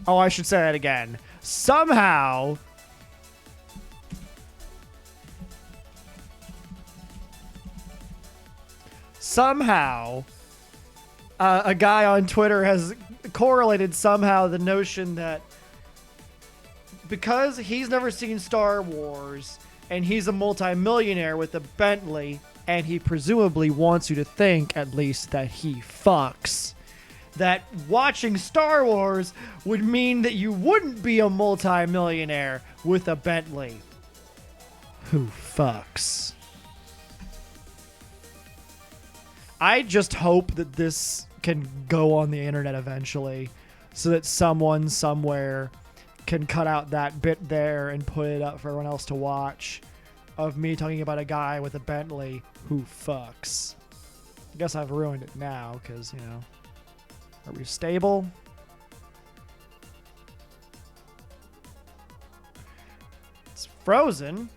Oh, I should say that again. Somehow, a guy on Twitter has correlated somehow the notion that because he's never seen Star Wars and he's a multimillionaire with a Bentley, and he presumably wants you to think, at least, that he fucks, that watching Star Wars would mean that you wouldn't be a multimillionaire with a Bentley. Who fucks? I just hope that this can go on the internet eventually so that someone somewhere can cut out that bit there and put it up for everyone else to watch of me talking about a guy with a Bentley who fucks. I guess I've ruined it now because, you know, are we stable? It's frozen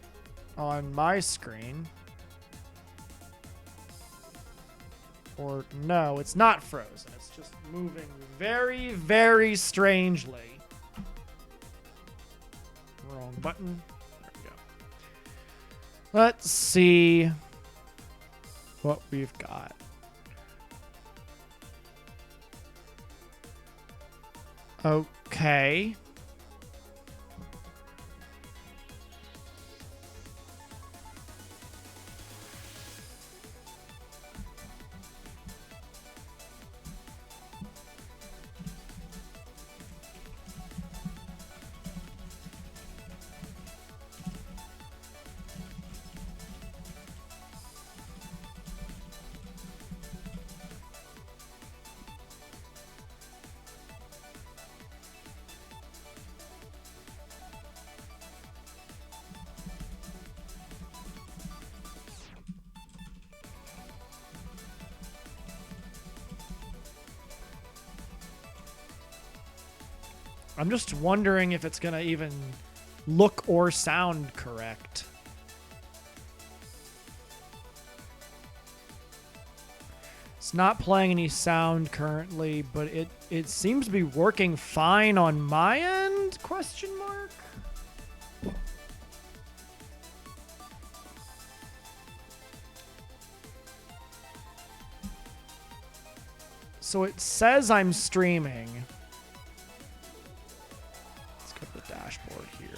on my screen. Or no, it's not frozen. It's just moving very, very strangely. Wrong button. There we go. Let's see what we've got. Okay. I'm just wondering if it's gonna even look or sound correct. It's not playing any sound currently, but it seems to be working fine on my end? Question mark? So it says I'm streaming. Dashboard here.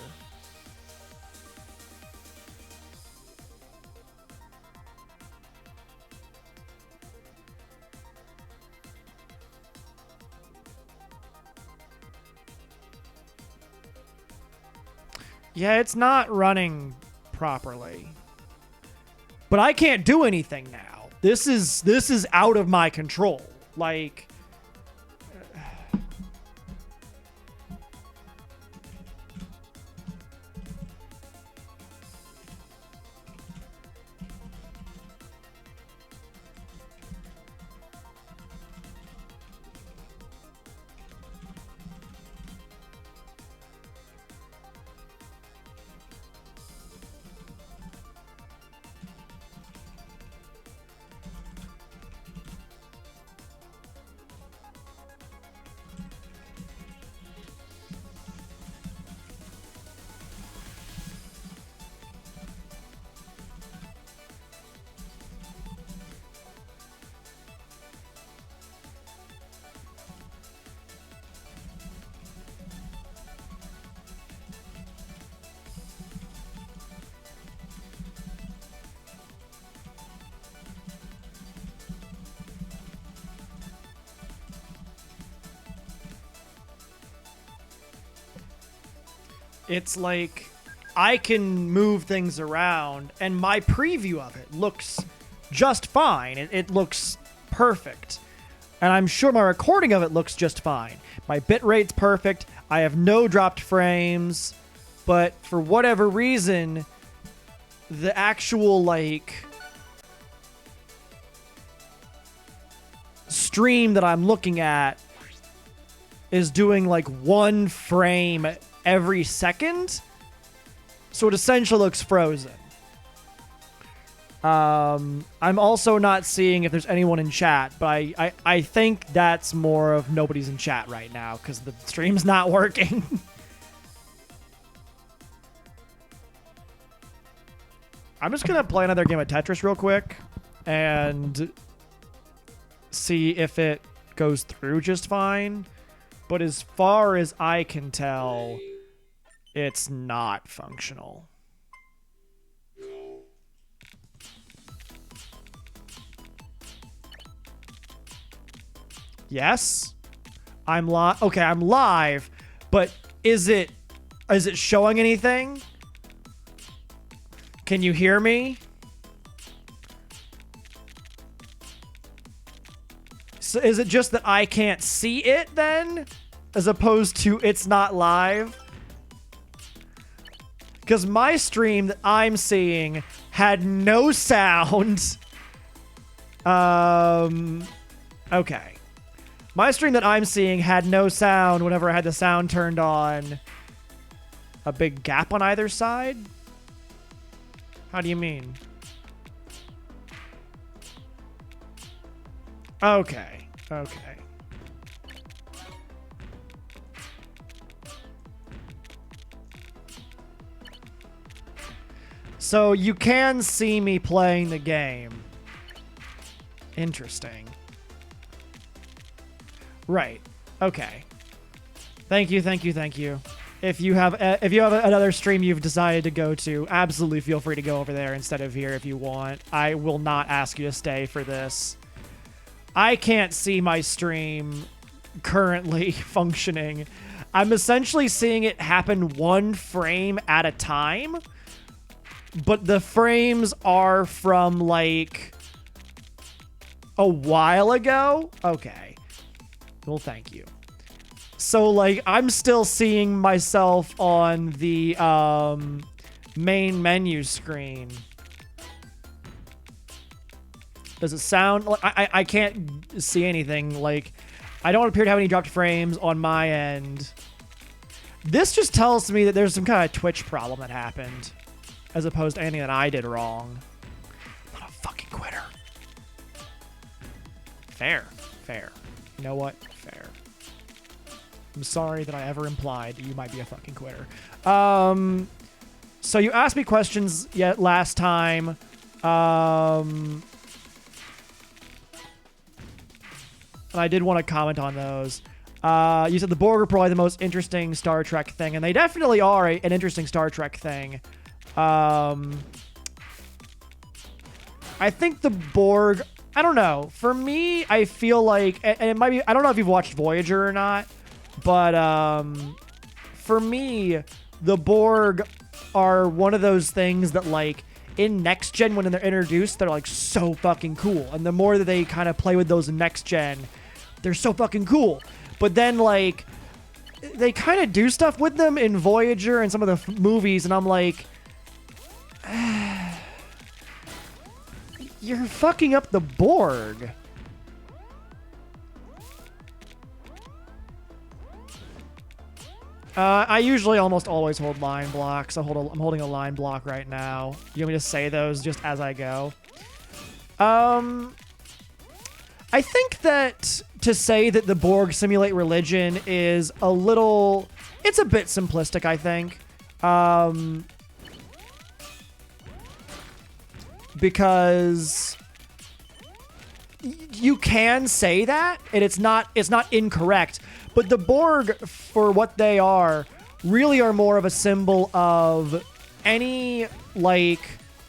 Yeah, it's not running properly. But I can't do anything now. This is out of my control. Like, it's like I can move things around and my preview of it looks just fine. It looks perfect. And I'm sure my recording of it looks just fine. My bitrate's perfect. I have no dropped frames. But for whatever reason, the actual, like, stream that I'm looking at is doing, like, 1 frame every second. So it essentially looks frozen. I'm also not seeing if there's anyone in chat, but I think that's more of nobody's in chat right now because the stream's not working. I'm just going to play another game of Tetris real quick and see if it goes through just fine. But as far as I can tell, it's not functional. Yes, I'm live. Okay, I'm live, but is it showing anything? Can you hear me? So is it just that I can't see it then, as opposed to it's not live? Because my stream that I'm seeing had no sound. Okay. My stream that I'm seeing had no sound whenever I had the sound turned on. A big gap on either side? How do you mean? Okay. Okay. So you can see me playing the game. Interesting. Right. Okay. Thank you, thank you, thank you. If you have another stream you've decided to go to, absolutely feel free to go over there instead of here if you want. I will not ask you to stay for this. I can't see my stream currently functioning. I'm essentially seeing it happen one frame at a time, but the frames are from like a while ago. Okay. Well, thank you. So, like, I'm still seeing myself on the main menu screen. Does it sound... I can't see anything. Like, I don't appear to have any dropped frames on my end. This just tells me that there's some kind of Twitch problem that happened, as opposed to anything that I did wrong. I'm not a fucking quitter. Fair. Fair. You know what? Fair. I'm sorry that I ever implied that you might be a fucking quitter. So you asked me questions yet last time. And I did want to comment on those. You said the Borg are probably the most interesting Star Trek thing, and they definitely are an interesting Star Trek thing. I think the Borg... I don't know. For me, I feel like... And it might be... I don't know if you've watched Voyager or not, but for me, the Borg are one of those things that, like, in Next Gen, when they're introduced, they're, like, so fucking cool. And the more that they kind of play with those in Next Gen, they're so fucking cool. But then, like, they kind of do stuff with them in Voyager and some of the movies, and I'm like... You're fucking up the Borg. I usually almost always hold line blocks. I'm holding a line block right now. You want me to say those just as I go? I think that to say that the Borg simulate religion is a little... It's a bit simplistic, I think. Because you can say that, and it's not incorrect, but the Borg, for what they are, really are more of a symbol of any, like,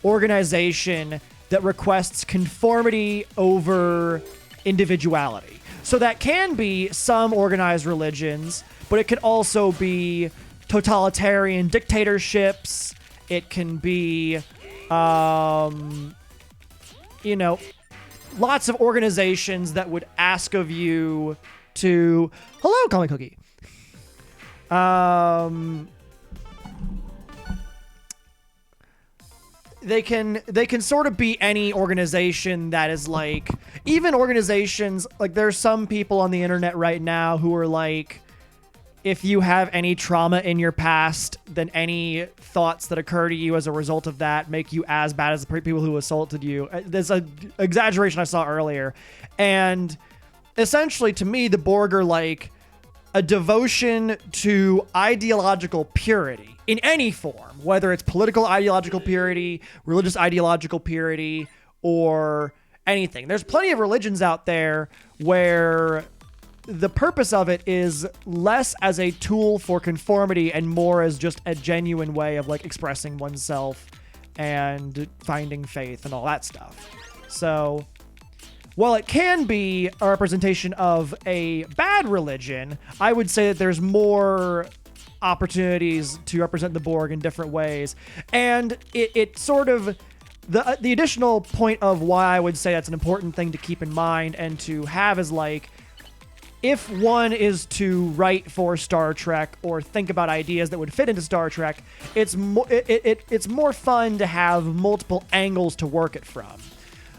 organization that requests conformity over individuality. So that can be some organized religions, but it can also be totalitarian dictatorships. It can be... you know, lots of organizations that would ask of you to... Hello, Comic Cookie. They can sort of be any organization that is like... Even organizations... Like, there's some people on the internet right now who are like... if you have any trauma in your past, then any thoughts that occur to you as a result of that make you as bad as the people who assaulted you. There's an exaggeration I saw earlier. And essentially, to me, the Borg are like a devotion to ideological purity in any form, whether it's political ideological purity, religious ideological purity, or anything. There's plenty of religions out there where the purpose of it is less as a tool for conformity and more as just a genuine way of like expressing oneself and finding faith and all that stuff. So while it can be a representation of a bad religion, I would say that there's more opportunities to represent the Borg in different ways. And it sort of, the additional point of why I would say that's an important thing to keep in mind and to have is like, if one is to write for Star Trek or think about ideas that would fit into Star Trek, it's more fun to have multiple angles to work it from.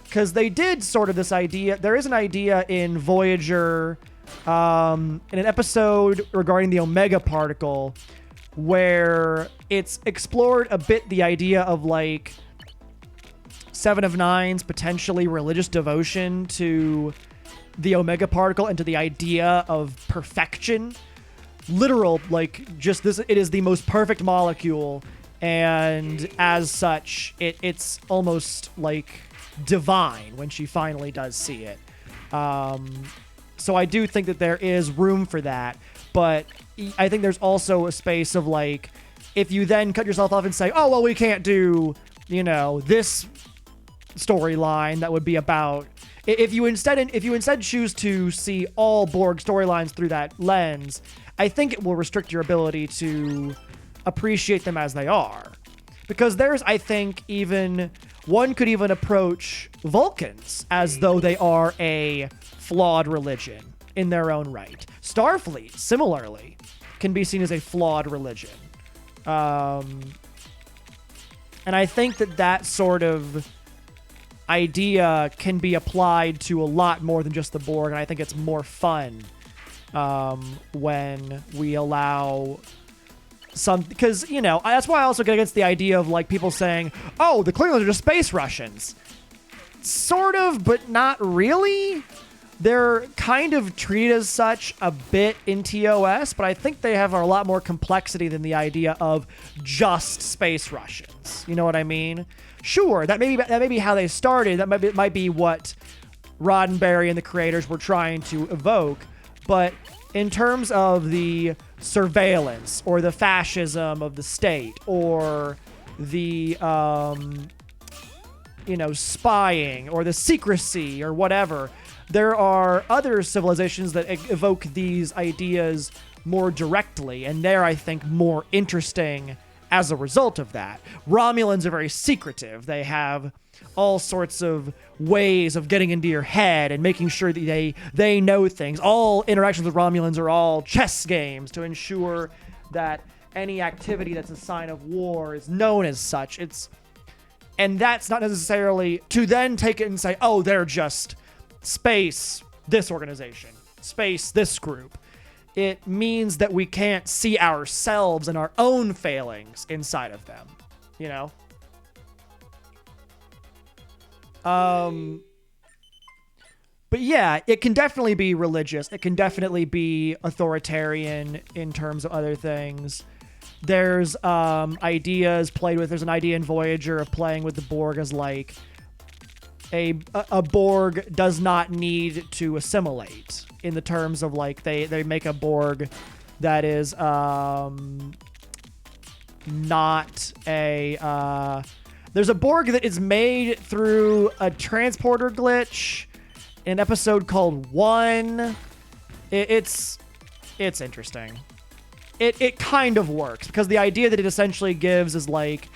Because they did sort of this idea. There is an idea in Voyager, in an episode regarding the Omega particle, where it's explored a bit the idea of like Seven of Nine's potentially religious devotion to the Omega particle and to the idea of perfection. Literal, like, just this, it is the most perfect molecule, and as such, it's almost like divine when she finally does see it. So I do think that there is room for that, but I think there's also a space of like, if you then cut yourself off and say, oh, well, we can't do, this storyline that would be about, if you instead choose to see all Borg storylines through that lens, I think it will restrict your ability to appreciate them as they are. Because there's, I think, one could even approach Vulcans as though they are a flawed religion in their own right. Starfleet, similarly, can be seen as a flawed religion. And I think that sort of idea can be applied to a lot more than just the Borg, and I think it's more fun when we allow some, because that's why I also get against the idea of like people saying, oh, the Klingons are just space Russians. Sort of, but not really. They're kind of treated as such a bit in TOS, but I think they have a lot more complexity than the idea of just space Russians. You know what I mean? Sure, that may be how they started. That might be what Roddenberry and the creators were trying to evoke. But in terms of the surveillance or the fascism of the state or the spying or the secrecy or whatever, there are other civilizations that evoke these ideas more directly, and they're, I think, more interesting as a result of that. Romulans are very secretive. They have all sorts of ways of getting into your head and making sure that they know things. All interactions with Romulans are all chess games to ensure that any activity that's a sign of war is known as such. And that's not necessarily to then take it and say, oh, they're just space, this organization, space, this group. It means that we can't see ourselves and our own failings inside of them, But yeah, it can definitely be religious. It can definitely be authoritarian in terms of other things. There's ideas played with. There's an idea in Voyager of playing with the Borg as like a Borg does not need to assimilate, in the terms of like they make a Borg that is not a there's a Borg that is made through a transporter glitch in an episode called One. It's interesting. It kind of works because the idea that it essentially gives is like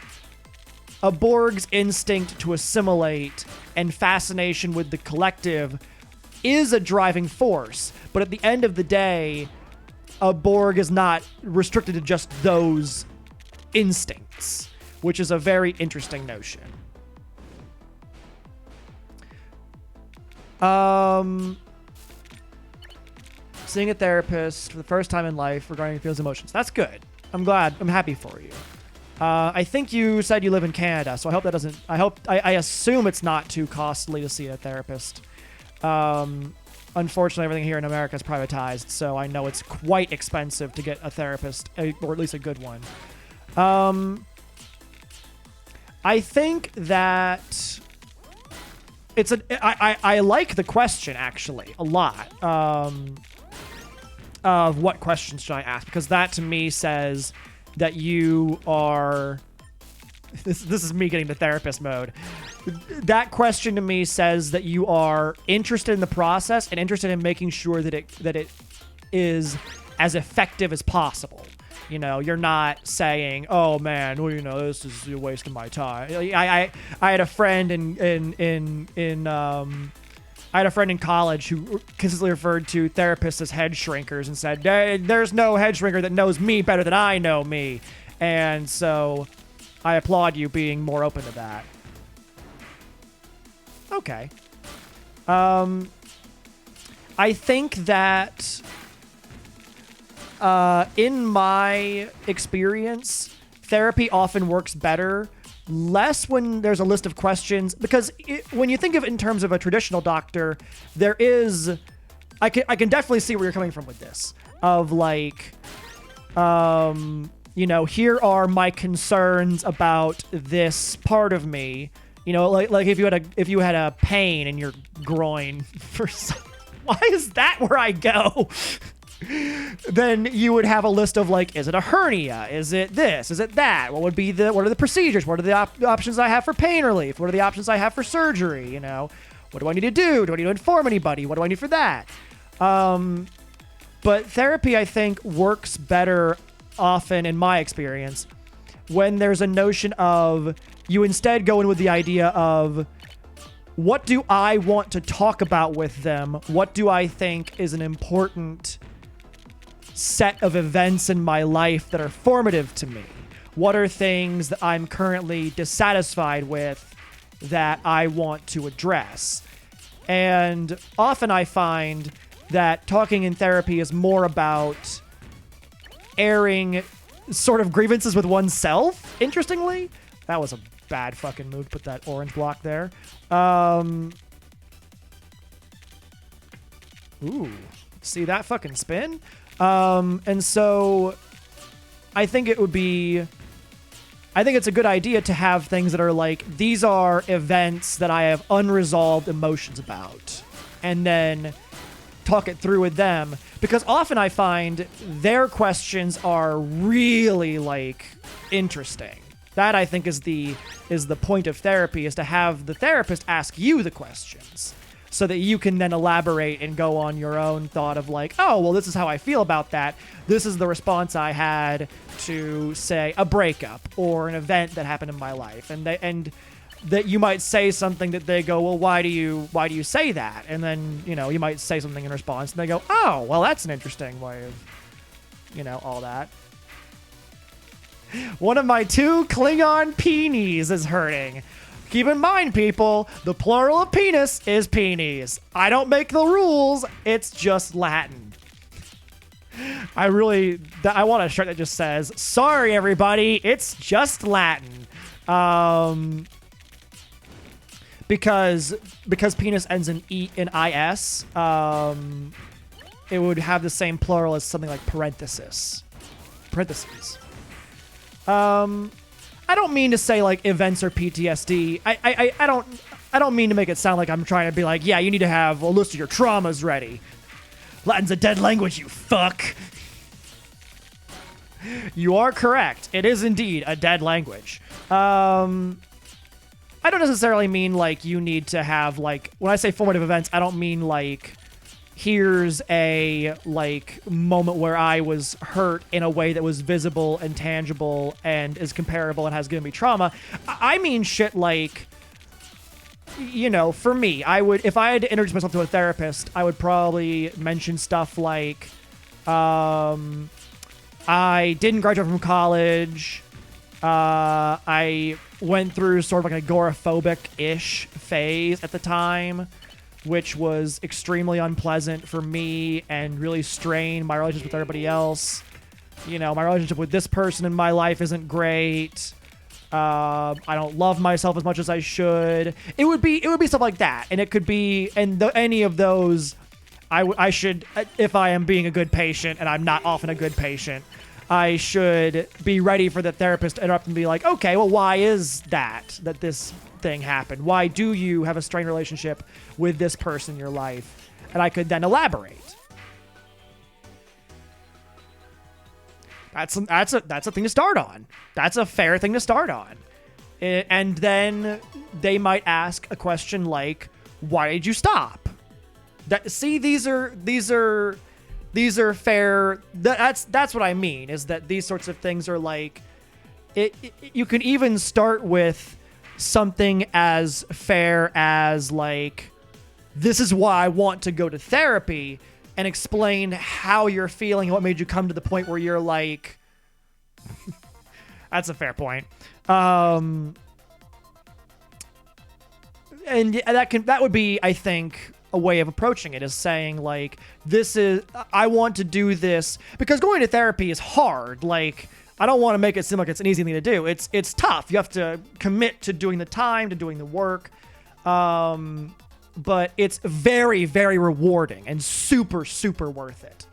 a Borg's instinct to assimilate and fascination with the collective is a driving force, but at the end of the day, a Borg is not restricted to just those instincts, which is a very interesting notion. seeing a therapist for the first time in life regarding feelings and emotions. That's good. I'm glad. I'm happy for you. I think you said you live in Canada, so I hope that doesn't... I assume it's not too costly to see a therapist. Unfortunately, everything here in America is privatized, so I know it's quite expensive to get a therapist, or at least a good one. I think that it's I like the question, actually, a lot, of what questions should I ask, because that to me says that you are... This is me getting to therapist mode. That question to me says that you are interested in the process and interested in making sure that it is as effective as possible. You know, you're not saying, "Oh man, well, you know, this is a waste of my time." I had a friend I had a friend in college who consistently referred to therapists as head shrinkers and said, "There's no head shrinker that knows me better than I know me," and so I applaud you being more open to that. Okay. I think that in my experience, therapy often works better, less when there's a list of questions, because when you think of it in terms of a traditional doctor, there is... I can definitely see where you're coming from with this, of like... you know, here are my concerns about this part of me. You know, like if you had a pain in your groin for some, why is that where I go? Then you would have a list of like, is it a hernia? Is it this? Is it that? What are the procedures? What are the options I have for pain relief? What are the options I have for surgery? You know, what do I need to do? Do I need to inform anybody? What do I need for that? But therapy, I think, works better often, in my experience, when there's a notion of you instead go in with the idea of, what do I want to talk about with them? What do I think is an important set of events in my life that are formative to me? What are things that I'm currently dissatisfied with that I want to address? And often I find that talking in therapy is more about airing sort of grievances with oneself, interestingly. That was a bad fucking move to put that orange block there. Ooh, see that fucking spin? And so I think it's a good idea to have things that are like, these are events that I have unresolved emotions about, and then talk it through with them, because often I find their questions are really like interesting. That I think is the point of therapy, is to have the therapist ask you the questions so that you can then elaborate and go on your own thought of like, oh, well, this is how I feel about that. This is the response I had to, say, a breakup or an event that happened in my life. And that you might say something that they go, well, why do you say that? And then, you know, you might say something in response and they go, oh, well, that's an interesting way of, you know, all that. One of my 2 Klingon peenies is hurting. Keep in mind, people, the plural of penis is peenies. I don't make the rules. It's just Latin. I want a shirt that just says, sorry, everybody, it's just Latin. Because penis ends in is, it would have the same plural as something like parentheses. I don't mean to say like events or PTSD. I don't mean to make it sound like I'm trying to be like, yeah, you need to have a list of your traumas ready. Latin's a dead language, you fuck. You are correct. It is indeed a dead language. I don't necessarily mean like you need to have like, when I say formative events, I don't mean like, here's a like moment where I was hurt in a way that was visible and tangible and is comparable and has given me trauma. I mean shit like, you know, for me, if I had to introduce myself to a therapist, I would probably mention stuff like, I didn't graduate from college. I went through sort of like an agoraphobic-ish phase at the time. which was extremely unpleasant for me and really strained my relationship with everybody else. You know, my relationship with this person in my life isn't great. I don't love myself as much as I should. It would be stuff like that, and it could be, and any of those, I should, if I am being a good patient, and I'm not often a good patient, I should be ready for the therapist to interrupt and be like, okay, well, why is that this thing happened? Why do you have a strained relationship with this person in your life? And I could then elaborate. That's a thing to start on. That's a fair thing to start on. And then they might ask a question like, why did you stop? These are fair. That's what I mean, is that these sorts of things are like, you can even start with something as fair as like, this is why I want to go to therapy, and explain how you're feeling and what made you come to the point where you're like, that's a fair point. And that would be, I think, a way of approaching it, is saying like, I want to do this because going to therapy is hard. Like, I don't want to make it seem like it's an easy thing to do. It's tough. You have to commit to doing the time, to doing the work. But it's very, very rewarding and super, super worth it.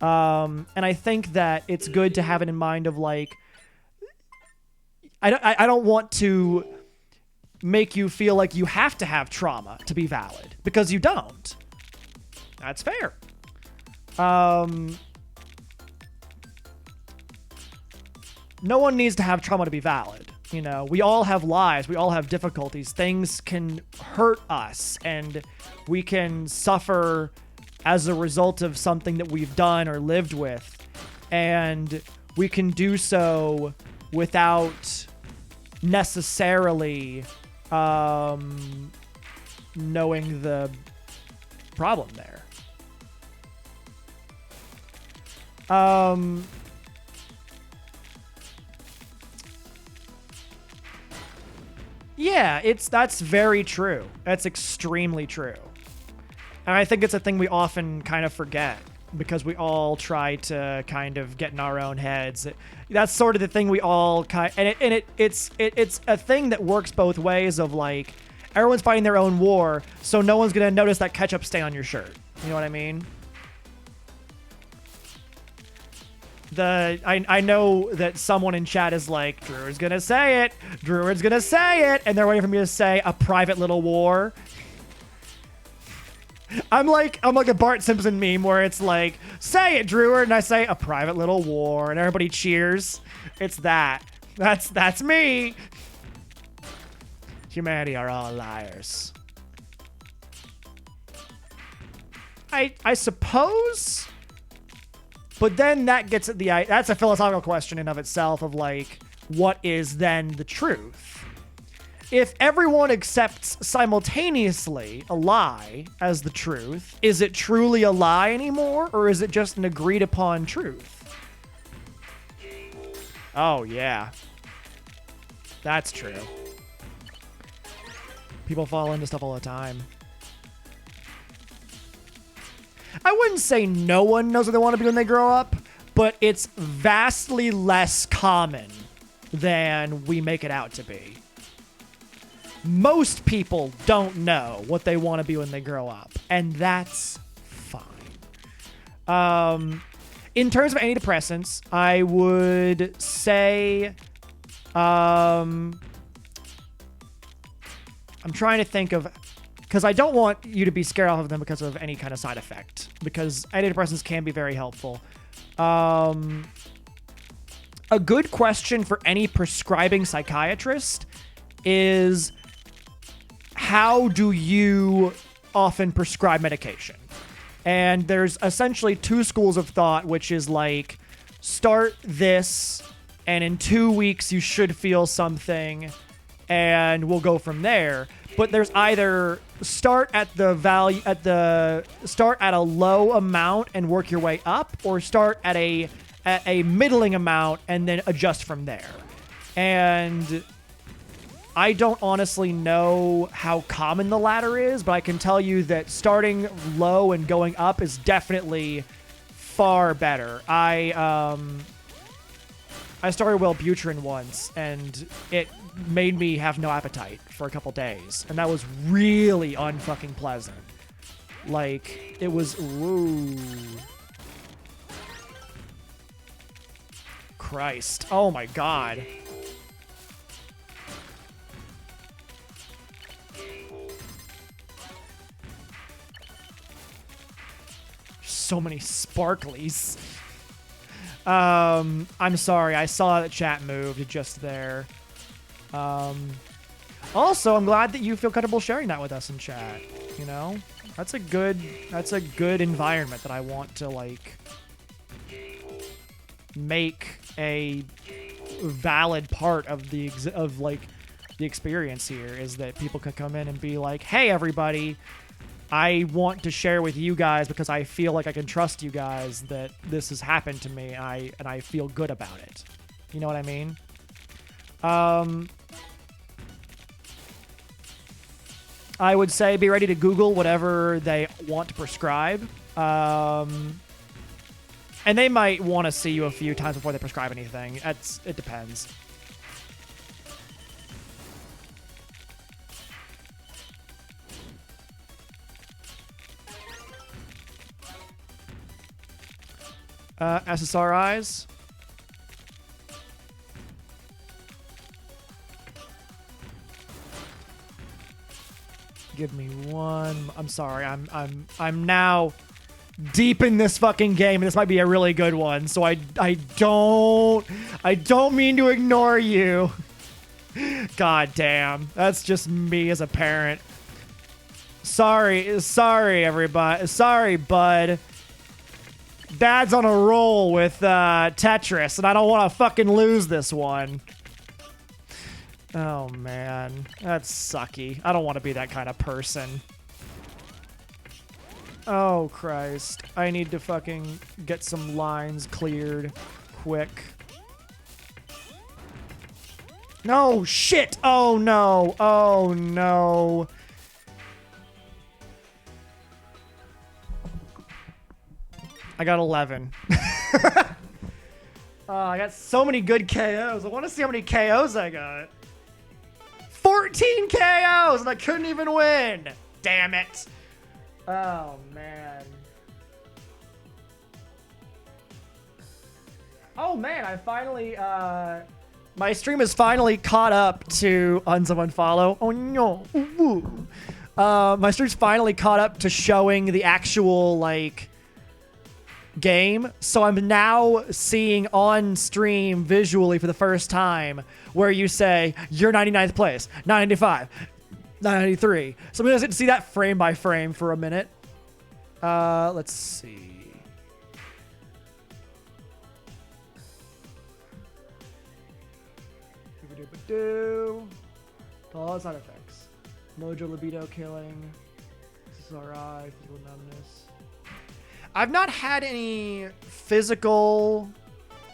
And I think that it's good to have it in mind of like, I don't want to make you feel like you have to have trauma to be valid, because you don't. That's fair. No one needs to have trauma to be valid. You know, we all have lives. We all have difficulties. Things can hurt us, and we can suffer as a result of something that we've done or lived with. And we can do so without necessarily knowing the problem there. Yeah, that's very true. That's extremely true. And I think it's a thing we often kind of forget, because we all try to kind of get in our own heads. That's sort of the thing we all it's a thing that works both ways, of like, everyone's fighting their own war, so no one's going to notice that ketchup stain on your shirt. You know what I mean? I know that someone in chat is like, Druid's gonna say it. Druid's gonna say it. And they're waiting for me to say a private little war. I'm like a Bart Simpson meme where it's like, say it, Druid. And I say a private little war, and everybody cheers. It's that. That's me. Humanity are all liars. I suppose. But then that gets at that's a philosophical question in of itself, of like, what is then the truth? If everyone accepts simultaneously a lie as the truth, is it truly a lie anymore, or is it just an agreed upon truth? Oh, yeah. That's true. People fall into stuff all the time. I wouldn't say no one knows what they want to be when they grow up, but it's vastly less common than we make it out to be. Most people don't know what they want to be when they grow up, and that's fine. In terms of antidepressants, I would say, I'm trying to think of, because I don't want you to be scared off of them because of any kind of side effect, because antidepressants can be very helpful. A good question for any prescribing psychiatrist is, how do you often prescribe medication? And there's essentially two schools of thought, which is like, start this, and in 2 weeks you should feel something, and we'll go from there. But there's either start at a low amount and work your way up, or start at a middling amount and then adjust from there. And I don't honestly know how common the latter is, but I can tell you that starting low and going up is definitely far better. I started Wellbutrin once, and it made me have no appetite for a couple days, and that was really unfucking pleasant. Like, it was, ooh. Christ. Oh my god. So many sparklies. I'm sorry, I saw that chat moved just there. Also, I'm glad that you feel comfortable sharing that with us in chat. You know, that's a good environment that I want to like make a valid part of the experience here, is that people can come in and be like, hey everybody, I want to share with you guys because I feel like I can trust you guys that this has happened to me, and I feel good about it. You know what I mean? I would say be ready to Google whatever they want to prescribe. And they might want to see you a few times before they prescribe anything. It depends. SSRIs. Give me one. I'm sorry. I'm now deep in this fucking game, and this might be a really good one. So I don't mean to ignore you. God damn. That's just me as a parent. Sorry everybody. Sorry, bud. Dad's on a roll with Tetris, and I don't want to fucking lose this one. Oh, man. That's sucky. I don't want to be that kind of person. Oh, Christ. I need to fucking get some lines cleared quick. No, shit! Oh, no. Oh, no. I got 11. I got so many good KOs. I want to see how many KOs I got. 14 KOs, and I couldn't even win. Damn it. Oh, man. Oh, man, I finally, my stream is finally caught up to Unsomeone Follow. Oh, no. Ooh. My stream's finally caught up to showing the actual, like, game. So I'm now seeing on stream visually for the first time where you say, you're 99th place, 995, 993. So I'm going to see that frame by frame for a minute. Let's see. All side effects. Mojo, libido, killing. SSRI, physical numbness. I've not had any physical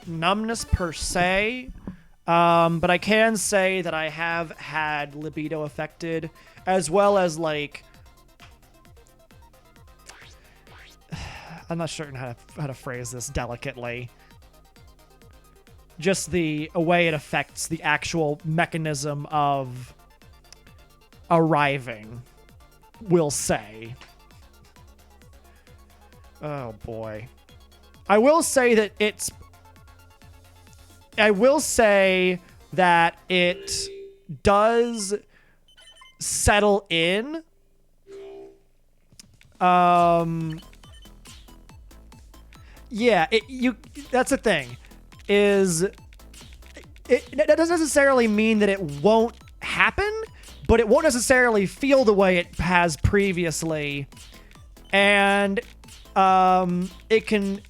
numbness per se, but I can say that I have had libido affected, as well as, like, I'm not certain how to phrase this delicately. Just the way it affects the actual mechanism of arriving, we'll say. Oh, boy. I will say that it does settle in. Yeah, that's the thing. That doesn't necessarily mean that it won't happen, but it won't necessarily feel the way it has previously. And it can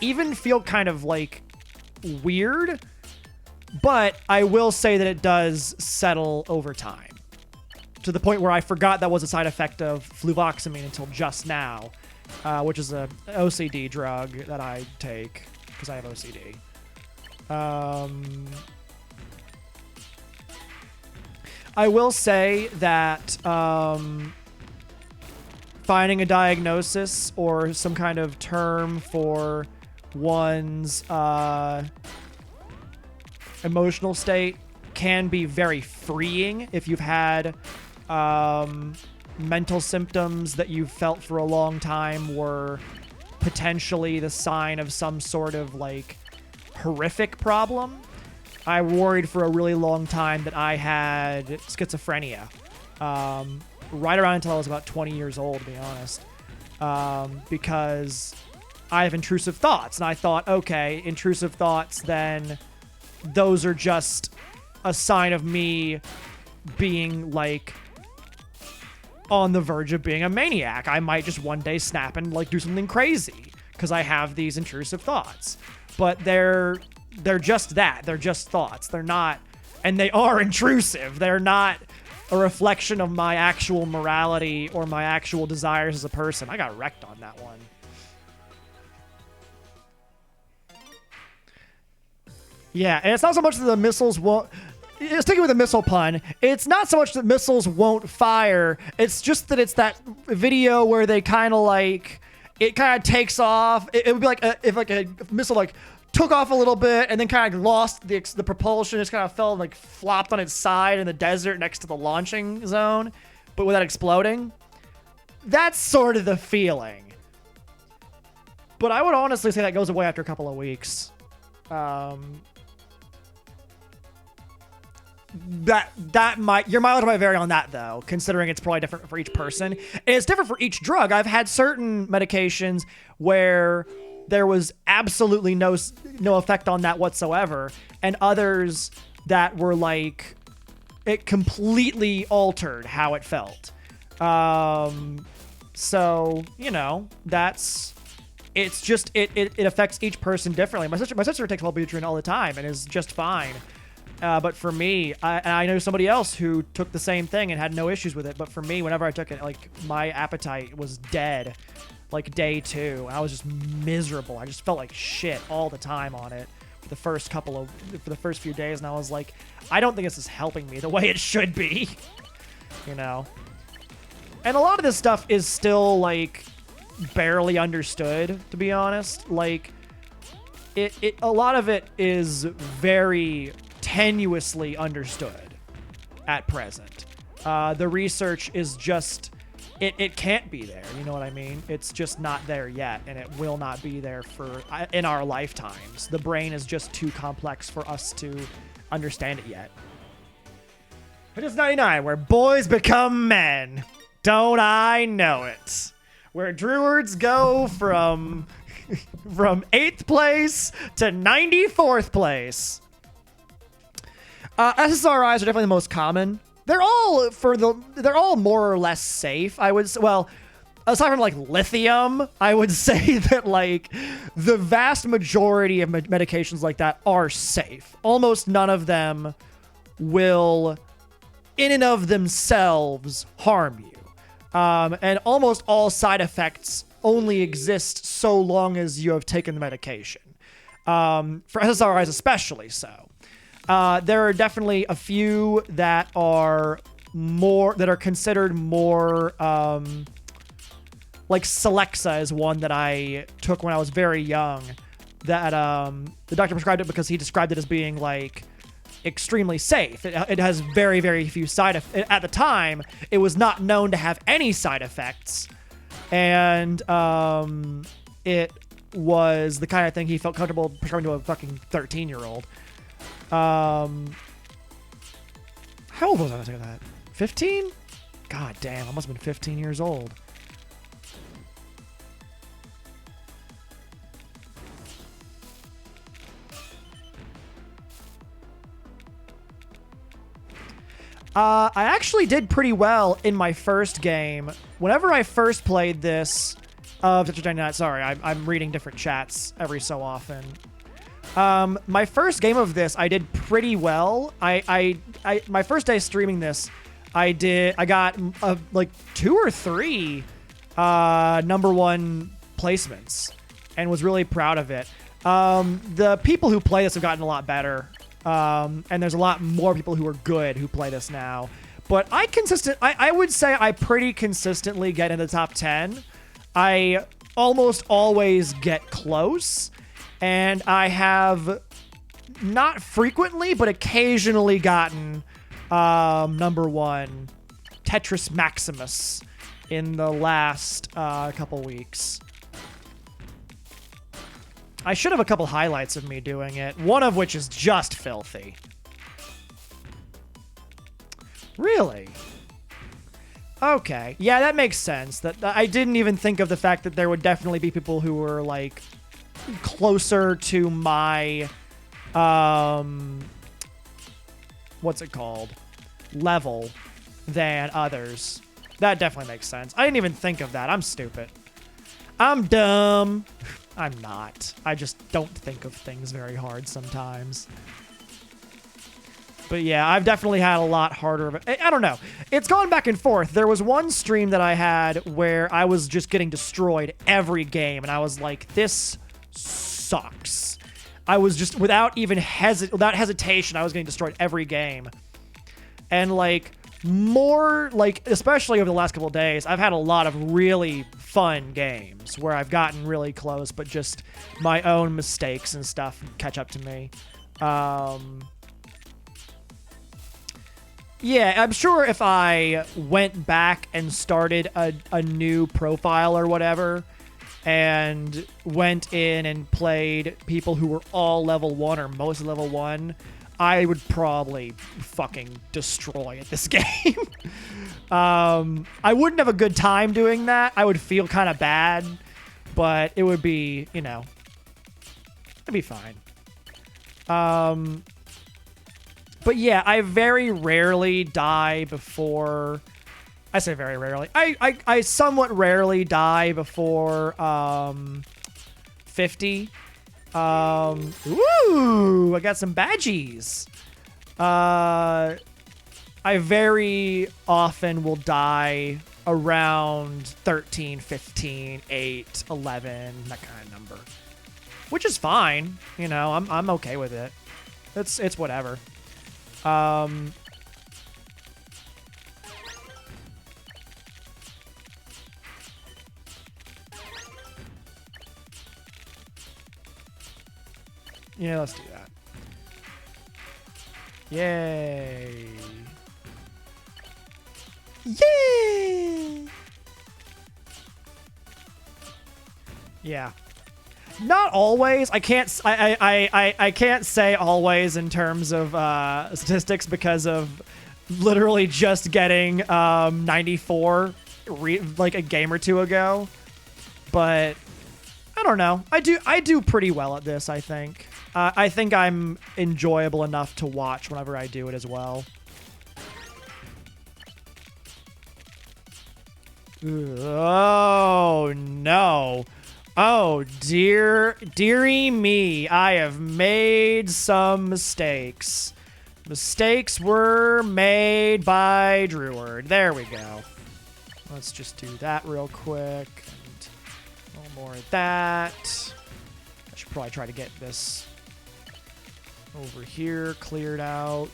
even feel kind of like weird, but I will say that it does settle over time to the point where I forgot that was a side effect of fluvoxamine until just now, which is a OCD drug that I take because I have OCD. I will say that finding a diagnosis or some kind of term for one's emotional state can be very freeing if you've had mental symptoms that you've felt for a long time were potentially the sign of some sort of like horrific problem. I worried for a really long time that I had schizophrenia, right around until I was about 20 years old, to be honest, because I have intrusive thoughts, and I thought, okay, intrusive thoughts, then those are just a sign of me being like on the verge of being a maniac. I might just one day snap and like do something crazy because I have these intrusive thoughts. But they're just that. They're just thoughts. They're not, and they are intrusive. They're not a reflection of my actual morality or my actual desires as a person. I got wrecked on that one. Yeah, and it's not so much that the missiles won't... Sticking with the missile pun, it's not so much that missiles won't fire, it's just that it's that video where they kind of like... It kind of takes off. It would be like if like a missile like took off a little bit and then kind of lost the propulsion. Just kind of fell and like flopped on its side in the desert next to the launching zone, but without exploding. That's sort of the feeling. But I would honestly say that goes away after a couple of weeks. That might, your mileage might vary on that though, considering it's probably different for each person. And it's different for each drug. I've had certain medications where there was absolutely no effect on that whatsoever, and others that were like, it completely altered how it felt. So, you know, it's just, it affects each person differently. My sister takes Wellbutrin all the time and is just fine. But for me, I know somebody else who took the same thing and had no issues with it. But for me, whenever I took it, like, my appetite was dead, like day 2. I was just miserable. I just felt like shit all the time on it for the first few days. And I was like, I don't think this is helping me the way it should be, you know? And a lot of this stuff is still like barely understood, to be honest. Like, a lot of it is very tenuously understood at present. The research is just, it can't be there, you know what I mean? It's just not there yet, and it will not be there in our lifetimes. The brain is just too complex for us to understand it yet. It is 99, where boys become men. Don't I know it? Where Druids go from 8th place to 94th place. SSRIs are definitely the most common. They're all more or less safe. Well, aside from like lithium, I would say that like the vast majority of medications like that are safe. Almost none of them will, in and of themselves, harm you. And almost all side effects only exist so long as you have taken the medication. For SSRIs especially so. There are definitely a few that are considered more, like Celexa is one that I took when I was very young, that the doctor prescribed it because he described it as being like extremely safe. It has very, very few side effects. At the time, it was not known to have any side effects, and it was the kind of thing he felt comfortable prescribing to a fucking 13-year-old. How old was I when I took that? 15? God damn, I must have been 15 years old. I actually did pretty well in my first game. Whenever I first played this, Tetris 99, sorry, I'm reading different chats every so often. My first game of this, I did pretty well. My first day streaming this, I got like 2 or 3 #1 placements and was really proud of it. The people who play this have gotten a lot better. And there's a lot more people who are good who play this now. But I would say I pretty consistently get in the top 10. I almost always get close, and I have not frequently, but occasionally gotten number 1 Tetris Maximus in the last couple weeks. I should have a couple highlights of me doing it, one of which is just filthy. Really? Okay. Yeah, that makes sense. That I didn't even think of the fact that there would definitely be people who were, like, closer to my, what's it called? Level than others. That definitely makes sense. I didn't even think of that. I'm stupid. I'm dumb. I'm not. I just don't think of things very hard sometimes. But yeah, I've definitely had a lot harder of it. I don't know. It's gone back and forth. There was one stream that I had where I was just getting destroyed every game, and I was like, this sucks. I was just, without hesitation, I was getting destroyed every game. And like, more, like, especially over the last couple of days, I've had a lot of really fun games where I've gotten really close, but just my own mistakes and stuff catch up to me. Yeah, I'm sure if I went back and started a new profile or whatever and went in and played people who were all level 1 or most level 1, I would probably fucking destroy at this game. I wouldn't have a good time doing that. I would feel kind of bad, but it would be, you know, it'd be fine. But yeah, I very rarely die before... I say very rarely. I somewhat rarely die before 50. Ooh, I got some badgies. I very often will die around 13, 15, 8, 11, that kind of number. Which is fine. You know, I'm okay with it. It's whatever. Yeah, let's do that. Yay. Yay! Yeah. Not always. I can't say always in terms of statistics because of literally just getting 94 like a game or two ago. But I don't know. I do pretty well at this, I think. I think I'm enjoyable enough to watch whenever I do it as well. Oh no. Oh, dearie me, I have made some mistakes. Mistakes were made by Dreward. There we go. Let's just do that real quick. And a little more of that. I should probably try to get this over here cleared out.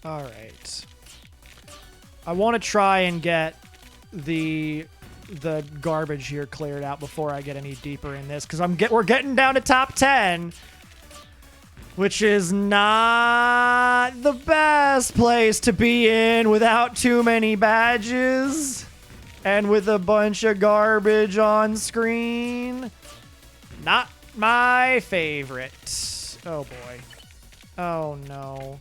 All right. I want to try and get the garbage here cleared out before I get any deeper in this, because we're getting down to top 10, which is not the best place to be in without too many badges and with a bunch of garbage on screen. Not my favorite. Oh boy. Oh no.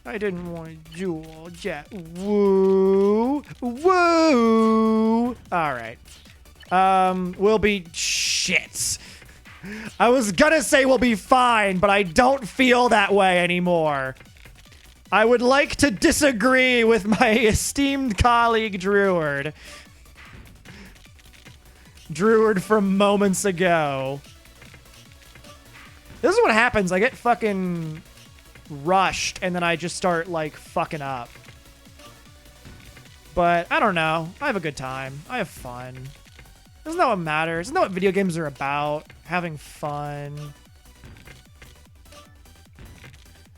I didn't want to do all that. Woo! Woo! Alright. We'll be... Shit. I was gonna say we'll be fine, but I don't feel that way anymore. I would like to disagree with my esteemed colleague, Dreward. Dreward from moments ago. This is what happens. I get fucking... rushed, and then I just start, like, fucking up. But I don't know. I have a good time. I have fun. Isn't that what matters? Isn't that what video games are about? Having fun.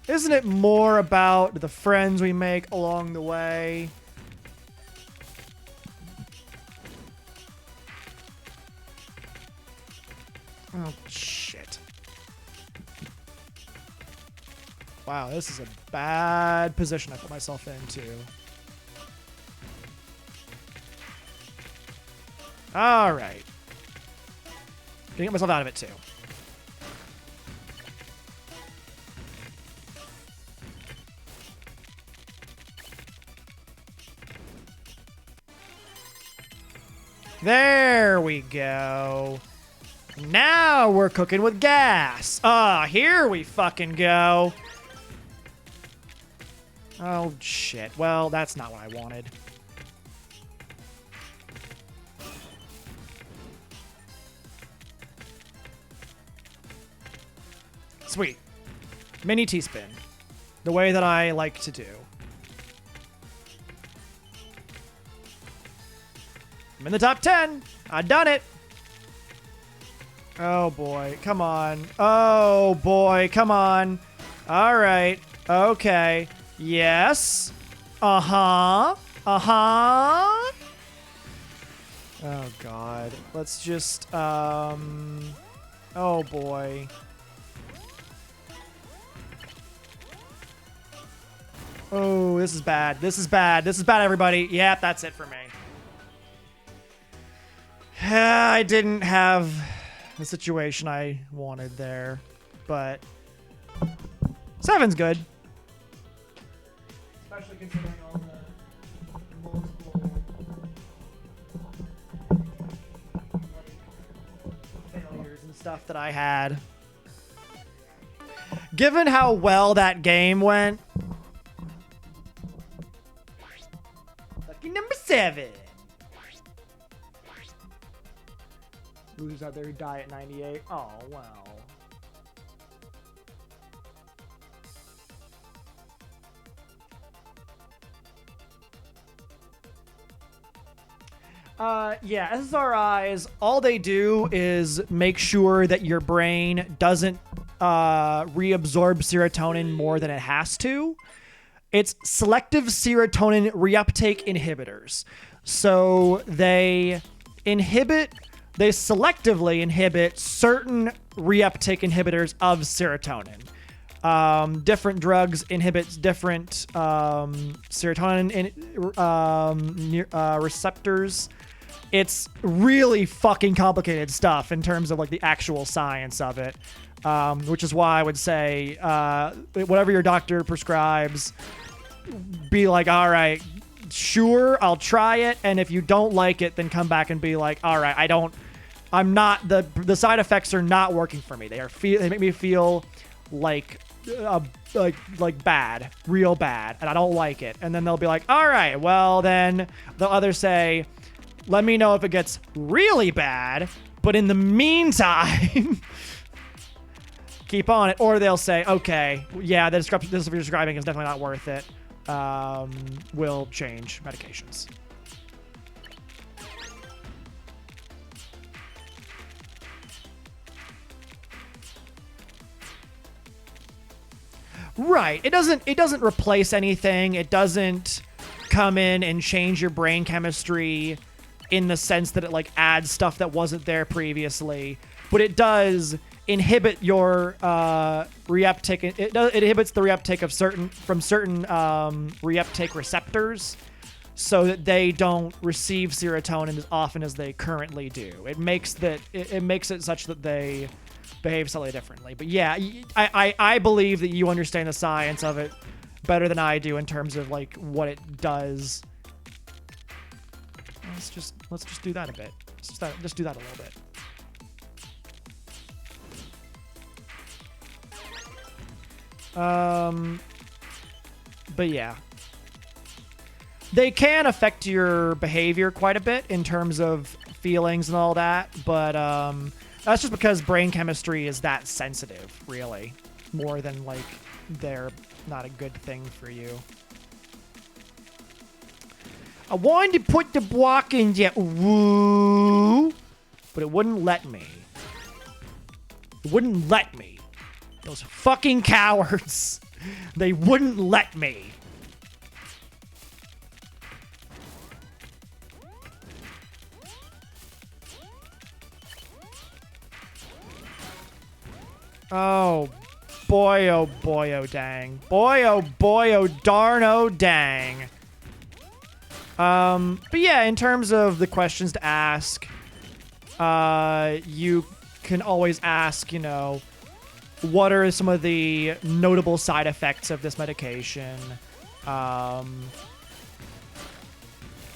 Isn't it more about the friends we make along the way? Oh, shit. Wow, this is a bad position I put myself into. All right. Gonna get myself out of it, too. There we go. Now we're cooking with gas. Here we fucking go. Oh, shit. Well, that's not what I wanted. Sweet. Mini T-spin. The way that I like to do. I'm in the top 10. I done it. Oh, boy. Come on. Oh, boy. Come on. All right. Okay. Yes. Uh-huh. Uh-huh. Oh, God. Let's just, oh, boy. Oh, this is bad. This is bad. This is bad, everybody. Yep, that's it for me. I didn't have the situation I wanted there, but 7's good. Especially considering all the multiple failures and stuff that I had. Given how well that game went, lucky number 7. Losers out there who die at 98. Oh, wow. Yeah, SSRIs, all they do is make sure that your brain doesn't reabsorb serotonin more than it has to. It's selective serotonin reuptake inhibitors. So they selectively inhibit certain reuptake inhibitors of serotonin. Different drugs inhibit different serotonin receptors. It's really fucking complicated stuff in terms of like the actual science of it, which is why I would say whatever your doctor prescribes, be like, all right, sure, I'll try it, and if you don't like it, then come back and be like, all right, I'm not, the side effects are not working for me. They make me feel like bad, real bad, and I don't like it. And then they'll be like, all right, well then they'll either say, let me know if it gets really bad, but in the meantime, keep on it. Or they'll say, okay, yeah, this you're describing is definitely not worth it. We'll change medications. Right. It doesn't replace anything. It doesn't come in and change your brain chemistry in the sense that it like adds stuff that wasn't there previously, but it does inhibit your reuptake. It inhibits the reuptake of certain reuptake receptors, so that they don't receive serotonin as often as they currently do. It makes it such that they behave slightly differently. But yeah, I believe that you understand the science of it better than I do in terms of like what it does. Let's just do that a bit. Just do that a little bit. But yeah, they can affect your behavior quite a bit in terms of feelings and all that, but that's just because brain chemistry is that sensitive, really, more than like they're not a good thing for you. I wanted to put the block in there, woo, but it wouldn't let me. It wouldn't let me. Those fucking cowards. They wouldn't let me. Oh boy, oh boy, oh dang. Boy, oh darn, oh dang. But yeah, in terms of the questions to ask, you can always ask, you know, what are some of the notable side effects of this medication?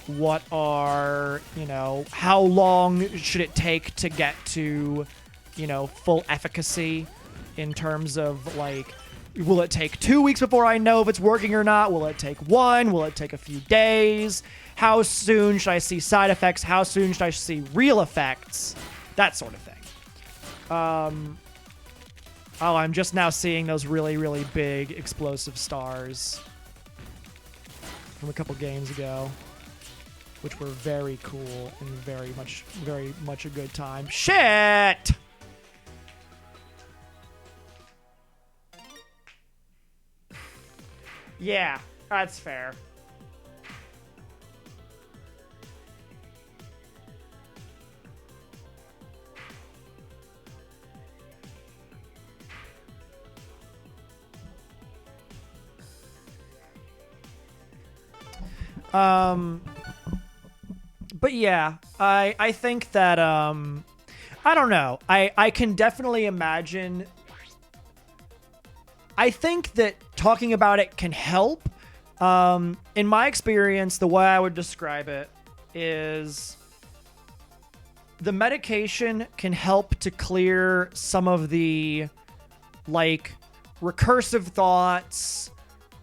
What are, you know, how long should it take to get to, you know, full efficacy? In terms of, like, will it take 2 weeks before I know if it's working or not? Will it take 1? Will it take a few days? How soon should I see side effects? How soon should I see real effects? That sort of thing. Oh, I'm just now seeing those really, really big explosive stars from a couple games ago, which were very cool and very much a good time. Shit! Yeah, that's fair. But yeah, I think that, I don't know. I can definitely imagine. I think that talking about it can help. In my experience, the way I would describe it is the medication can help to clear some of the, like, recursive thoughts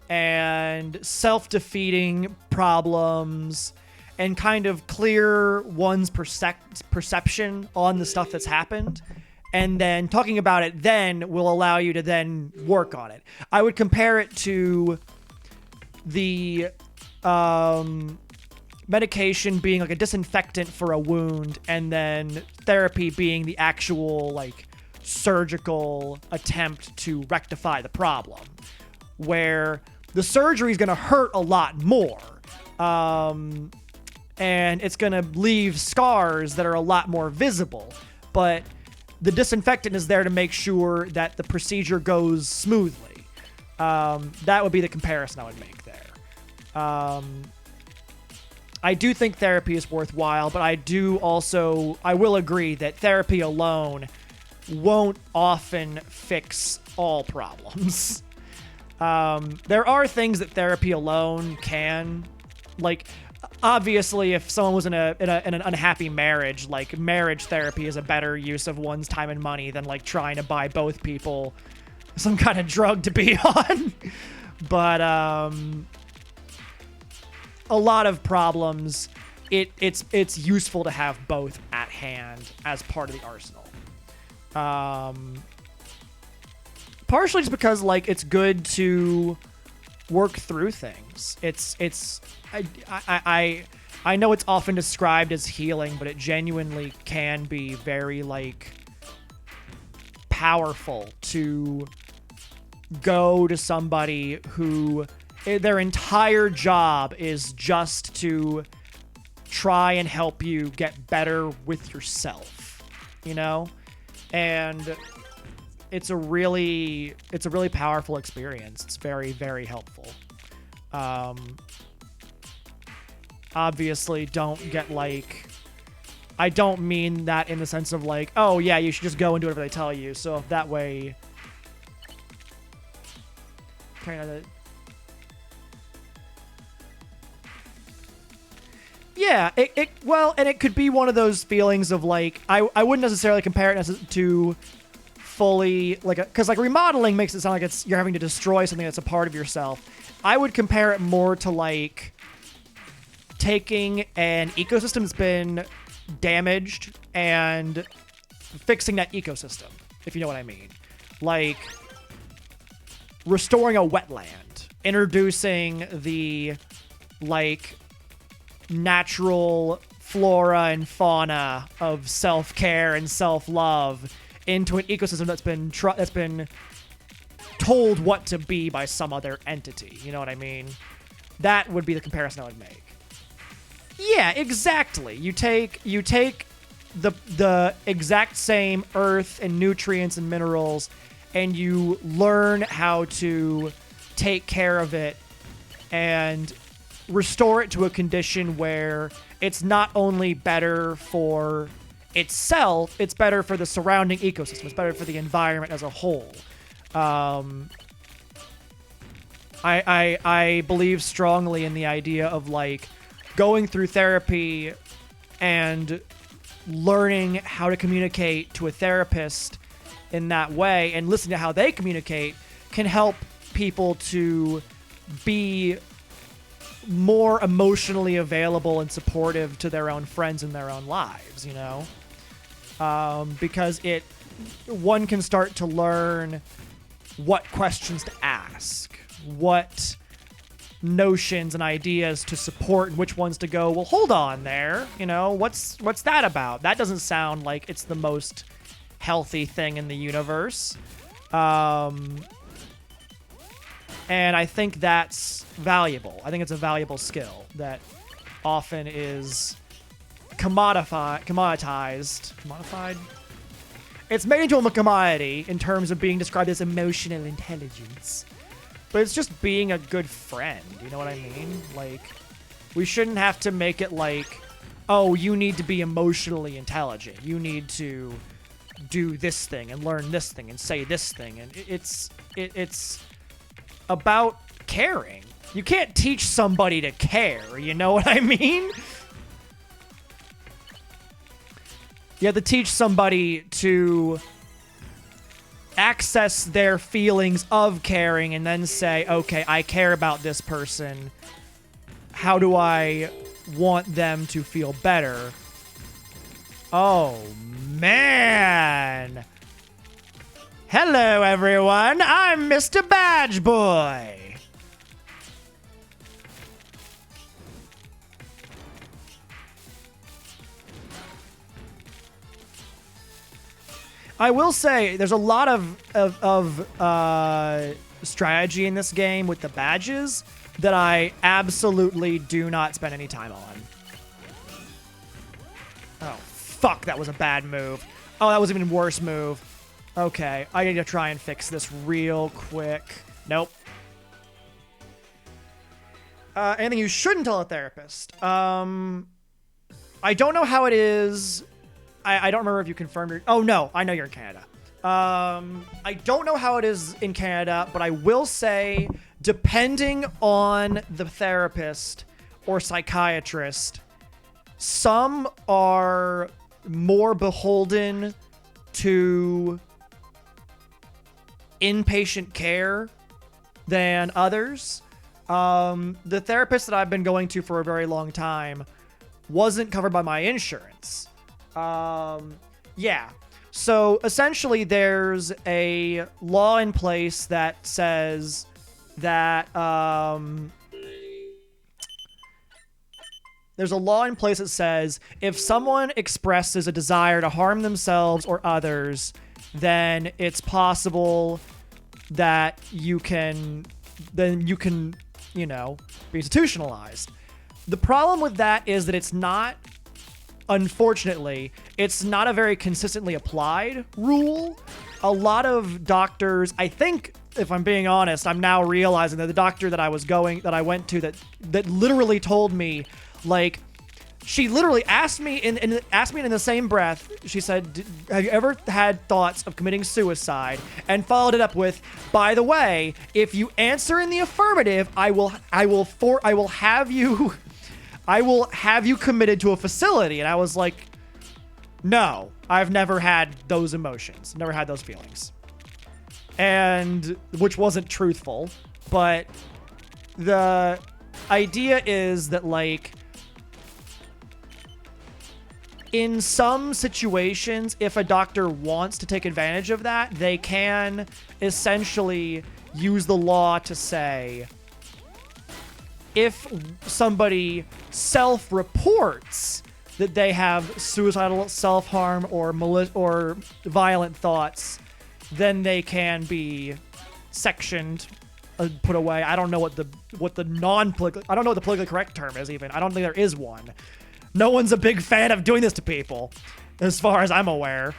and self-defeating problems and kind of clear one's perception on the stuff that's happened. And then talking about it then will allow you to then work on it. I would compare it to the medication being like a disinfectant for a wound, and then therapy being the actual, like, surgical attempt to rectify the problem, where the surgery is going to hurt a lot more. And it's going to leave scars that are a lot more visible. But the disinfectant is there to make sure that the procedure goes smoothly. That would be the comparison I would make there. I do think therapy is worthwhile, but I will agree that therapy alone won't often fix all problems. There are things that therapy alone can, like, obviously, if someone was in an unhappy marriage, like, marriage therapy is a better use of one's time and money than, like, trying to buy both people some kind of drug to be on. But a lot of problems, it's useful to have both at hand as part of the arsenal. Partially just because, like, it's good to work through things. I know it's often described as healing, but it genuinely can be very, like, powerful to go to somebody who their entire job is just to try and help you get better with yourself, you know? And it's a really powerful experience. It's very, very helpful. Obviously, don't get, like, I don't mean that in the sense of, like, oh yeah, you should just go and do whatever they tell you. So that way, kind of, yeah, well, and it could be one of those feelings of, like, I wouldn't necessarily compare it to fully, like, because, like, remodeling makes it sound like you're having to destroy something that's a part of yourself. I would compare it more to, like, taking an ecosystem that's been damaged and fixing that ecosystem, if you know what I mean. Like, restoring a wetland, introducing the, like, natural flora and fauna of self-care and self-love into an ecosystem that's been told what to be by some other entity. You know what I mean? That would be the comparison I would make. Yeah, exactly. You take the exact same earth and nutrients and minerals, and you learn how to take care of it and restore it to a condition where it's not only better for itself, it's better for the surrounding ecosystem. It's better for the environment as a whole. I believe strongly in the idea of like going through therapy and learning how to communicate to a therapist in that way and listening to how they communicate can help people to be more emotionally available and supportive to their own friends in their own lives, you know? Because one can start to learn what questions to ask, what notions and ideas to support, and which ones to go, well, hold on there, you know, what's that about? That doesn't sound like it's the most healthy thing in the universe. And I think that's valuable. I think it's a valuable skill that often is commodified. It's made into a commodity in terms of being described as emotional intelligence. But it's just being a good friend, you know what I mean? Like, we shouldn't have to make it like, oh, you need to be emotionally intelligent. You need to do this thing and learn this thing and say this thing. And it's about caring. You can't teach somebody to care, you know what I mean? You have to teach somebody to access their feelings of caring and then say, okay, I care about this person. How do I want them to feel better? Oh, man. Hello, everyone. I'm Mr. Badge Boy. I will say there's a lot of strategy in this game with the badges that I absolutely do not spend any time on. Oh, fuck, that was a bad move. Oh, that was an even worse move. Okay, I need to try and fix this real quick. Nope. Anything you shouldn't tell a therapist. I don't know how it is. I don't remember if you confirmed it. Oh, no. I know you're in Canada. I don't know how it is in Canada, but I will say, depending on the therapist or psychiatrist, some are more beholden to inpatient care than others. The therapist that I've been going to for a very long time wasn't covered by my insurance. Yeah. So essentially there's a law in place that says that, there's a law in place that says if someone expresses a desire to harm themselves or others, then it's possible that you can, you know, be institutionalized. The problem with that is that it's not, unfortunately, it's not a very consistently applied rule. A lot of doctors, I think, if I'm being honest, I'm now realizing that the doctor that I went to that literally told me, like, she literally asked me in the same breath, she said, have you ever had thoughts of committing suicide? And followed it up with, by the way, if you answer in the affirmative, I will have you committed to a facility. And I was like, no, I've never had those emotions, never had those feelings. And which wasn't truthful, but the idea is that, like, in some situations, if a doctor wants to take advantage of that, they can essentially use the law to say, if somebody self-reports that they have suicidal, self-harm, or or violent thoughts, then they can be sectioned, put away. I don't know what the I don't know what the politically correct term is even. I don't think there is one. No one's a big fan of doing this to people, as far as I'm aware.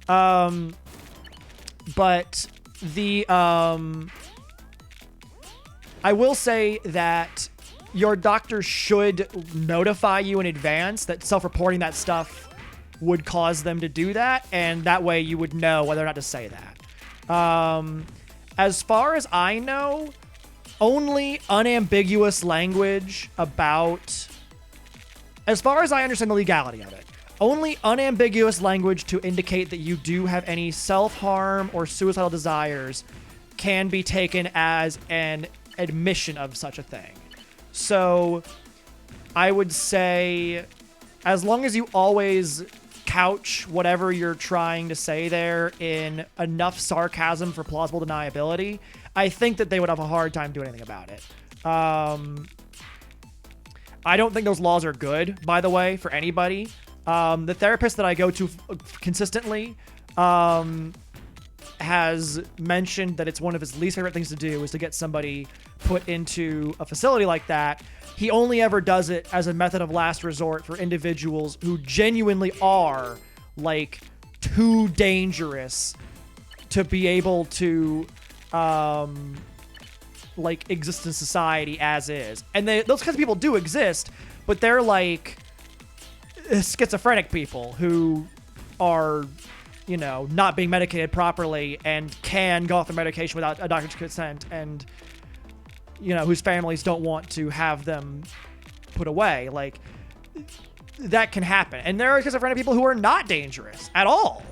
But the I will say that your doctor should notify you in advance that self-reporting that stuff would cause them to do that, and that way you would know whether or not to say that. As far as I know, only unambiguous language about, as far as I understand the legality of it, only unambiguous language to indicate that you do have any self-harm or suicidal desires can be taken as an admission of such a thing. So I would say, as long as you always couch whatever you're trying to say there in enough sarcasm for plausible deniability, I think that they would have a hard time doing anything about it. I don't think those laws are good, by the way, for anybody. The therapist that I go to consistently has mentioned that it's one of his least favorite things to do is to get somebody put into a facility like that. He only ever does it as a method of last resort for individuals who genuinely are, like, too dangerous to be able to, like, exist in society as is. And those kinds of people do exist, but they're, like, schizophrenic people who are, you know, not being medicated properly and can go off the medication without a doctor's consent, and, you know, whose families don't want to have them put away. Like, that can happen. And there are schizophrenic people who are not dangerous at all.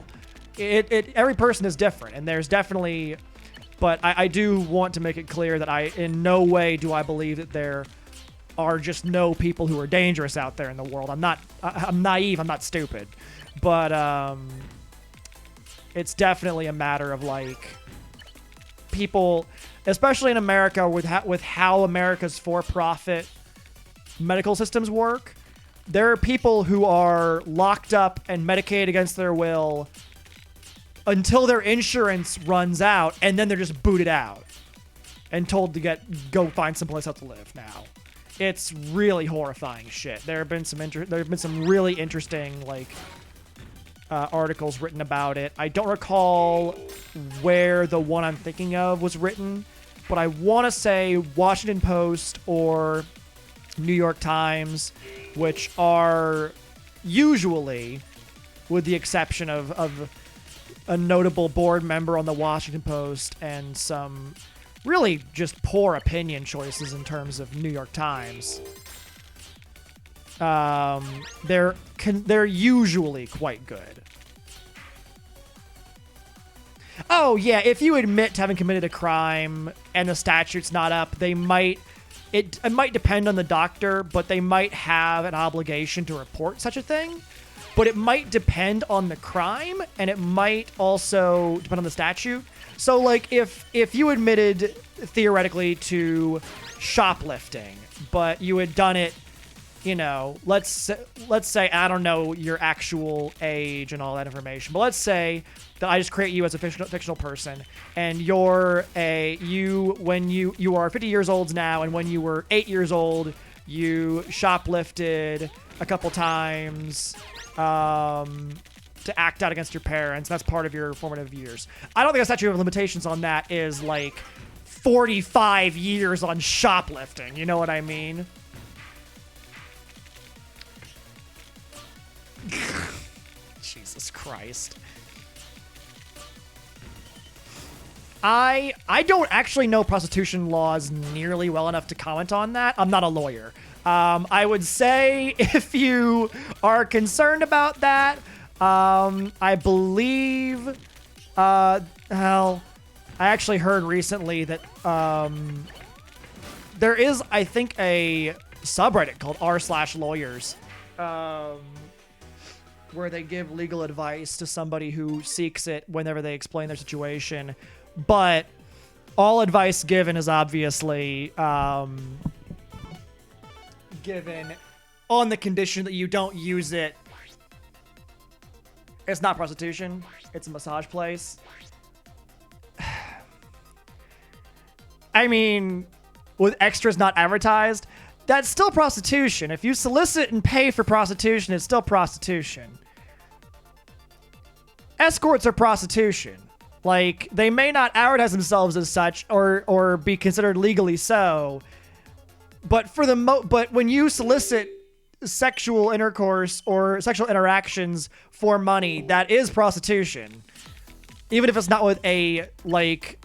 Every person is different, and there's definitely, but I do want to make it clear that in no way do I believe that there are just no people who are dangerous out there in the world. I'm naive, I'm not stupid. But, it's definitely a matter of, like, people, especially in America, with how America's for-profit medical systems work. There are people who are locked up and medicated against their will until their insurance runs out, and then they're just booted out and told to go find someplace else to live now. It's really horrifying shit. There have been some really interesting, like, articles written about it. I don't recall where the one I'm thinking of was written, but I want to say Washington Post or New York Times, which are usually, with the exception of a notable board member on the Washington Post and some really just poor opinion choices in terms of New York Times. They're usually quite good. Oh yeah, if you admit to having committed a crime and the statute's not up, it might depend on the doctor, but they might have an obligation to report such a thing. But it might depend on the crime, and it might also depend on the statute. So, like, if you admitted theoretically to shoplifting, but you had done it, you know, let's say, I don't know your actual age and all that information, but let's say that I just create you as a fictional person, and when you are 50 years old now, and when you were 8 years old, you shoplifted a couple times to act out against your parents. That's part of your formative years. I don't think a statute of limitations on that is like 45 years on shoplifting. You know what I mean? Jesus Christ. I don't actually know prostitution laws nearly well enough to comment on that. I'm not a lawyer. I would say if you are concerned about that, I believe, I actually heard recently that there is, I think, a subreddit called r/lawyers, where they give legal advice to somebody who seeks it whenever they explain their situation. But all advice given is obviously given on the condition that you don't use it. It's not prostitution. It's a massage place. I mean, with extras not advertised, that's still prostitution. If you solicit and pay for prostitution, it's still prostitution. Escorts are prostitution. Like, they may not advertise themselves as such or be considered legally so, but but when you solicit sexual intercourse or sexual interactions for money, that is prostitution. Even if it's not with a, like,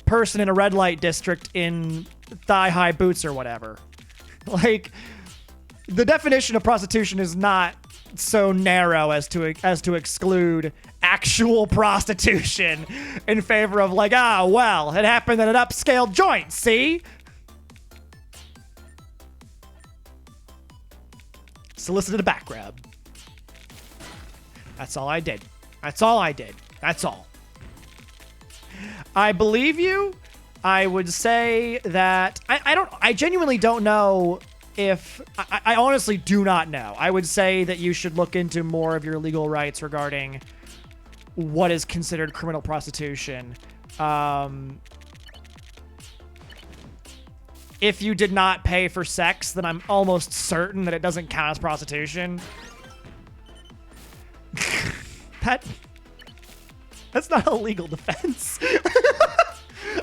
person in a red light district in thigh-high boots or whatever. Like, the definition of prostitution is not so narrow as to exclude actual prostitution in favor of, like, well, it happened at an upscale joint, see? Solicited a back rub. That's all I did. That's all I did. That's all. I believe you. I would say that I genuinely don't know if I honestly do not know. I would say that you should look into more of your legal rights regarding what is considered criminal prostitution. If you did not pay for sex, then I'm almost certain that it doesn't count as prostitution. That's not a legal defense.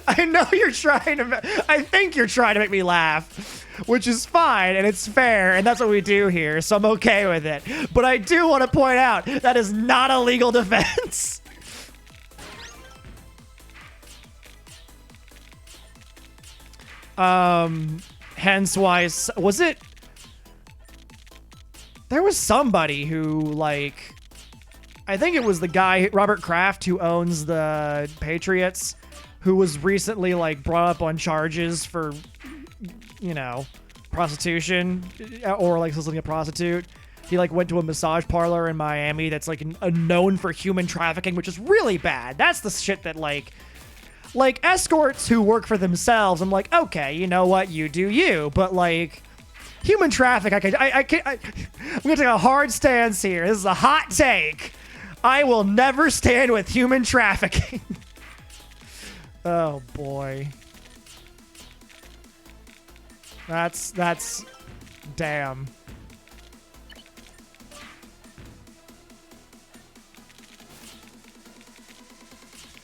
I know you're trying to... I think you're trying to make me laugh, which is fine, and it's fair, and that's what we do here, so I'm okay with it. But I do want to point out, that is not a legal defense. Hence why... Was it... There was somebody who, like... I think it was the guy, Robert Kraft, who owns the Patriots, who was recently, like, brought up on charges for, you know, prostitution or, like, soliciting a prostitute. He, like, went to a massage parlor in Miami that's, like, known for human trafficking, which is really bad. That's the shit that, like escorts who work for themselves, I'm like, okay, you know what, you do you. But, like, human traffic, I'm gonna take a hard stance here. This is a hot take. I will never stand with human trafficking. Oh, boy. That's, damn.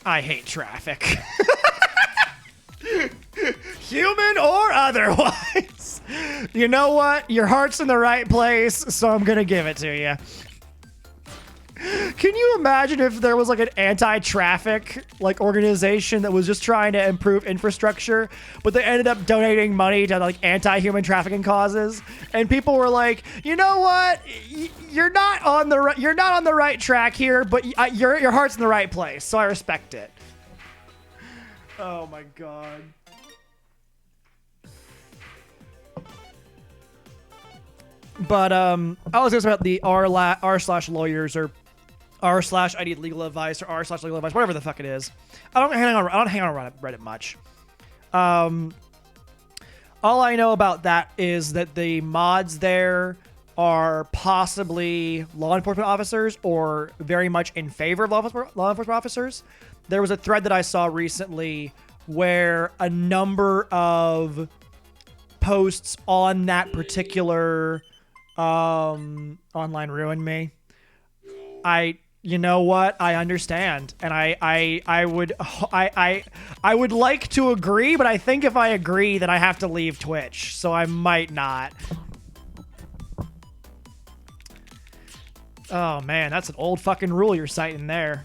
I hate traffic. Human or otherwise. You know what? Your heart's in the right place, so I'm gonna give it to you. Can you imagine if there was, like, an anti-traffic, like, organization that was just trying to improve infrastructure, but they ended up donating money to, like, anti-human trafficking causes, and people were like, you know what? You're not on the right track here, but your heart's in the right place, so I respect it. Oh my god. But I was just about the r/lawyers or r/I need legal advice or r/legal advice, whatever the fuck it is. I don't hang on Reddit much. All I know about that is that the mods there are possibly law enforcement officers or very much in favor of law enforcement officers. There was a thread that I saw recently where a number of posts on that particular online ruined me. You know what? I understand, and I would like to agree, but I think if I agree, then I have to leave Twitch, so I might not. Oh man, that's an old fucking rule you're citing there.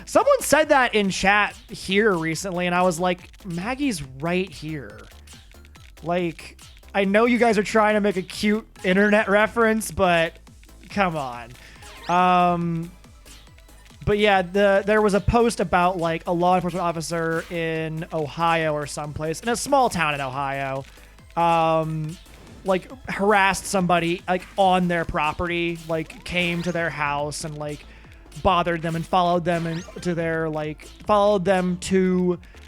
Someone said that in chat here recently, and I was like, Maggie's right here. Like, I know you guys are trying to make a cute internet reference, but come on. But yeah, there was a post about, like, a law enforcement officer in Ohio or someplace, in a small town in Ohio, like, harassed somebody, like, on their property, like, came to their house and, like, bothered them and followed them to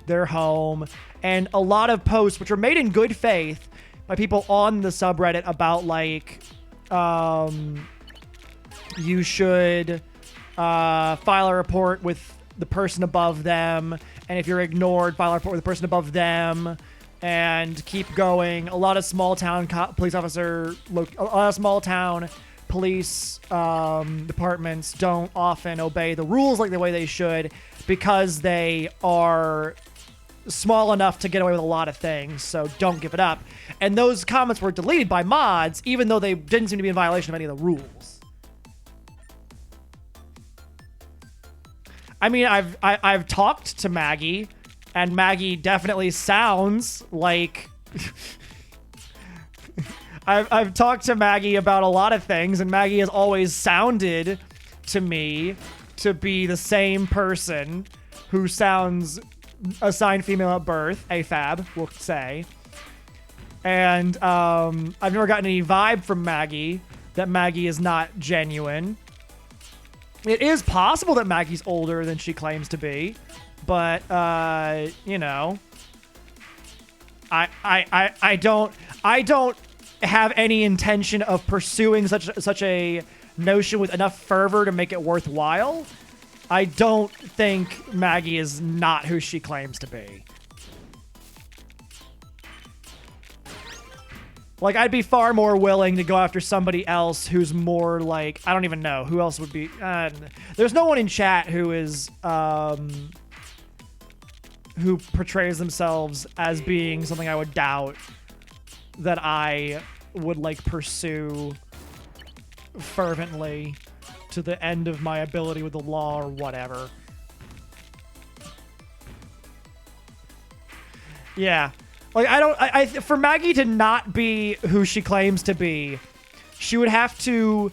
their home. And a lot of posts, which were made in good faith, by people on the subreddit about like, you should file a report with the person above them, and if you're ignored, file a report with the person above them, and keep going. A lot of small town police officer, a lot of small town police departments don't often obey the rules like the way they should because they are small enough to get away with a lot of things, so don't give it up. And those comments were deleted by mods, even though they didn't seem to be in violation of any of the rules. I mean, I've talked to Maggie, and Maggie definitely sounds like... I've talked to Maggie about a lot of things, and Maggie has always sounded to me to be the same person who sounds assigned female at birth, AFAB, we'll say. And I've never gotten any vibe from Maggie that Maggie is not genuine. It is possible that Maggie's older than she claims to be, but you know, I don't have any intention of pursuing such a notion with enough fervor to make it worthwhile. I don't think Maggie is not who she claims to be. Like, I'd be far more willing to go after somebody else who's more like, I don't even know who else would be. There's no one in chat who is who portrays themselves as being something I would doubt that I would like pursue fervently to the end of my ability with the law or whatever. Yeah. Like, I for Maggie to not be who she claims to be, she would have to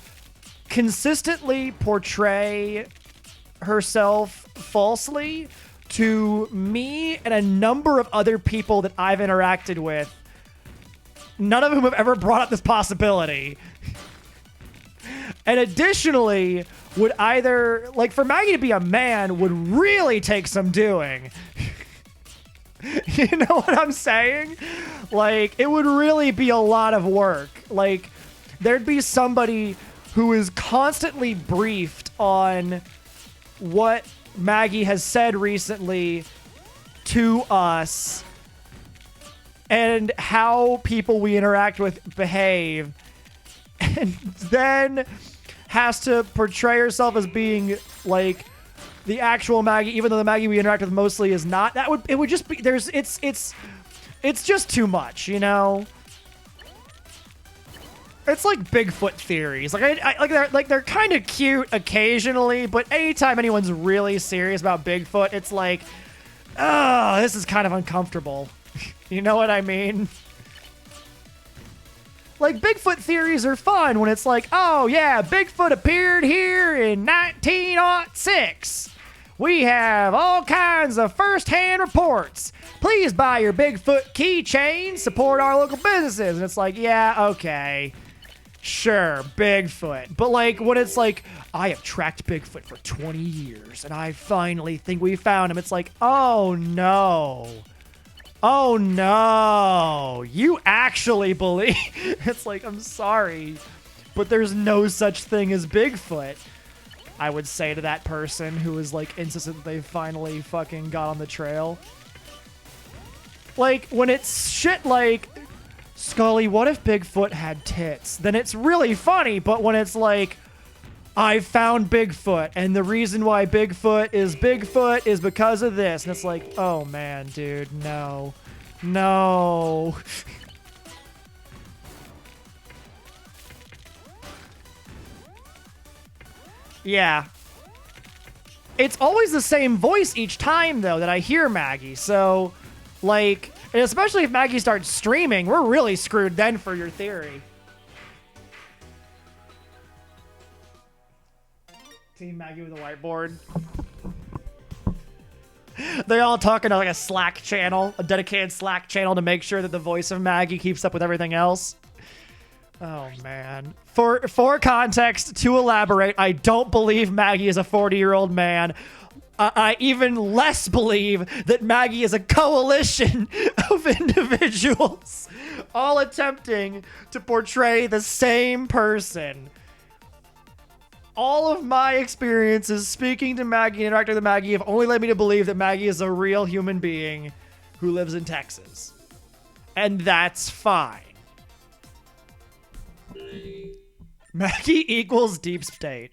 consistently portray herself falsely to me and a number of other people that I've interacted with, none of whom have ever brought up this possibility. And additionally, would either, like, for Maggie to be a man would really take some doing. You know what I'm saying? Like, it would really be a lot of work. Like, there'd be somebody who is constantly briefed on what Maggie has said recently to us and how people we interact with behave, and then has to portray herself as being like the actual Maggie, even though the Maggie we interact with mostly is not. It would just be, it's just too much, you know? It's like Bigfoot theories. Like they're kind of cute occasionally, but anytime anyone's really serious about Bigfoot, it's like, oh, this is kind of uncomfortable. You know what I mean? Like, Bigfoot theories are fun when it's like, oh yeah, Bigfoot appeared here in 1906. We have all kinds of first-hand reports. Please buy your Bigfoot keychain, support our local businesses. And it's like, yeah, okay. Sure, Bigfoot. But like, when it's like, I have tracked Bigfoot for 20 years, and I finally think we found him. It's like, oh no. Oh no. You actually believe. It's like, I'm sorry, but there's no such thing as Bigfoot. I would say to that person who is like insistent that they finally fucking got on the trail. Like, when it's shit like, Scully, what if Bigfoot had tits? Then it's really funny, but when it's like, I found Bigfoot, and the reason why Bigfoot is because of this, and it's like, oh man, dude, no. No. Yeah. It's always the same voice each time, though, that I hear Maggie. So, like, and especially if Maggie starts streaming, we're really screwed then for your theory. Team Maggie with a whiteboard. They're all talking on like a Slack channel, a dedicated Slack channel to make sure that the voice of Maggie keeps up with everything else. Oh, man. For context, to elaborate, I don't believe Maggie is a 40-year-old man. I even less believe that Maggie is a coalition of individuals all attempting to portray the same person. All of my experiences speaking to Maggie, interacting with Maggie, have only led me to believe that Maggie is a real human being who lives in Texas. And that's fine. Maggie equals deep state.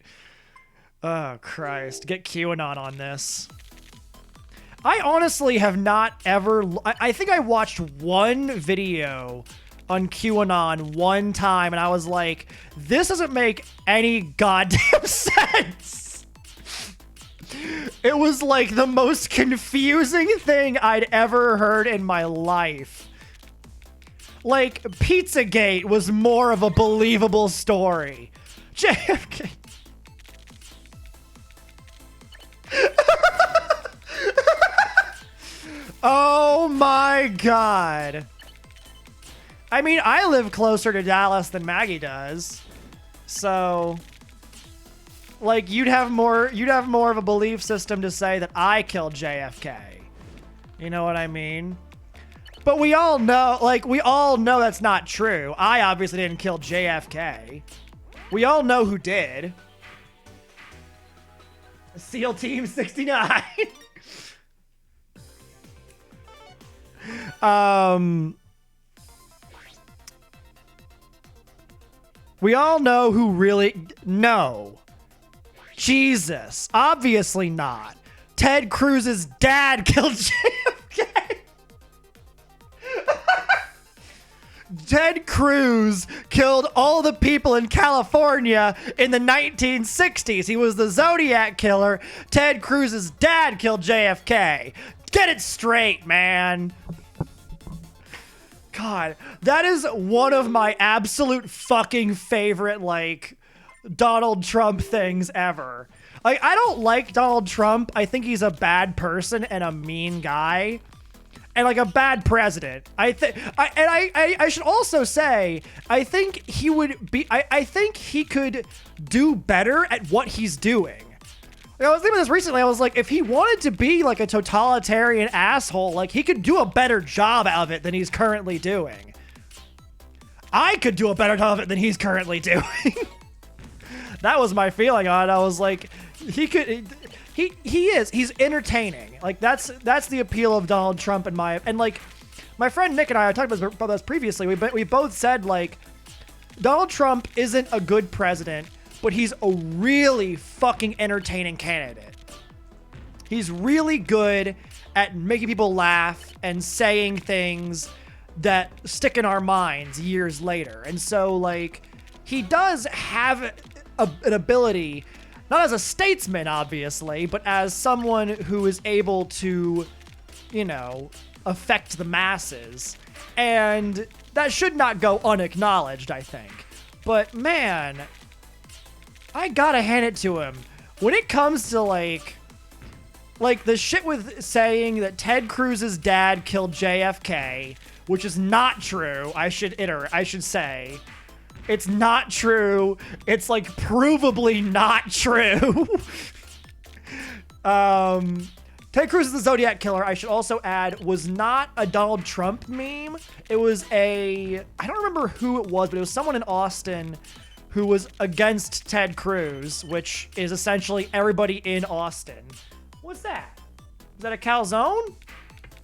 Oh, Christ. Get QAnon on this. I honestly have not ever... I think I watched one video on QAnon one time, and I was like, this doesn't make any goddamn sense. It was like the most confusing thing I'd ever heard in my life. Like, Pizzagate was more of a believable story. JFK... Oh my god. I mean, I live closer to Dallas than Maggie does. So, like, you'd have more of a belief system to say that I killed JFK. You know what I mean? But we all know that's not true. I obviously didn't kill JFK. We all know who did. SEAL Team 69. We all know who really... No. Jesus. Obviously not. Ted Cruz's dad killed JFK. Ted Cruz killed all the people in California in the 1960s. He was the Zodiac killer. Ted Cruz's dad killed JFK. Get it straight, man. God, that is one of my absolute fucking favorite, like, Donald Trump things ever. Like, I don't like Donald Trump. I think he's a bad person and a mean guy. And, like, a bad president. I should also say, I think he would be... I think he could do better at what he's doing. I was thinking about this recently. I was like, if he wanted to be like a totalitarian asshole, like he could do a better job of it than he's currently doing. I could do a better job of it than he's currently doing. That was my feeling on it. I was like, he's entertaining. Like that's the appeal of Donald Trump and like my friend Nick and I talked about this previously. We both said like Donald Trump isn't a good president, but he's a really fucking entertaining candidate. He's really good at making people laugh and saying things that stick in our minds years later. And so, like, he does have an ability, not as a statesman, obviously, but as someone who is able to, you know, affect the masses. And that should not go unacknowledged, I think. But, man... I gotta hand it to him. When it comes to like the shit with saying that Ted Cruz's dad killed JFK, which is not true. I should say. It's not true. It's like provably not true. Ted Cruz is the Zodiac killer, I should also add, was not a Donald Trump meme. It was I don't remember who it was, but it was someone in Austin who was against Ted Cruz, which is essentially everybody in Austin. What's that? Is that a calzone?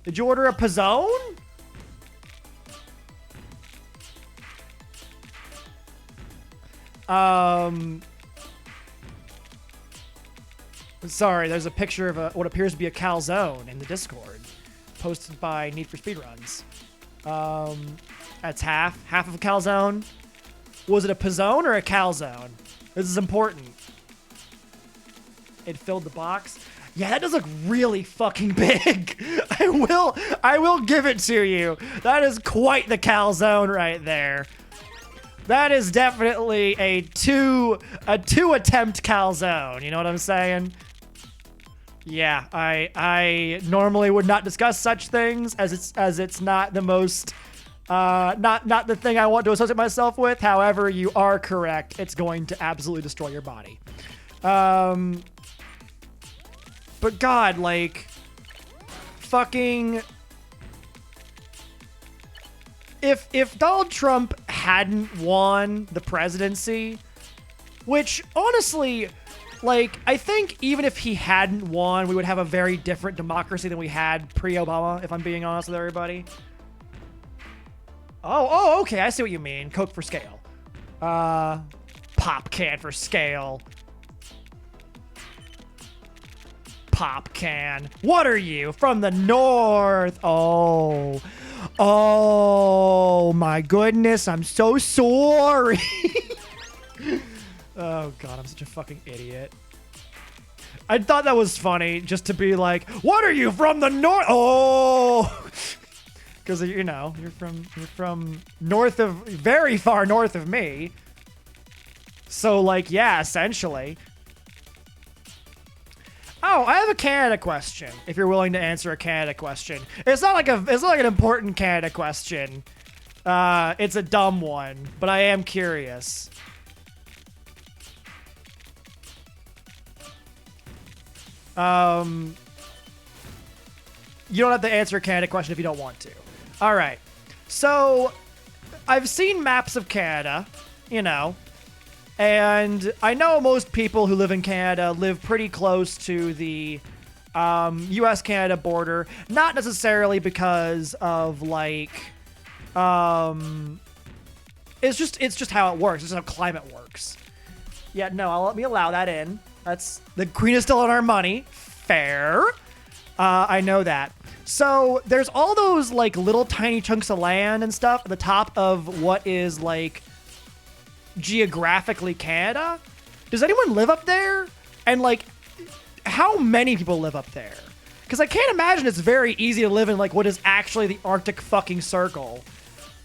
Did you order a pizzone? Sorry, there's a picture of what appears to be a calzone in the Discord, posted by Need for Speedruns. That's half of a calzone. Was it a pizzone or a calzone? This is important. It filled the box. Yeah, that does look really fucking big. I will give it to you. That is quite the calzone right there. That is definitely a two attempt calzone. You know what I'm saying? Yeah, I normally would not discuss such things as it's not the most not the thing I want to associate myself with. However, you are correct. It's going to absolutely destroy your body. But God, like, fucking... If Donald Trump hadn't won the presidency, which, honestly, like, I think even if he hadn't won, we would have a very different democracy than we had pre-Obama, if I'm being honest with everybody. Oh, okay, I see what you mean. Coke for scale. Pop can for scale. Pop can. What are you? From the north. Oh. Oh, my goodness. I'm so sorry. Oh, God, I'm such a fucking idiot. I thought that was funny, just to be like, what are you, from the north? Oh. Because, you know, you're from north of, very far north of me. So, like, yeah, essentially. Oh, I have a Canada question. If you're willing to answer a Canada question, it's not like an important Canada question. It's a dumb one, but I am curious. You don't have to answer a Canada question if you don't want to. All right. So, I've seen maps of Canada, you know. And I know most people who live in Canada live pretty close to the US-Canada border. Not necessarily because of, like, it's just how it works. It's just how climate works. Yeah, no, let me allow that in. That's, the Queen is still on our money. Fair. I know that. So there's all those, like, little tiny chunks of land and stuff at the top of what is, like, geographically Canada. Does anyone live up there? And, like, how many people live up there? Because I can't imagine it's very easy to live in, like, what is actually the Arctic fucking Circle.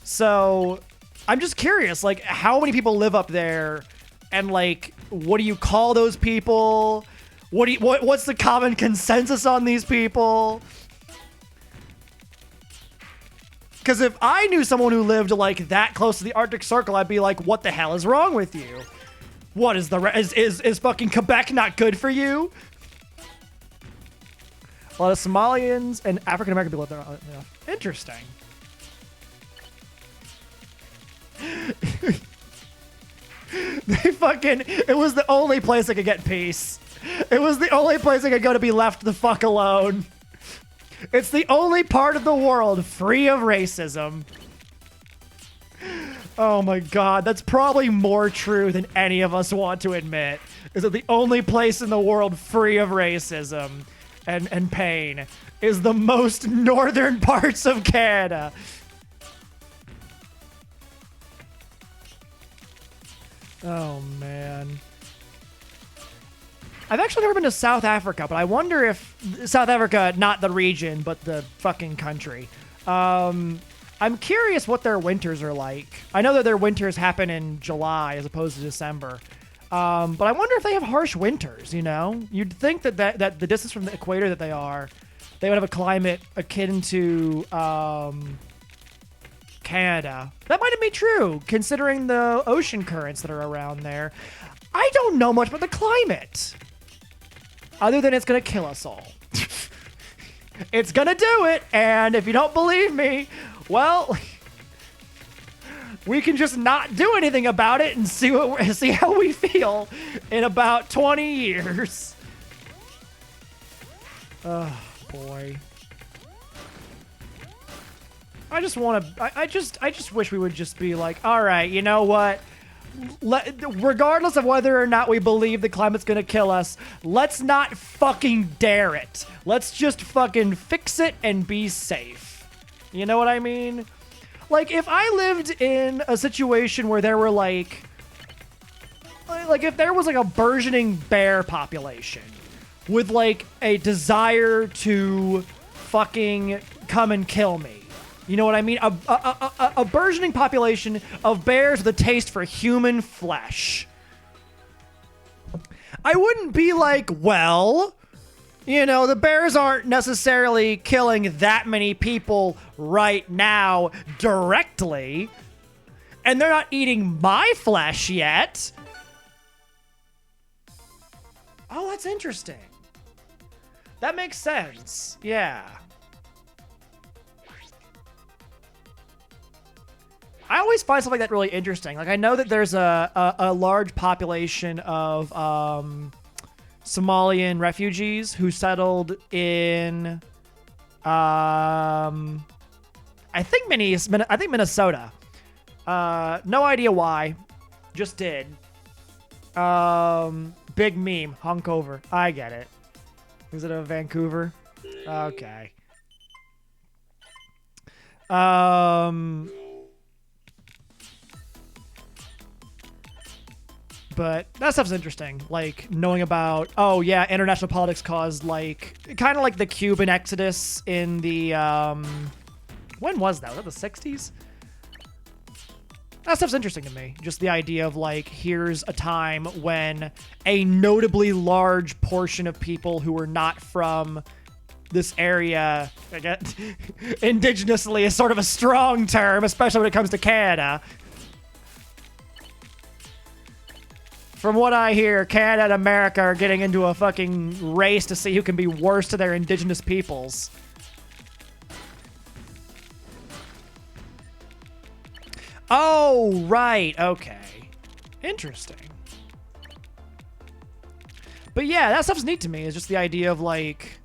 So I'm just curious, like, how many people live up there? And, like, what do you call those people? What's the common consensus on these people? Because if I knew someone who lived, like, that close to the Arctic Circle, I'd be like, what the hell is wrong with you? What is is fucking Quebec not good for you? A lot of Somalians and African American people live there. Yeah. Interesting. It was the only place I could get peace. It was the only place I could go to be left the fuck alone. It's the only part of the world free of racism. Oh my God, that's probably more true than any of us want to admit. Is that the only place in the world free of racism and pain is the most northern parts of Canada. Oh man. I've actually never been to South Africa, but I wonder if South Africa, not the region, but the fucking country. I'm curious what their winters are like. I know that their winters happen in July as opposed to December. But I wonder if they have harsh winters, you know? You'd think that the distance from the equator that they would have a climate akin to Canada. That might be true, considering the ocean currents that are around there. I don't know much about the climate. Other than it's going to kill us all. It's going to do it, and if you don't believe me, well, we can just not do anything about it and see how we feel in about 20 years. Oh, boy. I just wish we would just be like, all right, you know what? Regardless of whether or not we believe the climate's gonna kill us, let's not fucking dare it. Let's just fucking fix it and be safe. You know what I mean? Like, if I lived in a situation where there were like if there was like a burgeoning bear population with like a desire to fucking come and kill me. You know what I mean? A burgeoning population of bears with a taste for human flesh. I wouldn't be like, well, you know, the bears aren't necessarily killing that many people right now directly, and they're not eating my flesh yet. Oh, that's interesting. That makes sense. Yeah. I always find stuff like that really interesting. Like, I know that there's a large population of Somalian refugees who settled in, I think Minnesota. No idea why. Just did. Big meme. Hunk over. I get it. Is it a Vancouver? Okay. But that stuff's interesting. Like, knowing about, oh yeah, international politics caused, like, kind of like the Cuban exodus in the, when was that? Was that the 60s? That stuff's interesting to me. Just the idea of, like, here's a time when a notably large portion of people who were not from this area, I get indigenously is sort of a strong term, especially when it comes to Canada. From what I hear, Canada and America are getting into a fucking race to see who can be worse to their indigenous peoples. Oh, right. Okay. Interesting. But yeah, that stuff's neat to me. It's just the idea of, like,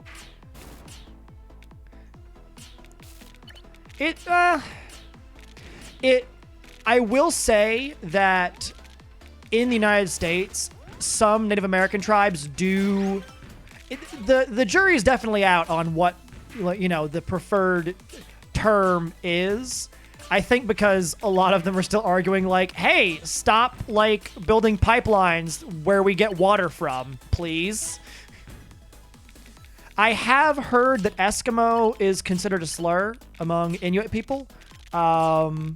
I will say that in the United States, some Native American tribes do. The jury is definitely out on what, you know, the preferred term is. I think because a lot of them are still arguing, like, hey, stop, like, building pipelines where we get water from, please. I have heard that Eskimo is considered a slur among Inuit people. But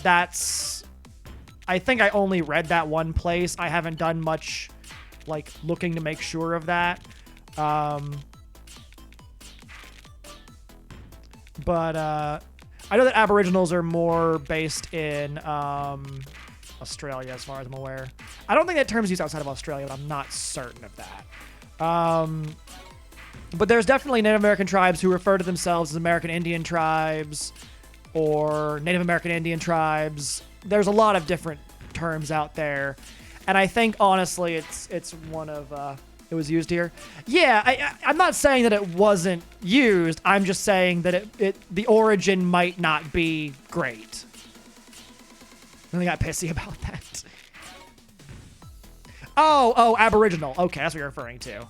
that's... I think I only read that one place. I haven't done much, like, looking to make sure of that. But I know that Aboriginals are more based in Australia, as far as I'm aware. I don't think that term's used outside of Australia, but I'm not certain of that. But there's definitely Native American tribes who refer to themselves as American Indian tribes or Native American Indian tribes. There's a lot of different terms out there, and I think honestly it's one of it was used here. Yeah, I'm not saying that it wasn't used. I'm just saying that the origin might not be great. I got pissy about that. Oh, Aboriginal. Okay, that's what you're referring to.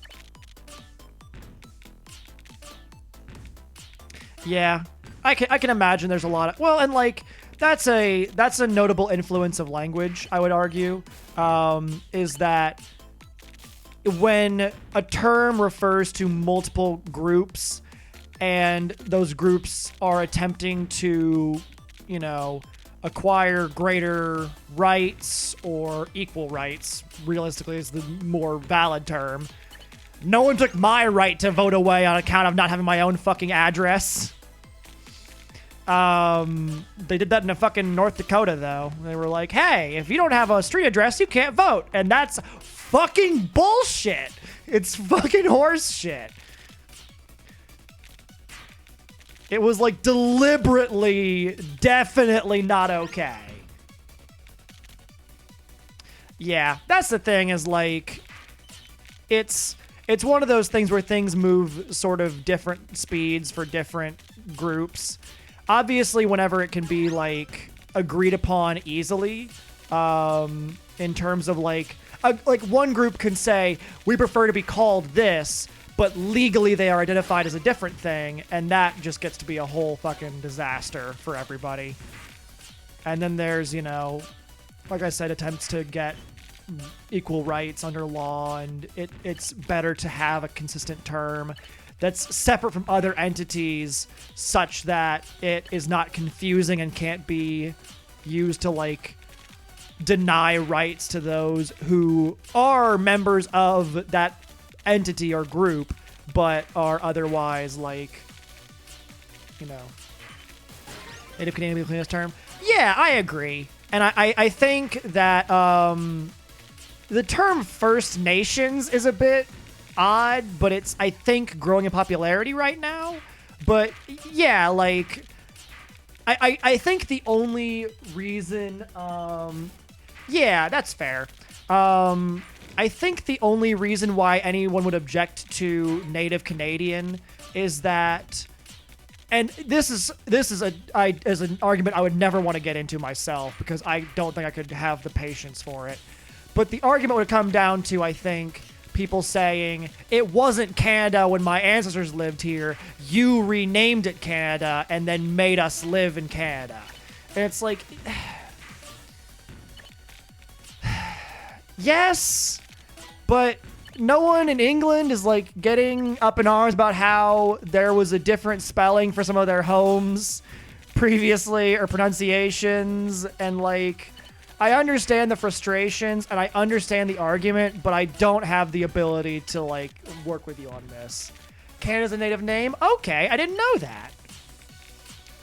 Yeah, I can imagine there's a lot of, well, and like that's a notable influence of language, I would argue, is that when a term refers to multiple groups and those groups are attempting to, you know, acquire greater rights or equal rights, realistically is the more valid term. No one took my right to vote away on account of not having my own fucking address. They did that in fucking North Dakota, though. They were like, hey, if you don't have a street address, you can't vote. And that's fucking bullshit. It's fucking horse shit. It was like deliberately, definitely not okay. Yeah, that's the thing is like, it's one of those things where things move sort of different speeds for different groups. Obviously, whenever it can be like agreed upon easily, in terms of like one group can say, we prefer to be called this, but legally they are identified as a different thing, and that just gets to be a whole fucking disaster for everybody. And then there's, you know, like I said, attempts to get equal rights under law, and it's better to have a consistent term that's separate from other entities such that it is not confusing and can't be used to like deny rights to those who are members of that entity or group but are otherwise like, you know, Native Canadian be the cleanest term. Yeah, I agree. And I think that the term First Nations is a bit odd, but it's, I think, growing in popularity right now. But yeah, like, I think the only reason, yeah, that's fair. I think the only reason why anyone would object to Native Canadian is that, and this is an argument I would never want to get into myself because I don't think I could have the patience for it. But the argument would come down to, I think, people saying, it wasn't Canada when my ancestors lived here. You renamed it Canada and then made us live in Canada. And it's like, yes, but no one in England is like getting up in arms about how there was a different spelling for some of their homes previously or pronunciations. And like, I understand the frustrations and I understand the argument, but I don't have the ability to like work with you on this. Canada's a native name? Okay, I didn't know that.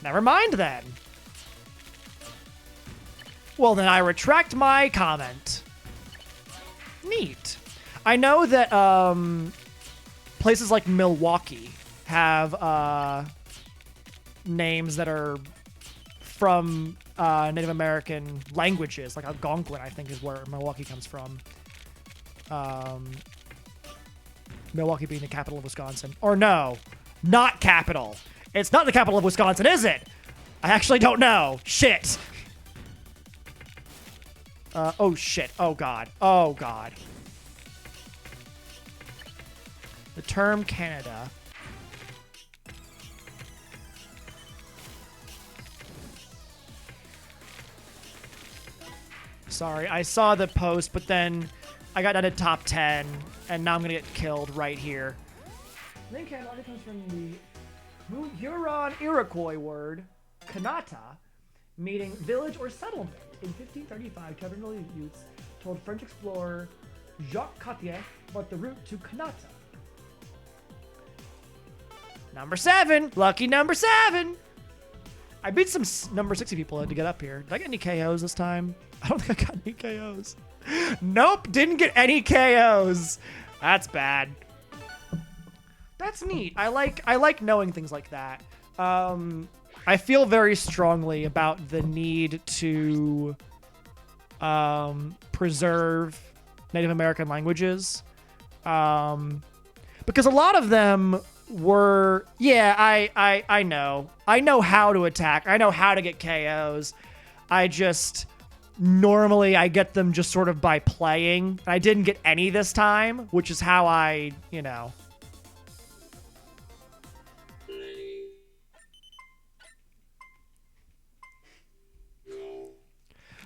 Never mind then. Well, then I retract my comment. Neat. I know that places like Milwaukee have names that are from Native American languages, like Algonquin, I think is where Milwaukee comes from. Milwaukee being the capital of Wisconsin. Or no, not capital. It's not the capital of Wisconsin, is it? I actually don't know. Shit. Oh shit. Oh god. Oh god. The term Canada. Sorry, I saw the post, but then I got down to top 10, and now I'm gonna get killed right here. The name Canada comes from the Huron Iroquois word, Kanata, meaning village or settlement. In 1535, Tabernacle youths told French explorer Jacques Cartier about the route to Kanata. Number 7, lucky number 7. I beat some number 60 people to get up here. Did I get any KOs this time? I don't think I got any KOs. Nope, didn't get any KOs. That's bad. That's neat. I like knowing things like that. I feel very strongly about the need to preserve Native American languages. Because a lot of them were, yeah, I know. I know how to attack. I know how to get KOs. I just, normally I get them just sort of by playing. I didn't get any this time, which is how I, you know.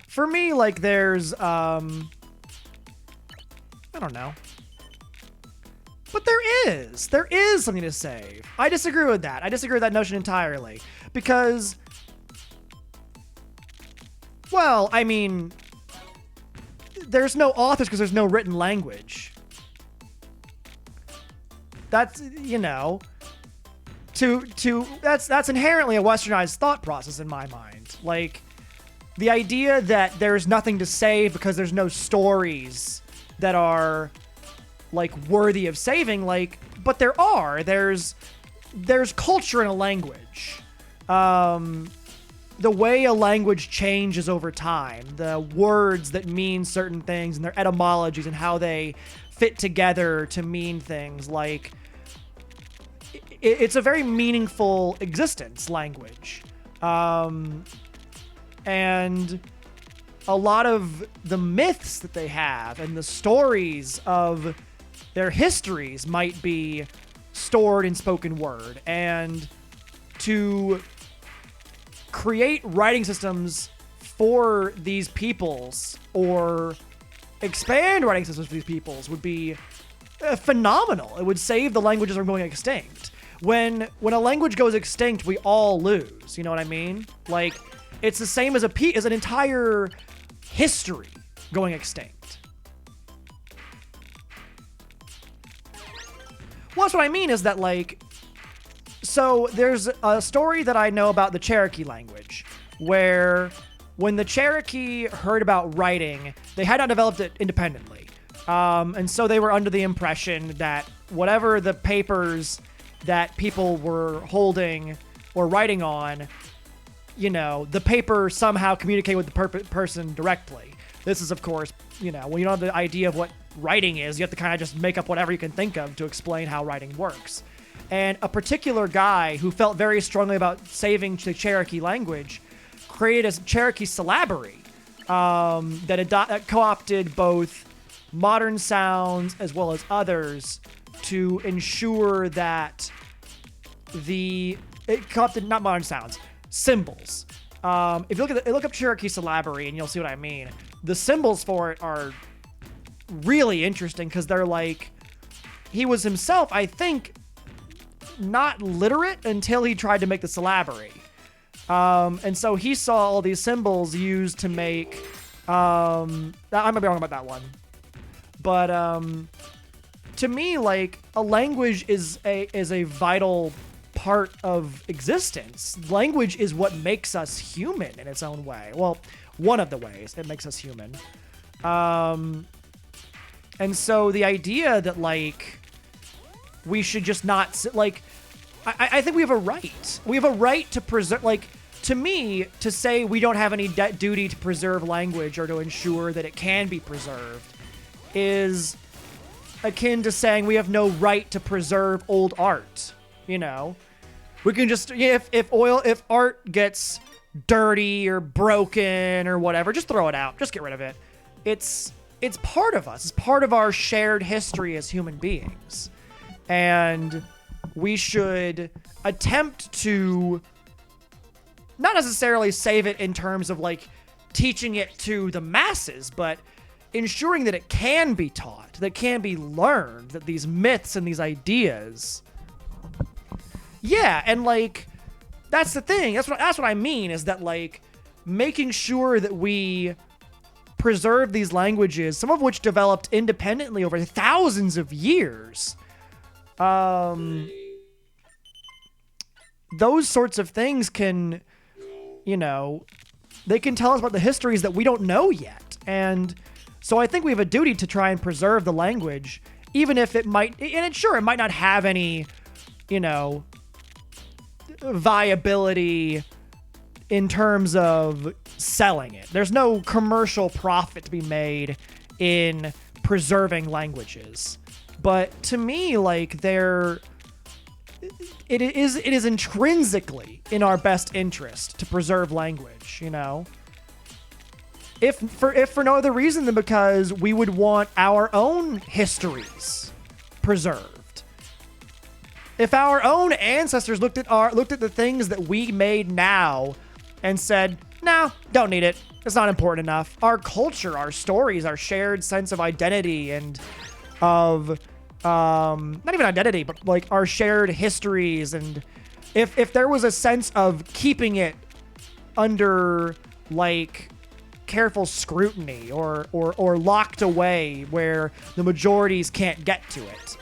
For me, like, there's, I don't know. But there is something to save. I disagree with that. I disagree with that notion entirely. Because, well, I mean, there's no authors because there's no written language. That's, you know, that's inherently a westernized thought process in my mind. Like, the idea that there's nothing to save because there's no stories that are like worthy of saving, like, but there are. There's culture in a language. The way a language changes over time, the words that mean certain things and their etymologies and how they fit together to mean things, like, it's a very meaningful existence, language. And a lot of the myths that they have and the stories of their histories might be stored in spoken word. And to create writing systems for these peoples or expand writing systems for these peoples would be phenomenal. It would save the languages from going extinct. When a language goes extinct, we all lose. You know what I mean? Like, it's the same as as an entire history going extinct. Well, that's what I mean is that, like, so there's a story that I know about the Cherokee language where when the Cherokee heard about writing, they had not developed it independently. And so they were under the impression that whatever the papers that people were holding or writing on, the paper somehow communicated with the person directly. This is, of course, when you don't have the idea of what writing is, you have to kind of just make up whatever you can think of to explain how writing works. And a particular guy who felt very strongly about saving the Cherokee language created a Cherokee syllabary that co-opted both modern sounds as well as others to ensure that it co-opted not modern sounds, symbols. If you look up Cherokee syllabary, and you'll see what I mean. The symbols for it are really interesting because they're like, he was himself, I think, not literate until he tried to make the syllabary. And so he saw all these symbols used to make, I might be wrong about that one. But to me, like, a language is a vital part of existence. Language is what makes us human in its own way. Well, one of the ways it makes us human. And so the idea that, like, we should just not, like, I think we have a right. We have a right to preserve, like, to me, to say we don't have any duty to preserve language or to ensure that it can be preserved is akin to saying we have no right to preserve old art. We can just, if art gets dirty or broken or whatever, just throw it out. Just get rid of it. It's part of us. It's part of our shared history as human beings. And we should attempt to not necessarily save it in terms of, like, teaching it to the masses, but ensuring that it can be taught, that it can be learned, that these myths and these ideas. Yeah, and, like, that's the thing. That's what I mean, is that, like, making sure that we preserve these languages, some of which developed independently over thousands of years. Those sorts of things can, they can tell us about the histories that we don't know yet. And so I think we have a duty to try and preserve the language, even if it might, and it might not have any, viability in terms of selling it. There's no commercial profit to be made in preserving languages. But to me, like, it is intrinsically in our best interest to preserve language, If for no other reason than because we would want our own histories preserved. If our own ancestors looked at the things that we made now and said, "No, don't need it. It's not important enough." Our culture, our stories, our shared sense of identity and of not even identity, but, like, our shared histories, and if there was a sense of keeping it under, like, careful scrutiny or locked away where the majorities can't get to it,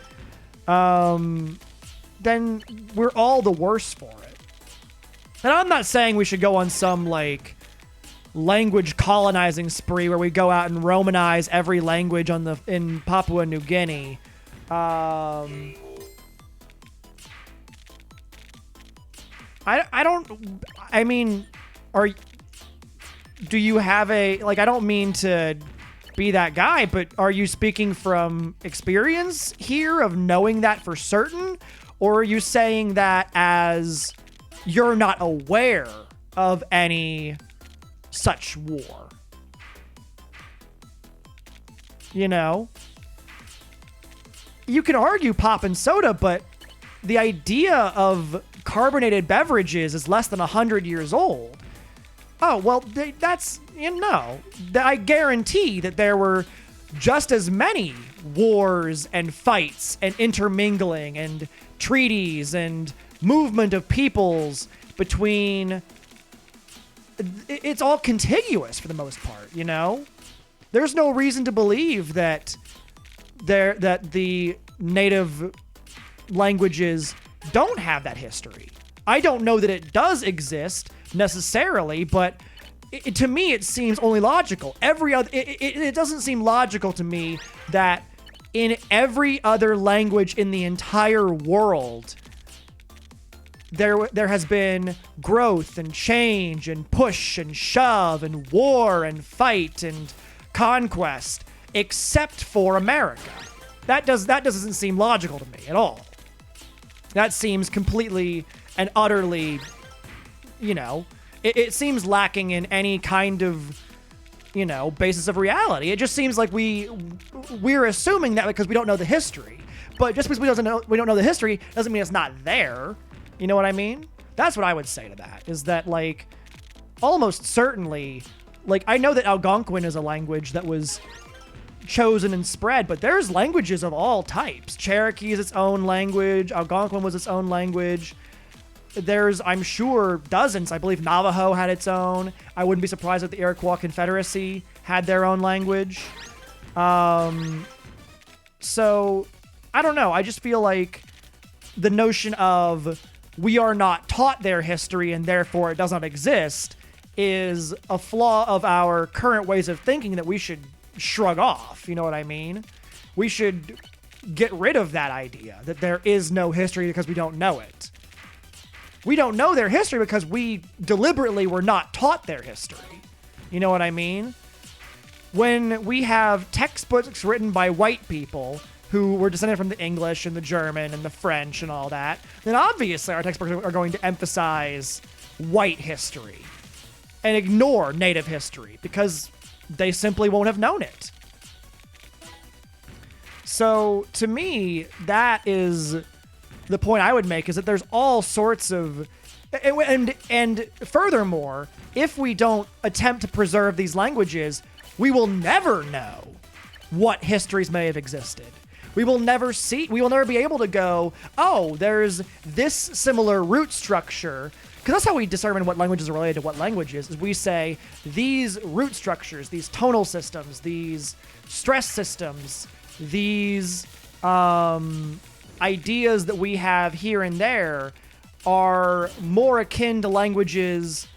then we're all the worse for it. And I'm not saying we should go on some, like, language colonizing spree where we go out and Romanize every language in Papua New Guinea. Do you have I don't mean to be that guy, but are you speaking from experience here of knowing that for certain? Or are you saying that as you're not aware of any such war? You can argue pop and soda, but the idea of carbonated beverages is less than 100 years old. Oh, well, that's, I guarantee that there were just as many wars and fights and intermingling and treaties and movement of peoples between. It's all contiguous for the most part, There's no reason to believe that the native languages don't have that history. I don't know that it does exist necessarily, but to me, it seems only logical. It doesn't seem logical to me that in every other language in the entire world, there has been growth and change and push and shove and war and fight and conquest, except for America. That doesn't seem logical to me at all. That seems completely and utterly, it seems lacking in any kind of, basis of reality. It just seems like we're assuming that because we don't know the history. But just because we don't know the history doesn't mean it's not there. You know what I mean? That's what I would say to that, is that, like, almost certainly, like, I know that Algonquin is a language that was chosen and spread, but there's languages of all types. Cherokee is its own language. Algonquin was its own language. There's, I'm sure, dozens. I believe Navajo had its own. I wouldn't be surprised if the Iroquois Confederacy had their own language. So, I don't know. I just feel like the notion of we are not taught their history and therefore it does not exist is a flaw of our current ways of thinking that we should shrug off. You know what I mean? We should get rid of that idea that there is no history because we don't know it. We don't know their history because we deliberately were not taught their history. You know what I mean? When we have textbooks written by white people who were descended from the English and the German and the French and all that, then obviously our textbooks are going to emphasize white history and ignore native history because they simply won't have known it. So to me, that is the point I would make, is that there's all sorts of, and furthermore, if we don't attempt to preserve these languages, we will never know what histories may have existed. We will never be able to go, oh, there's this similar root structure. Because that's how we determine what languages are related to what languages, is we say these root structures, these tonal systems, these stress systems, these ideas that we have here and there are more akin to languages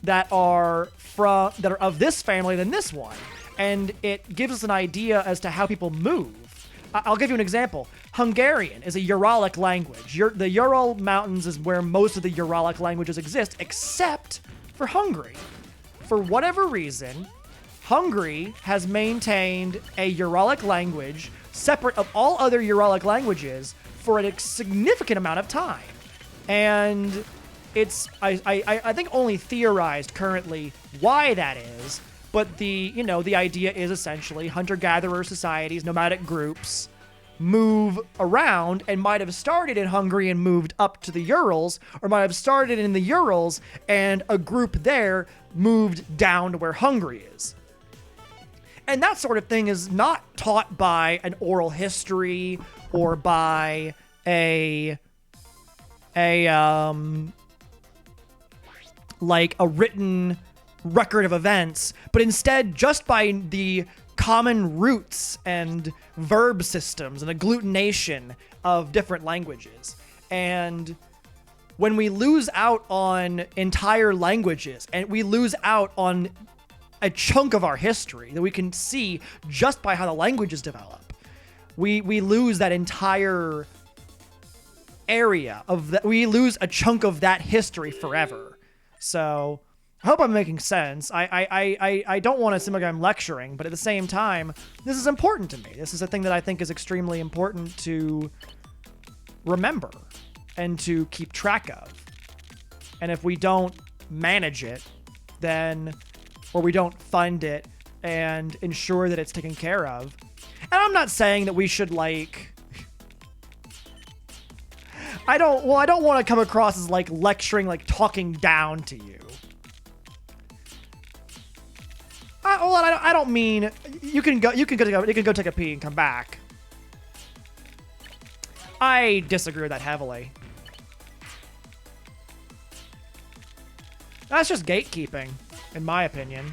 that are of this family than this one. And it gives us an idea as to how people move. I'll give you an example. Hungarian is a Uralic language. The Ural Mountains is where most of the Uralic languages exist, except for Hungary. For whatever reason, Hungary has maintained a Uralic language separate of all other Uralic languages for a significant amount of time. And it's, I think, only theorized currently why that is. But the idea is essentially hunter-gatherer societies, nomadic groups, move around and might have started in Hungary and moved up to the Urals, or might have started in the Urals and a group there moved down to where Hungary is. And that sort of thing is not taught by an oral history or by a written record of events, but instead just by the common roots and verb systems and agglutination of different languages. And when we lose out on entire languages and we lose out on a chunk of our history that we can see just by how the languages develop, we lose that entire area of that. We lose a chunk of that history forever. So I hope I'm making sense. I don't want to seem like I'm lecturing, but at the same time, this is important to me. This is a thing that I think is extremely important to remember and to keep track of. And if we don't manage it, or we don't fund it and ensure that it's taken care of, and I'm not saying that we should I don't want to come across as lecturing, talking down to you. I don't mean you can go take a pee and come back. I disagree with that heavily. That's just gatekeeping, in my opinion.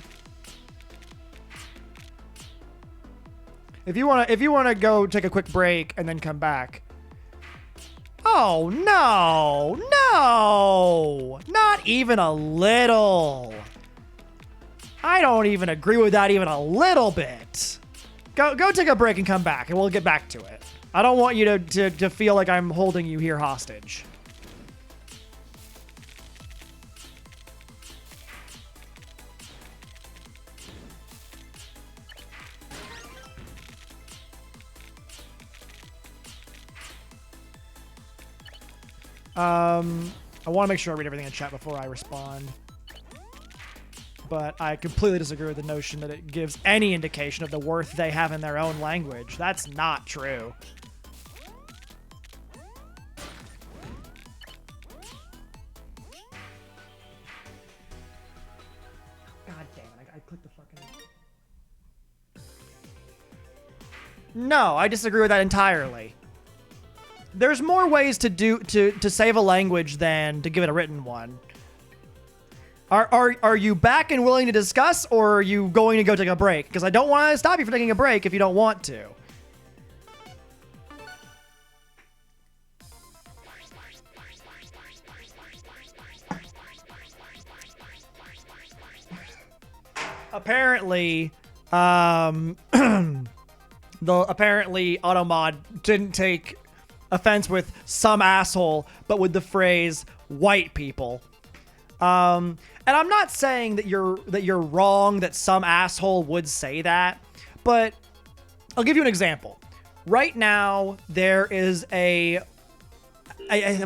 If you wanna go take a quick break and then come back. Oh no, not even a little. I don't even agree with that even a little bit. Go take a break and come back, and we'll get back to it. I don't want you to feel like I'm holding you here hostage. I want to make sure I read everything in chat before I respond. But I completely disagree with the notion that it gives any indication of the worth they have in their own language. That's not true. God damn it, I clicked the fucking... No, I disagree with that entirely. There's more ways to save a language than to give it a written one. Are you back and willing to discuss, or are you going to go take a break? Because I don't want to stop you from taking a break if you don't want to. Apparently, apparently Automod didn't take offense with some asshole, but with the phrase white people. And I'm not saying that you're wrong that some asshole would say that, but I'll give you an example. Right now, there is it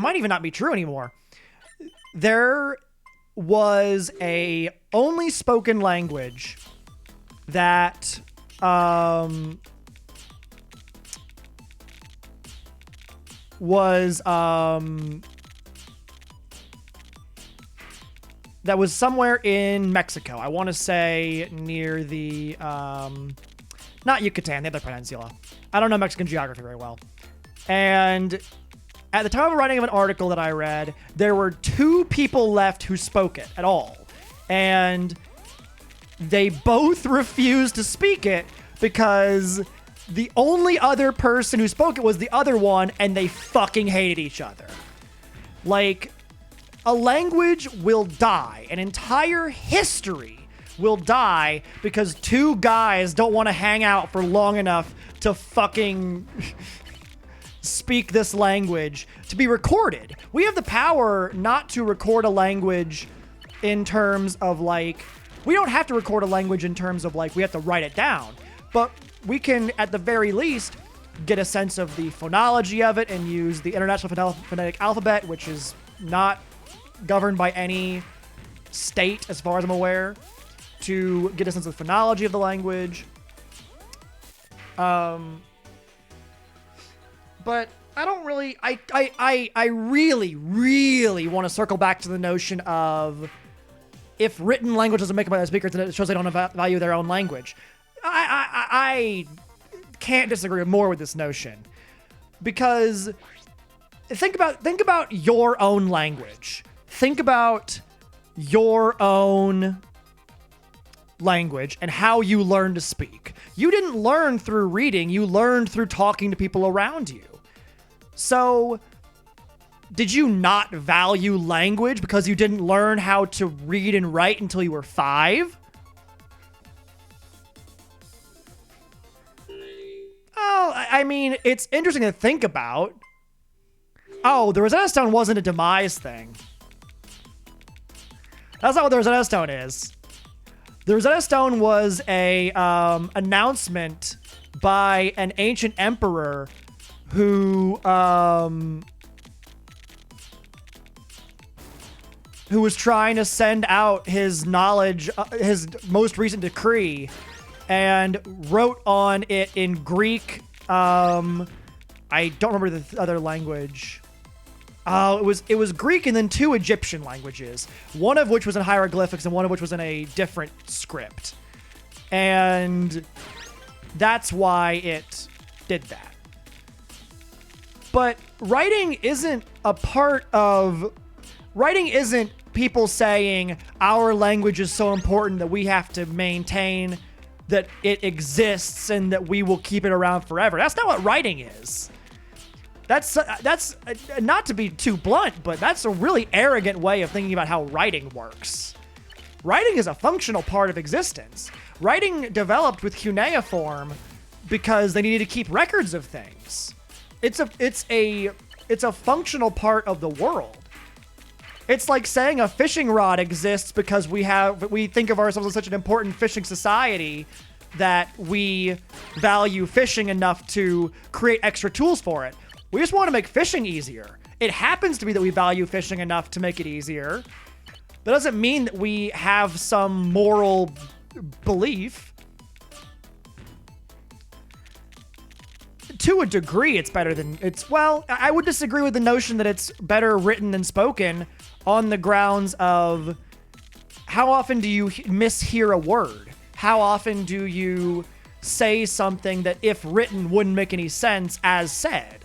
might even not be true anymore. There was a only spoken language that was somewhere in Mexico. I want to say near the not Yucatan, the other peninsula. I don't know Mexican geography very well. And at the time of writing of an article that I read, there were 2 people left who spoke it at all. And they both refused to speak it because the only other person who spoke it was the other one, and they fucking hated each other. Like, a language will die. An entire history will die because 2 guys don't want to hang out for long enough to fucking speak this language to be recorded. We have the power not to record a language in terms of, like, we don't have to record a language in terms of, like, we have to write it down. But we can, at the very least, get a sense of the phonology of it and use the International Phonetic Alphabet, which is not governed by any state, as far as I'm aware, to get a sense of the phonology of the language. But I don't really... I really, really want to circle back to the notion of if written language doesn't make them by speakers, then it shows they don't value their own language. I can't disagree more with this notion, because think about your own language. Think about your own language and how you learn to speak. You didn't learn through reading, you learned through talking to people around you. So, did you not value language because you didn't learn how to read and write until you were 5? Oh, I mean, it's interesting to think about. Oh, the Rosetta Stone wasn't a demise thing. That's not what the Rosetta Stone is. The Rosetta Stone was a announcement by an ancient emperor who was trying to send out his knowledge, his most recent decree, and wrote on it in Greek. I don't remember the other language. It was Greek and then 2 Egyptian languages, one of which was in hieroglyphics and one of which was in a different script. And that's why it did that. But writing isn't people saying our language is so important that we have to maintain that it exists and that we will keep it around forever. That's not what writing is. That's not to be too blunt, but that's a really arrogant way of thinking about how writing works. Writing is a functional part of existence. Writing developed with cuneiform because they needed to keep records of things. It's a functional part of the world. It's like saying a fishing rod exists because we think of ourselves as such an important fishing society that we value fishing enough to create extra tools for it. We just want to make fishing easier. It happens to be that we value fishing enough to make it easier. That doesn't mean that we have some moral belief. To a degree, it's better than well, I would disagree with the notion that it's better written than spoken on the grounds of how often do you mishear a word? How often do you say something that if written wouldn't make any sense as said?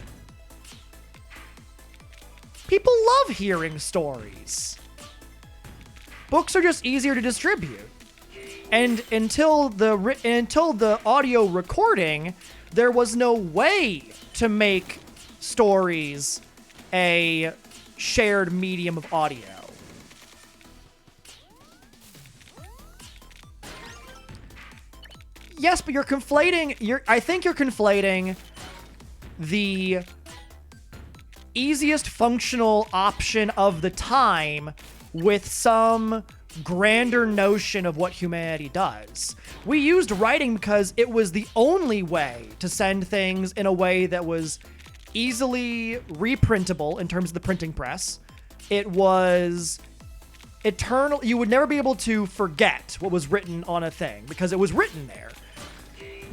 People love hearing stories. Books are just easier to distribute. And until the audio recording, there was no way to make stories a shared medium of audio. Yes, but I think you're conflating the easiest functional option of the time with some grander notion of what humanity does. We used writing because it was the only way to send things in a way that was easily reprintable in terms of the printing press. It was eternal. You would never be able to forget what was written on a thing because it was written there.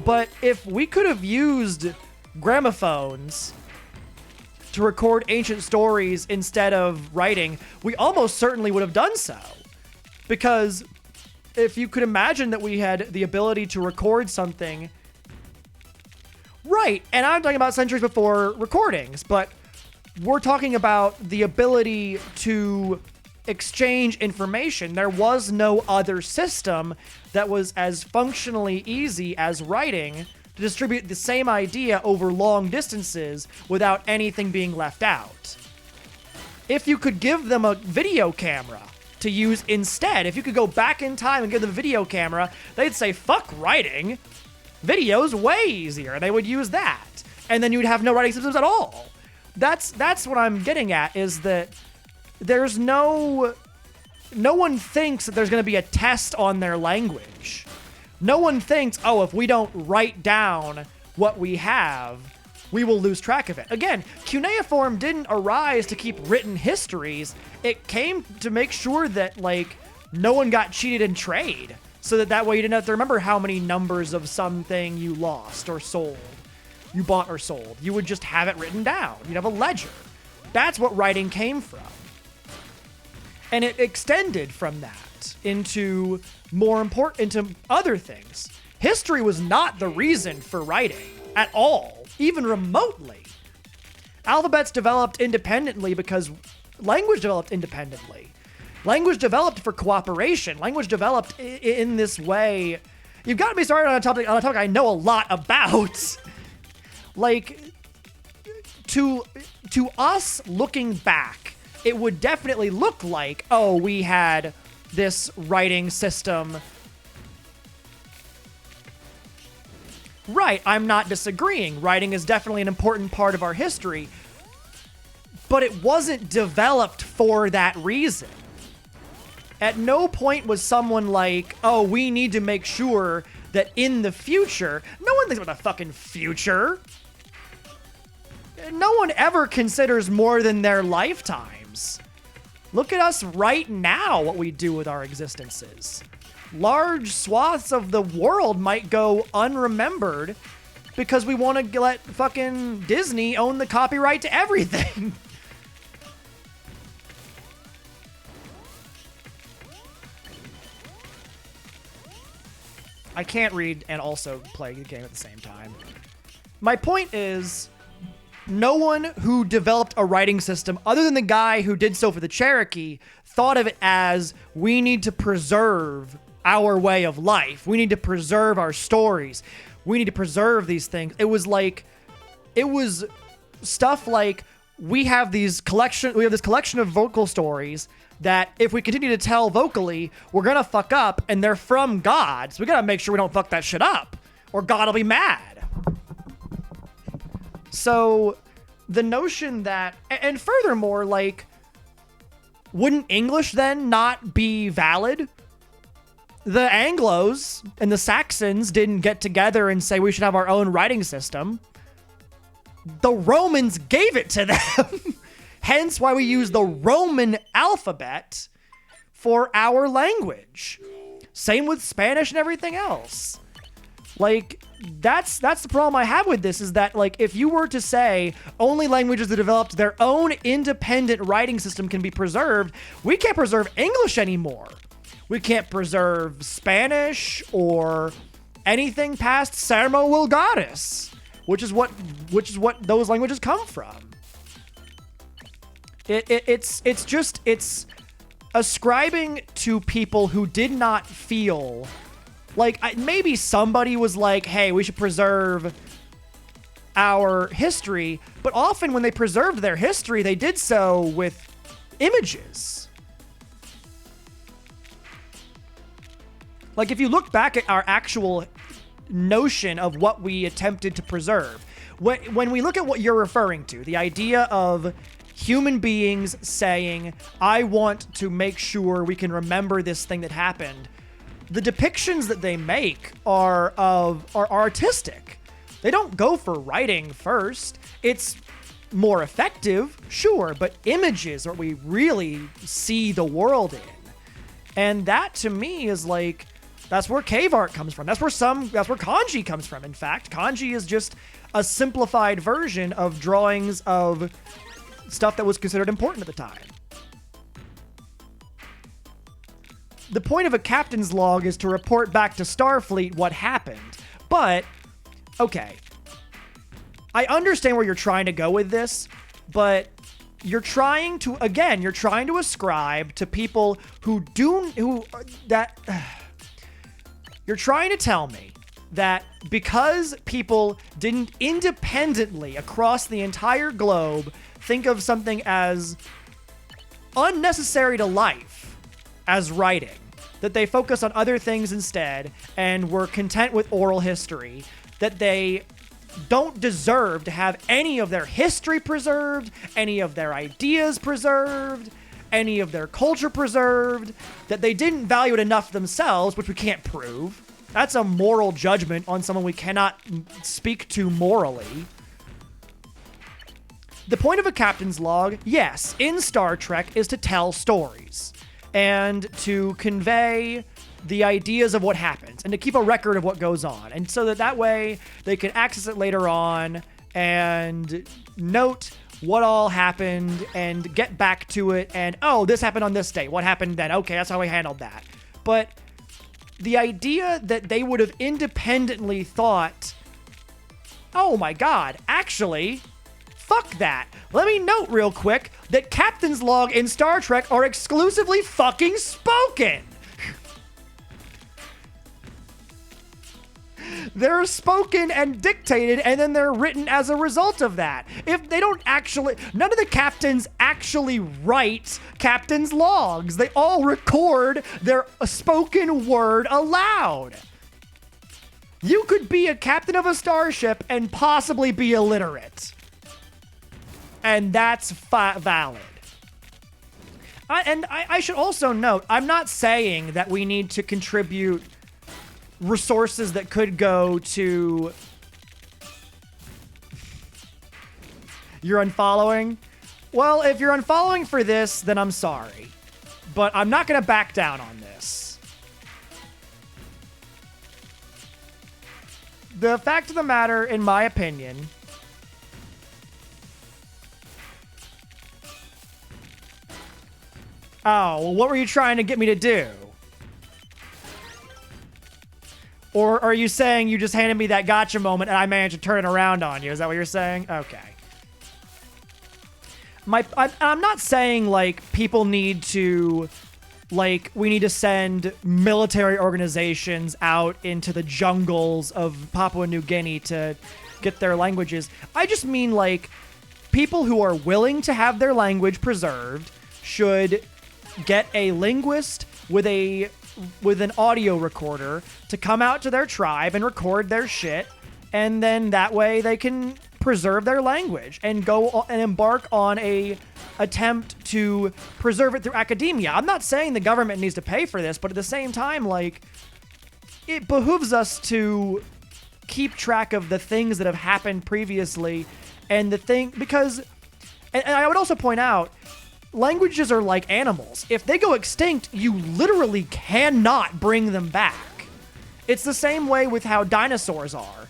But if we could have used gramophones to record ancient stories instead of writing, we almost certainly would have done so. Because if you could imagine that we had the ability to record something, right, and I'm talking about centuries before recordings, but we're talking about the ability to exchange information. There was no other system that was as functionally easy as writing to distribute the same idea over long distances without anything being left out. If you could give them a video camera to use instead, if you could go back in time and give them a video camera, they'd say, fuck writing. Video's way easier. And they would use that. And then you'd have no writing systems at all. That's what I'm getting at, is that there's no one thinks that there's going to be a test on their language. No one thinks, oh, if we don't write down what we have, we will lose track of it. Again, cuneiform didn't arise to keep written histories. It came to make sure that, like, no one got cheated in trade. So that way you didn't have to remember how many numbers of something you lost or sold. You bought or sold. You would just have it written down. You'd have a ledger. That's what writing came from. And it extended from that into into other things. History was not the reason for writing at all, even remotely. Alphabets developed independently because language developed independently. Language developed for cooperation. Language developed in this way. You've got to be started on a topic I know a lot about. Like, to us looking back, it would definitely look like, oh, we had this writing system. Right, I'm not disagreeing. Writing is definitely an important part of our history, but it wasn't developed for that reason. At no point was someone like, oh, we need to make sure that in the future, no one thinks about the fucking future. No one ever considers more than their lifetimes. Look at us right now, what we do with our existences. Large swaths of the world might go unremembered because we want to let fucking Disney own the copyright to everything. I can't read and also play the game at the same time. My point is, no one who developed a writing system, other than the guy who did so for the Cherokee, thought of it as, we need to preserve our way of life. We need to preserve our stories. We need to preserve these things. It was stuff like, we have this collection of vocal stories that if we continue to tell vocally, we're gonna fuck up, and they're from God, so we gotta make sure we don't fuck that shit up, or God will be mad. So the notion that, and furthermore, like, wouldn't English then not be valid? The Anglos and the Saxons didn't get together and say we should have our own writing system. The Romans gave it to them. Hence why we use the Roman alphabet for our language. Same with Spanish and everything else. Like, that's the problem I have with this, is that, like, if you were to say only languages that developed their own independent writing system can be preserved, we can't preserve English anymore. We can't preserve Spanish or anything past Sermo Vulgaris, which is what those languages come from. It's ascribing to people who did not feel like, maybe somebody was like, hey, we should preserve our history, but often when they preserved their history, they did so with images. Like, if you look back at our actual notion of what we attempted to preserve, when we look at what you're referring to, the idea of human beings saying, I want to make sure we can remember this thing that happened, the depictions that they make are artistic. They don't go for writing first. It's more effective, sure, but images are what we really see the world in. And that, to me, is like, that's where cave art comes from. That's where kanji comes from. In fact, kanji is just a simplified version of drawings of stuff that was considered important at the time. The point of a captain's log is to report back to Starfleet what happened. But, okay. I understand where you're trying to go with this, but you're trying to ascribe to people you're trying to tell me that because people didn't independently across the entire globe think of something as unnecessary to life as writing, that they focus on other things instead and were content with oral history, that they don't deserve to have any of their history preserved, any of their ideas preserved, any of their culture preserved, that they didn't value it enough themselves, which we can't prove. That's a moral judgment on someone we cannot speak to morally. The point of a captain's log, yes, in Star Trek, is to tell stories and to convey the ideas of what happens and to keep a record of what goes on. And so that way they can access it later on and note what all happened and get back to it and, oh, this happened on this day. What happened then? Okay, that's how we handled that. But the idea that they would have independently thought, oh my God, actually, fuck that. Let me note real quick that captain's log in Star Trek are exclusively fucking spoken. They're spoken and dictated, and then they're written as a result of that. If they don't actually, none of the captains actually write captain's logs. They all record their spoken word aloud. You could be a captain of a starship and possibly be illiterate. And that's valid. I should also note, I'm not saying that we need to contribute resources that could go to... You're unfollowing? Well, if you're unfollowing for this, then I'm sorry. But I'm not going to back down on this. The fact of the matter, in my opinion... Oh, well, what were you trying to get me to do? Or are you saying you just handed me that gotcha moment and I managed to turn it around on you? Is that what you're saying? Okay. I'm not saying, like, people need to, like, we need to send military organizations out into the jungles of Papua New Guinea to get their languages. I just mean, like, people who are willing to have their language preserved should get a linguist with an audio recorder to come out to their tribe and record their shit, and then that way they can preserve their language and go and embark on a attempt to preserve it through academia. I'm not saying the government needs to pay for this, but at the same time, like, it behooves us to keep track of the things that have happened previously, and because I would also point out, languages are like animals. If they go extinct, you literally cannot bring them back. It's the same way with how dinosaurs are.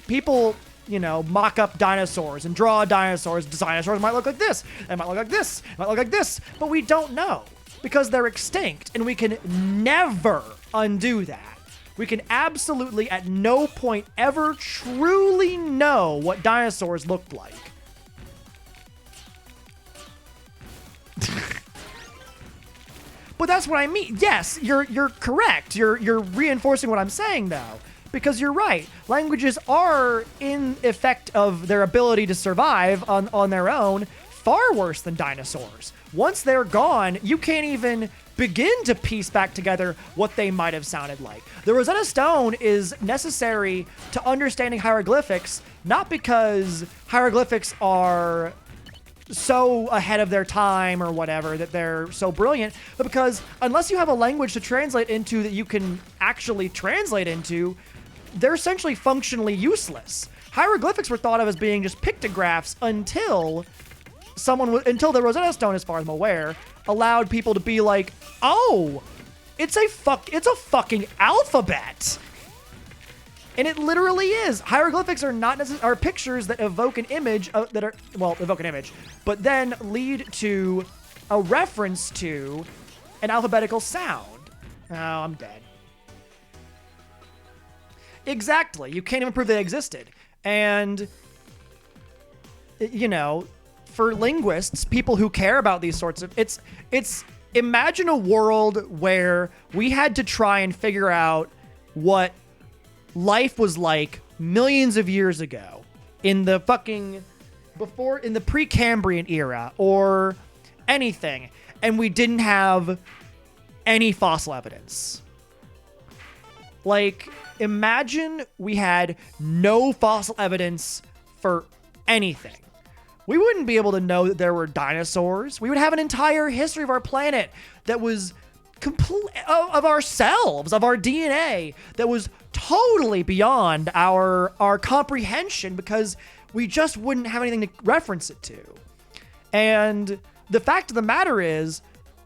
People, mock up dinosaurs and draw dinosaurs. Dinosaurs might look like this. They might look like this. Might look like this. But we don't know because they're extinct, and we can never undo that. We can absolutely at no point ever truly know what dinosaurs looked like. But that's what I mean. Yes, you're correct. You're reinforcing what I'm saying, though, because you're right. Languages are, in effect of their ability to survive on their own, far worse than dinosaurs. Once they're gone, you can't even begin to piece back together what they might have sounded like. The Rosetta Stone is necessary to understanding hieroglyphics, not because hieroglyphics are so ahead of their time or whatever that they're so brilliant, but because unless you have a language to translate into that you can actually translate into, they're essentially functionally useless. Hieroglyphics were thought of as being just pictographs until the Rosetta Stone, as far as I'm aware, allowed people to be like, oh, it's a fucking alphabet. And it literally is. Hieroglyphics are are pictures that evoke an image but then lead to a reference to an alphabetical sound. Oh, I'm dead. Exactly. You can't even prove they existed. And, for linguists, people who care about these sorts of... It's imagine a world where we had to try and figure out what life was like millions of years ago in the Precambrian era or anything, and we didn't have any fossil evidence. Like, imagine we had no fossil evidence for anything. We wouldn't be able to know that there were dinosaurs. We would have an entire history of our planet that was of ourselves, of our DNA, that was totally beyond our comprehension because we just wouldn't have anything to reference it to. And the fact of the matter is,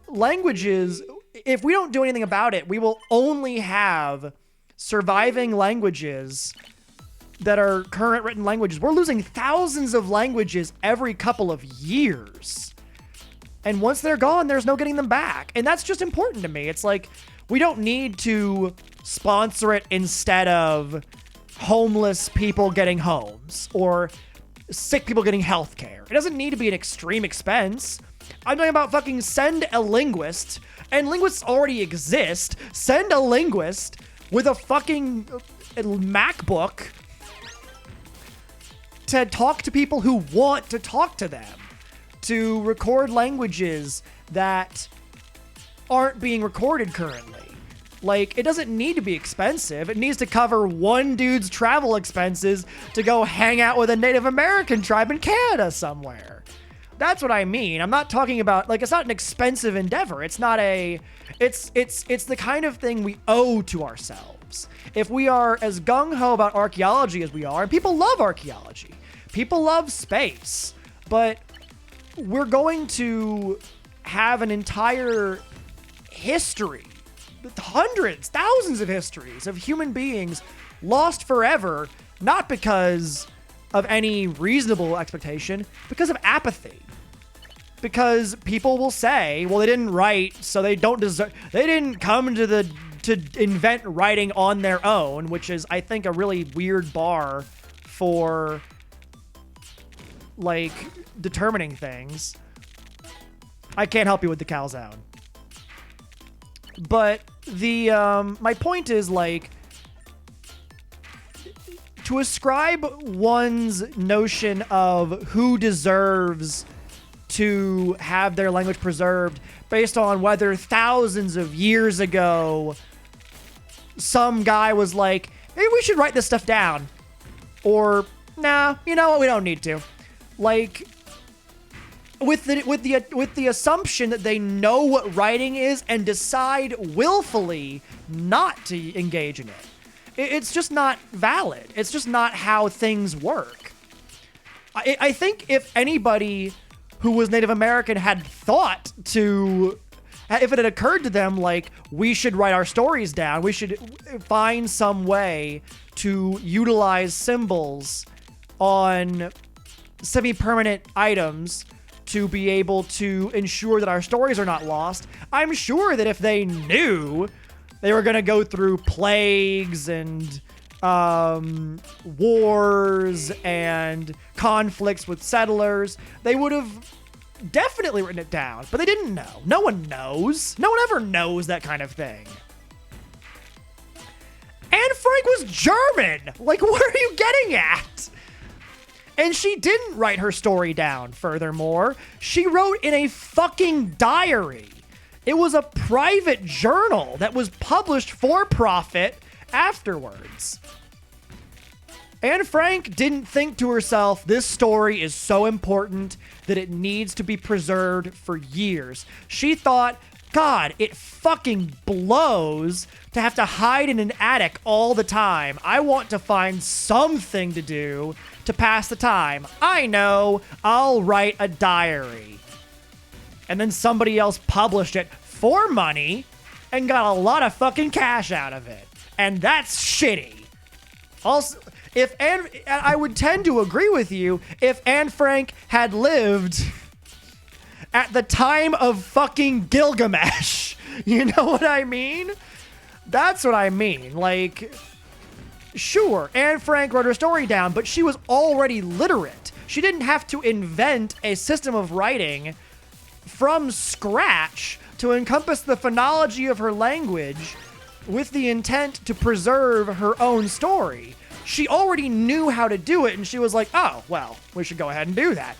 languages, if we don't do anything about it, we will only have surviving languages that are current written languages. We're losing thousands of languages every couple of years. And once they're gone, there's no getting them back. And that's just important to me. It's like, we don't need to sponsor it instead of homeless people getting homes or sick people getting health care. It doesn't need to be an extreme expense. I'm talking about fucking send a linguist, and linguists already exist. Send a linguist with a fucking MacBook to talk to people who want to talk to them, to record languages that aren't being recorded currently. Like, it doesn't need to be expensive. It needs to cover one dude's travel expenses to go hang out with a Native American tribe in Canada somewhere. That's what I mean. I'm not talking about, like, it's not an expensive endeavor. It's not it's the kind of thing we owe to ourselves. If we are as gung-ho about archaeology as we are, and people love archaeology, people love space, but we're going to have an entire history, hundreds, thousands of histories of human beings lost forever, not because of any reasonable expectation, because of apathy. Because people will say, well, they didn't write, so they didn't come to invent writing on their own, which is, I think, a really weird bar for, like, determining things. I can't help you with the calzone. But my point is, like, to ascribe one's notion of who deserves to have their language preserved based on whether thousands of years ago some guy was like, maybe we should write this stuff down, or nah, you know what, we don't need to, like, with the assumption that they know what writing is and decide willfully not to engage in it. It's just not valid. It's just not how things work. I think if anybody who was Native American had thought to, if it had occurred to them, like, we should write our stories down, we should find some way to utilize symbols on semi-permanent items to be able to ensure that our stories are not lost, I'm sure that if they knew they were going to go through plagues and wars and conflicts with settlers, they would have definitely written it down, but they didn't know. No one knows. No one ever knows that kind of thing. Anne Frank was German. Like, what are you getting at? And she didn't write her story down, furthermore. She wrote in a fucking diary. It was a private journal that was published for profit afterwards. Anne Frank didn't think to herself, this story is so important that it needs to be preserved for years. She thought, God, it fucking blows to have to hide in an attic all the time. I want to find something to do to pass the time. I know, I'll write a diary. And then somebody else published it for money and got a lot of fucking cash out of it. And that's shitty. Also, I would tend to agree with you if Anne Frank had lived at the time of fucking Gilgamesh. You know what I mean? That's what I mean. Like, sure, Anne Frank wrote her story down, but she was already literate. She didn't have to invent a system of writing from scratch to encompass the phonology of her language with the intent to preserve her own story. She already knew how to do it, and she was like, oh, well, we should go ahead and do that.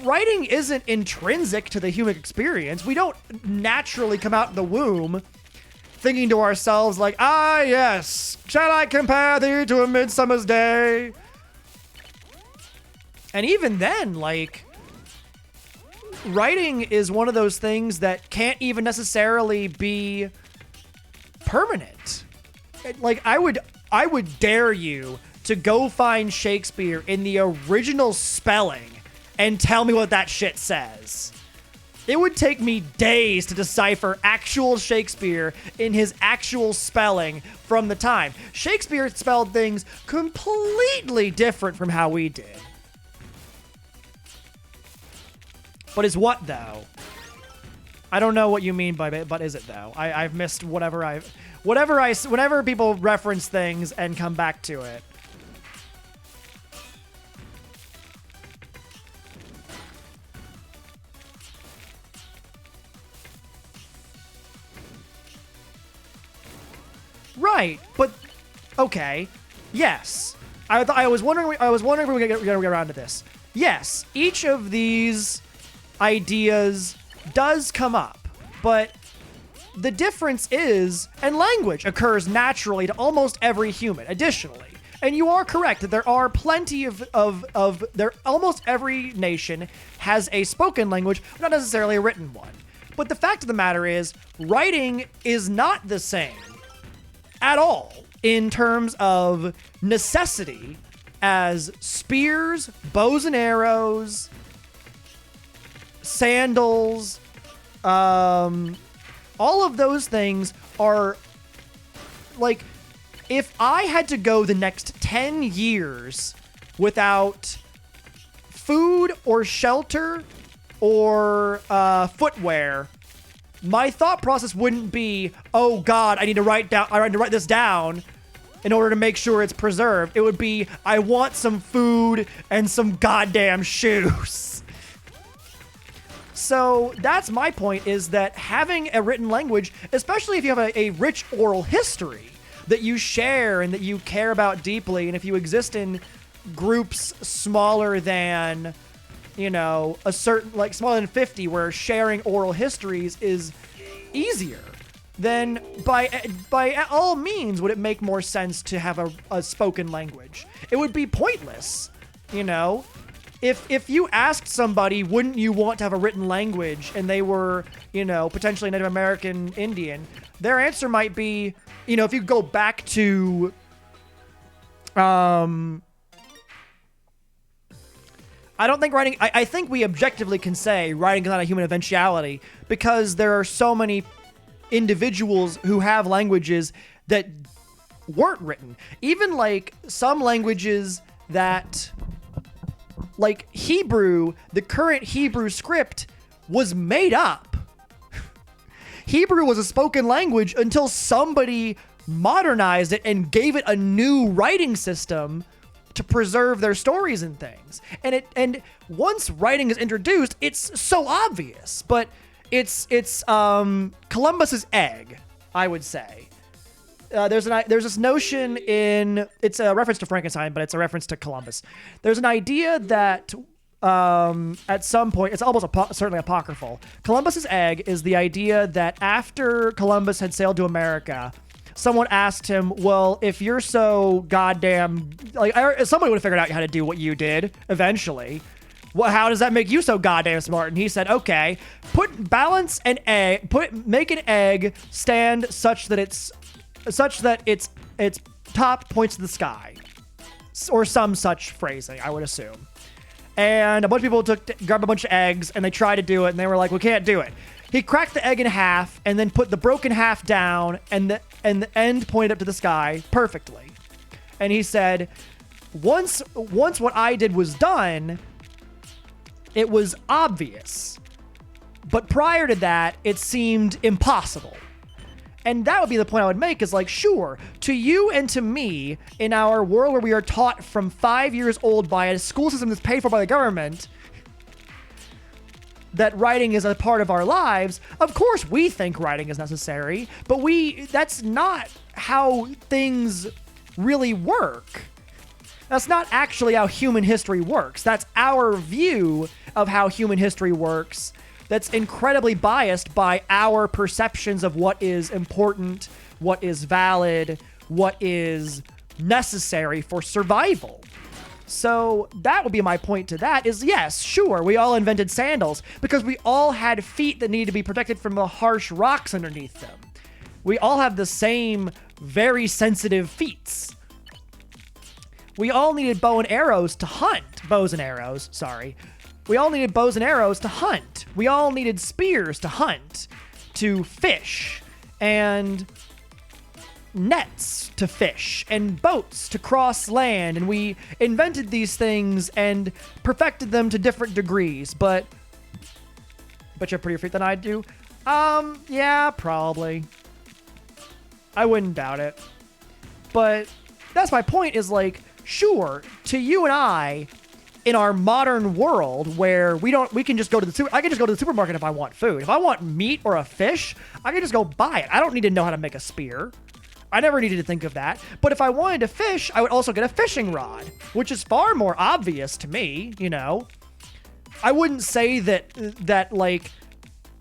Writing isn't intrinsic to the human experience. We don't naturally come out of the womb thinking to ourselves like, ah, yes, shall I compare thee to a midsummer's day? And even then, like, writing is one of those things that can't even necessarily be permanent. Like, I would dare you to go find Shakespeare in the original spelling and tell me what that shit says. It would take me days to decipher actual Shakespeare in his actual spelling from the time. Shakespeare spelled things completely different from how we did. But is what, though? I don't know what you mean by it, but is it, though? I've missed whenever people reference things and come back to it. Right, but okay, yes. I was wondering if we were gonna get around to this. Yes, each of these ideas does come up, but the difference is, and language occurs naturally to almost every human. Additionally, and you are correct that there are plenty of almost every nation has a spoken language, but not necessarily a written one. But the fact of the matter is, writing is not the same at all in terms of necessity as spears, bows and arrows, sandals, all of those things are, like, if I had to go the next 10 years without food or shelter or footwear, my thought process wouldn't be, oh God, I need to write this down in order to make sure it's preserved. It would be, I want some food and some goddamn shoes. So that's my point, is that having a written language, especially if you have a rich oral history, that you share and that you care about deeply. And if you exist in groups smaller than, you know, a certain, like smaller than 50, where sharing oral histories is easier, then by all means would it make more sense to have a spoken language. It would be pointless, you know? If you asked somebody, wouldn't you want to have a written language, and they were, you know, potentially Native American Indian, their answer might be, you know, if you go back to, I don't think writing, I think we objectively can say writing is not a human eventuality, because there are so many individuals who have languages that weren't written. Even like some languages that, like Hebrew, the current Hebrew script was made up. Hebrew was a spoken language until somebody modernized it and gave it a new writing system to preserve their stories and things. And once writing is introduced, it's so obvious, but it's Columbus's egg, I would say. There's this notion in, it's a reference to Frankenstein, but it's a reference to Columbus. There's an idea that at some point, it's almost certainly apocryphal. Columbus's egg is the idea that after Columbus had sailed to America, someone asked him, well, if you're so goddamn, like, somebody would have figured out how to do what you did eventually. Well, how does that make you so goddamn smart? And he said, okay, make an egg stand such that its top points to the sky, or some such phrasing, I would assume. And a bunch of people grabbed a bunch of eggs and they tried to do it, and they were like, we can't do it. He cracked the egg in half and then put the broken half down, and the end pointed up to the sky perfectly. And he said, once what I did was done, it was obvious. But prior to that, it seemed impossible. And that would be the point I would make, is like, sure, to you and to me, in our world where we are taught from 5 years old by a school system that's paid for by the government, that writing is a part of our lives, of course we think writing is necessary, but that's not how things really work. That's not actually how human history works. That's our view of how human history works, that's incredibly biased by our perceptions of what is important, what is valid, what is necessary for survival. So that would be my point to that, is yes, sure, we all invented sandals because we all had feet that needed to be protected from the harsh rocks underneath them. We all have the same very sensitive feet. We all needed bows and arrows to hunt. We all needed bows and arrows to hunt. We all needed spears to hunt, to fish, and nets to fish, and boats to cross land. And we invented these things and perfected them to different degrees. But you have prettier feet than I do? Yeah, probably. I wouldn't doubt it. But that's my point, is like, sure, to you and I, in our modern world where I can just go to the supermarket if I want food. If I want meat or a fish, I can just go buy it. I don't need to know how to make a spear. I never needed to think of that. But if I wanted to fish, I would also get a fishing rod, which is far more obvious to me, you know. I wouldn't say that like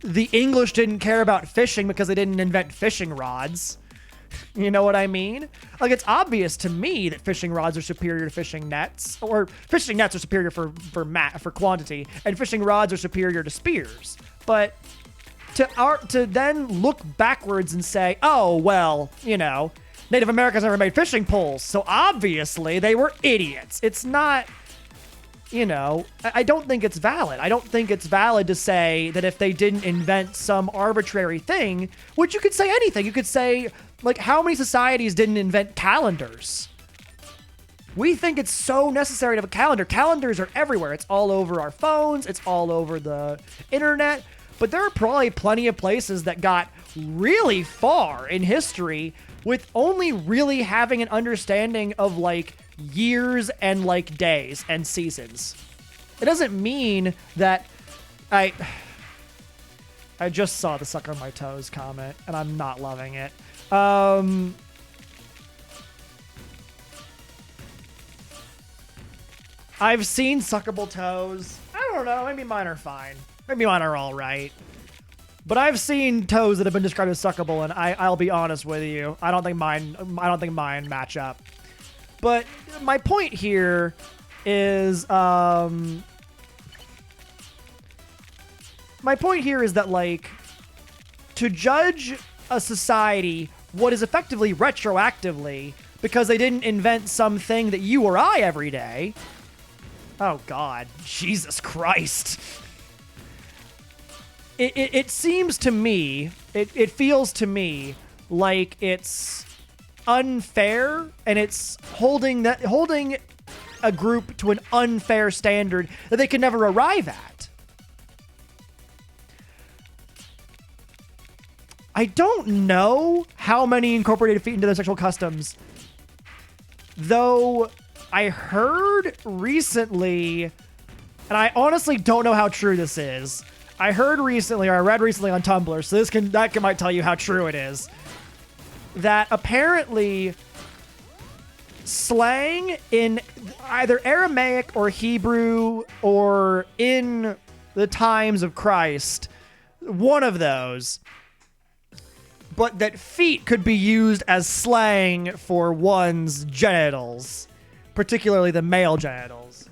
the English didn't care about fishing because they didn't invent fishing rods. You know what I mean? Like, it's obvious to me that fishing rods are superior to fishing nets, or fishing nets are superior for quantity, and fishing rods are superior to spears. But to then look backwards and say, oh, well, you know, Native Americans never made fishing poles, so obviously they were idiots. It's not, you know, I don't think it's valid. I don't think it's valid to say that if they didn't invent some arbitrary thing, which you could say anything. You could say, like, how many societies didn't invent calendars? We think it's so necessary to have a calendar. Calendars are everywhere. It's all over our phones. It's all over the internet. But there are probably plenty of places that got really far in history with only really having an understanding of, like, years and, like, days and seasons. It doesn't mean that I just saw the suck on my toes comment, and I'm not loving it. I've seen suckable toes. I don't know. Maybe mine are fine. Maybe mine are all right. But I've seen toes that have been described as suckable, and I'll be honest with you. I don't think mine match up. But my point here is that, like, to judge a society what is effectively retroactively because they didn't invent something that you or I every day. Oh God, Jesus Christ. It seems to me, it feels to me like it's unfair, and it's holding a group to an unfair standard that they can never arrive at. I don't know how many incorporated feet into their sexual customs, though I heard recently, and I honestly don't know how true this is. I heard recently, or I read recently on Tumblr, so that might tell you how true it is, that apparently slang in either Aramaic or Hebrew or in the times of Christ, one of those, but that feet could be used as slang for one's genitals, particularly the male genitals.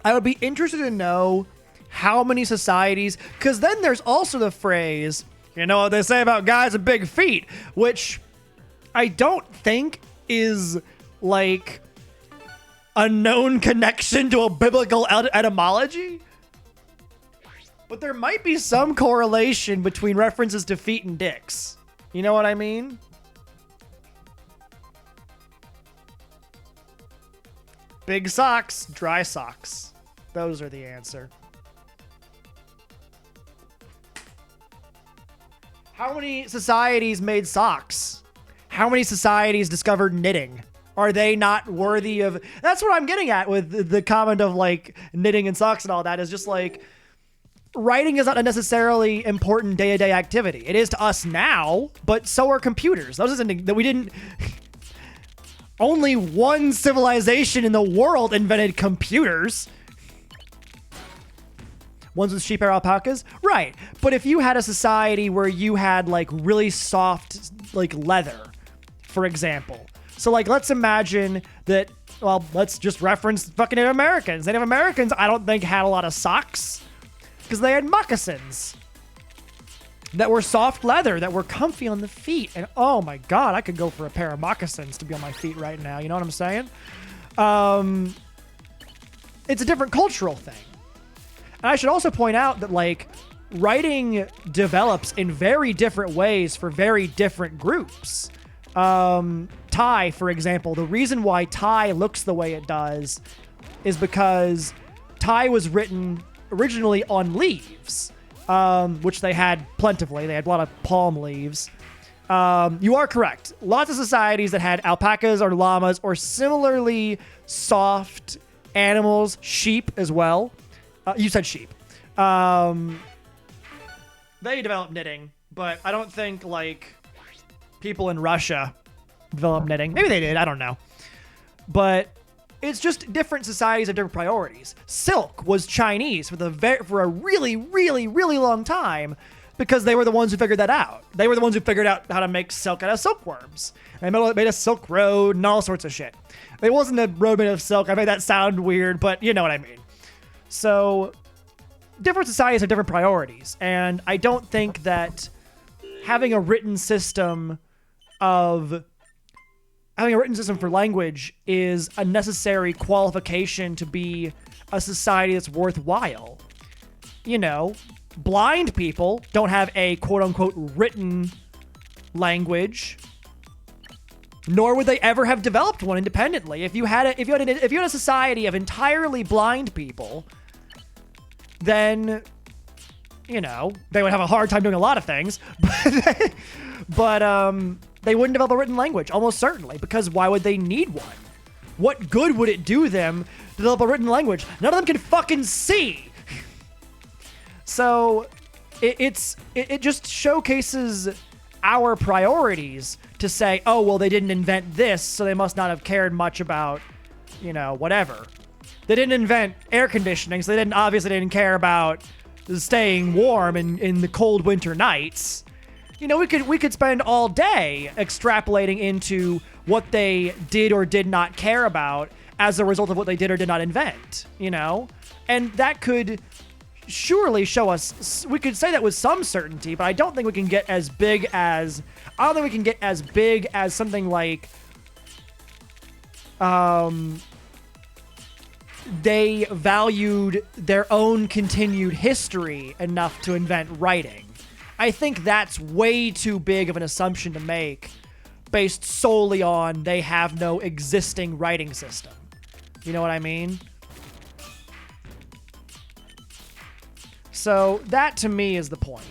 I would be interested to know how many societies, because then there's also the phrase, you know what they say about guys with big feet, which I don't think is like a known connection to a biblical etymology. But there might be some correlation between references to feet and dicks. You know what I mean? Big socks, dry socks. Those are the answer. How many societies made socks? How many societies discovered knitting? Are they not worthy of... That's what I'm getting at with the comment of, like, knitting and socks and all that, is just like, writing is not a necessarily important day-to-day activity. It is to us now, but so are computers. Those isn't that we didn't... Only one civilization in the world invented computers. Ones with sheep or alpacas? Right. But if you had a society where you had, like, really soft, like, leather, for example. So, like, let's imagine that, well, let's just reference fucking Native Americans. Native Americans, I don't think, had a lot of socks because they had moccasins that were soft leather, that were comfy on the feet. And, oh, my God, I could go for a pair of moccasins to be on my feet right now. You know what I'm saying? It's a different cultural thing. And I should also point out that, like, writing develops in very different ways for very different groups. Thai, for example, the reason why Thai looks the way it does is because Thai was written originally on leaves, which they had plentifully. They had a lot of palm leaves. You are correct. Lots of societies that had alpacas or llamas or similarly soft animals, sheep as well. You said sheep. They developed knitting, but I don't think, like, people in Russia developed knitting. Maybe they did. I don't know. But it's just different societies have different priorities. Silk was Chinese for a really, really, really long time because they were the ones who figured that out. They were the ones who figured out how to make silk out of silkworms. They made a silk road and all sorts of shit. It wasn't a road made of silk. I made that sound weird, but you know what I mean. So, different societies have different priorities, and I don't think that having a written system for language is a necessary qualification to be a society that's worthwhile. You know, blind people don't have a quote-unquote written language, nor would they ever have developed one independently. If you had a society of entirely blind people, then, you know, they would have a hard time doing a lot of things, but they wouldn't develop a written language, almost certainly, because why would they need one? What good would it do them to develop a written language? None of them can fucking see. So it just showcases our priorities to say, oh, well, they didn't invent this, so they must not have cared much about, whatever. They didn't invent air conditioning, so they obviously didn't care about staying warm in the cold winter nights. We could spend all day extrapolating into what they did or did not care about as a result of what they did or did not invent, And that could surely show us, we could say that with some certainty, but I don't think we can get as big as, something like, they valued their own continued history enough to invent writing. I think that's way too big of an assumption to make based solely on they have no existing writing system. You know what I mean? So that to me is the point.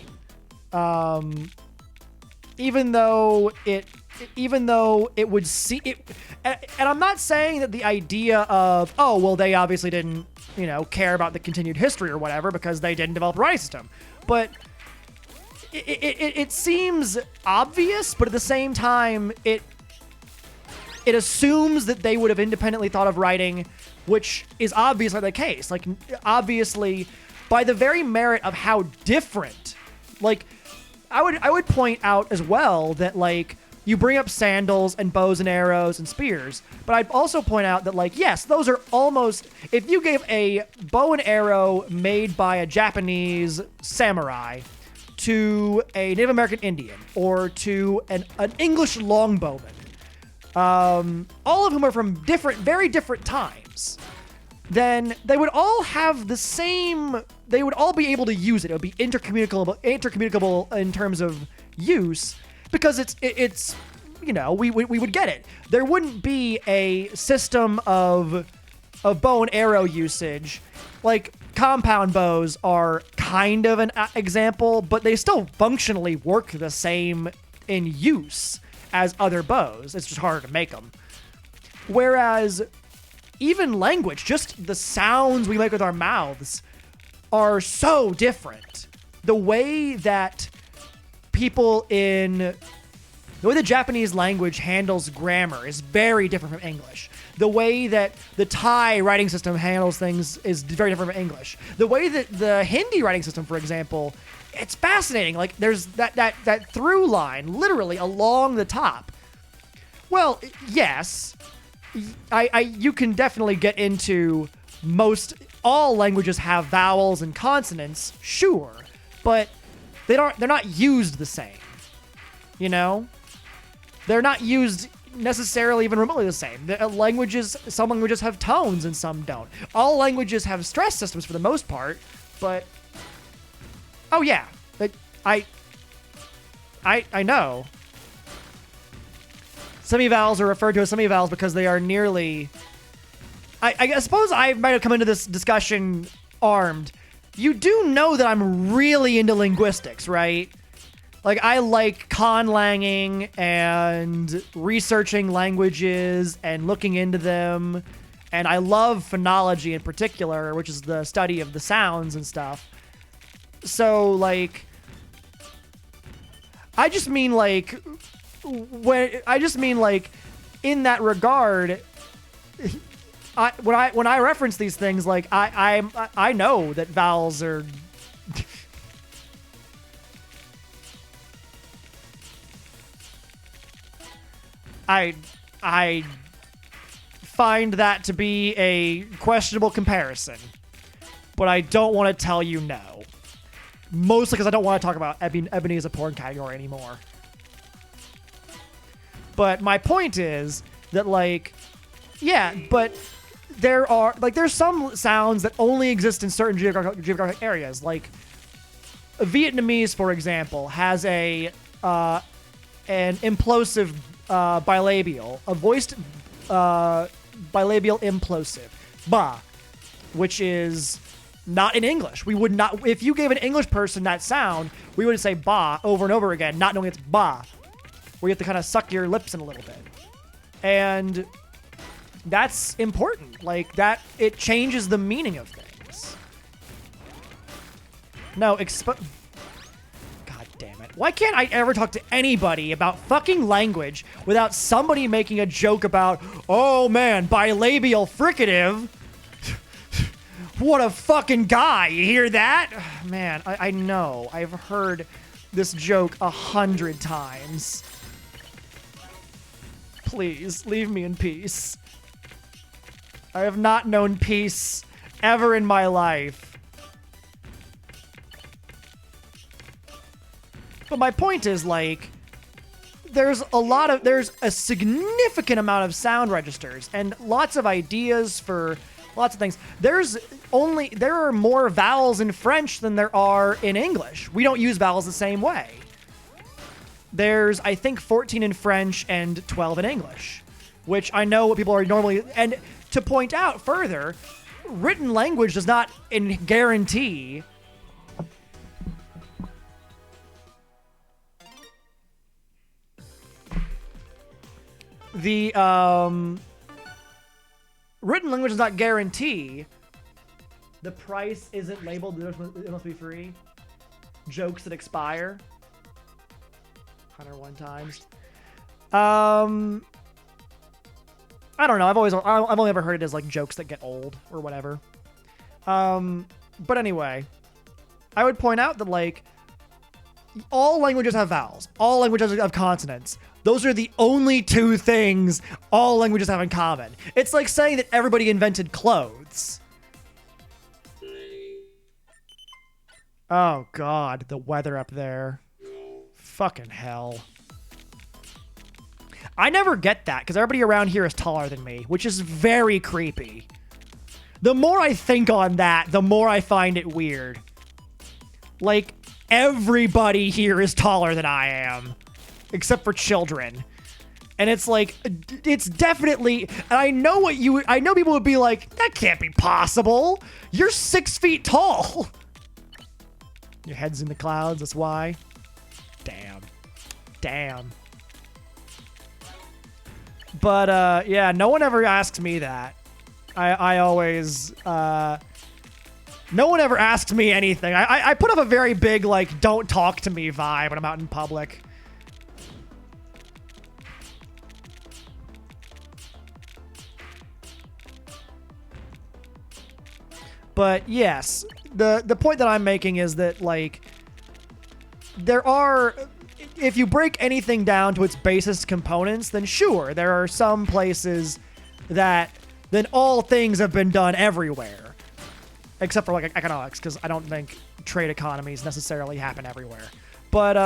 Even though it would see it, and I'm not saying that the idea of, oh, well, they obviously didn't, care about the continued history or whatever because they didn't develop a writing system, but it seems obvious, but at the same time, it assumes that they would have independently thought of writing, which is obviously the case. Like, obviously, by the very merit of how different, like, I would point out as well that, like, you bring up sandals and bows and arrows and spears, but I'd also point out that, like, yes, those are almost, if you gave a bow and arrow made by a Japanese samurai to a Native American Indian or to an English longbowman, all of whom are from very different times, then they would all have the same, they would all be able to use it. It would be intercommunicable in terms of use, because it's we would get it. There wouldn't be a system of bow and arrow usage. Like, compound bows are kind of an example, but they still functionally work the same in use as other bows. It's just harder to make them. Whereas even language, just the sounds we make with our mouths, are so different. The way that the Japanese language handles grammar is very different from English. The way that the Thai writing system handles things is very different from English. The way that the Hindi writing system, for example, it's fascinating. Like, there's that through line literally along the top. Well, yes, you can definitely get into all languages have vowels and consonants, sure, but they're not used the same. They're not used necessarily even remotely the same. Some languages have tones and some don't. All languages have stress systems for the most part, but oh yeah, I know. Semivowels are referred to as semivowels because they are nearly. I suppose I might have come into this discussion armed. You do know that I'm really into linguistics, right? Like, I like conlanging and researching languages and looking into them. And I love phonology in particular, which is the study of the sounds and stuff. So, like, I just mean, like, in that regard, when I reference these things, like, I know that vowels are. I find that to be a questionable comparison, but I don't want to tell you no. Mostly because I don't want to talk about ebony as a porn category anymore. But my point is that, like, yeah, but there's some sounds that only exist in certain geographic areas. Like, Vietnamese, for example, has an implosive bilabial, a voiced bilabial implosive, ba, which is not in English. We would not, if you gave an English person that sound, we would say ba over and over again, not knowing it's ba, where you have to kind of suck your lips in a little bit. And that's important. Like, that, it changes the meaning of things. No, God damn it. Why can't I ever talk to anybody about fucking language without somebody making a joke about, oh man, bilabial fricative? What a fucking guy, you hear that? Man, I know, I've heard this joke 100 times. Please, leave me in peace. I have not known peace ever in my life. But my point is, like, there's a significant amount of sound registers and lots of ideas for lots of things. There are more vowels in French than there are in English. We don't use vowels the same way. There's, I think, 14 in French and 12 in English, which I know what people are normally, and to point out further, written language does not guarantee the written language does not guarantee the price isn't labeled, it must be free. Jokes that expire 101 times. I don't know. I've only ever heard it as like jokes that get old or whatever. But anyway, I would point out that like all languages have vowels. All languages have consonants. Those are the only two things all languages have in common. It's like saying that everybody invented clothes. Oh God, the weather up there. Fucking hell. I never get that because everybody around here is taller than me, which is very creepy. The more I think on that, the more I find it weird. Like, everybody here is taller than I am, except for children. And it's like, it's definitely, and I know people would be like, that can't be possible. You're 6 feet tall. Your head's in the clouds, that's why. Damn. But, yeah, no one ever asks me that. I always, no one ever asks me anything. I put up a very big, like, don't talk to me vibe when I'm out in public. But, yes, the point that I'm making is that, like, if you break anything down to its basest components, then sure, there are some places that then all things have been done everywhere. Except for, like, economics, because I don't think trade economies necessarily happen everywhere. But,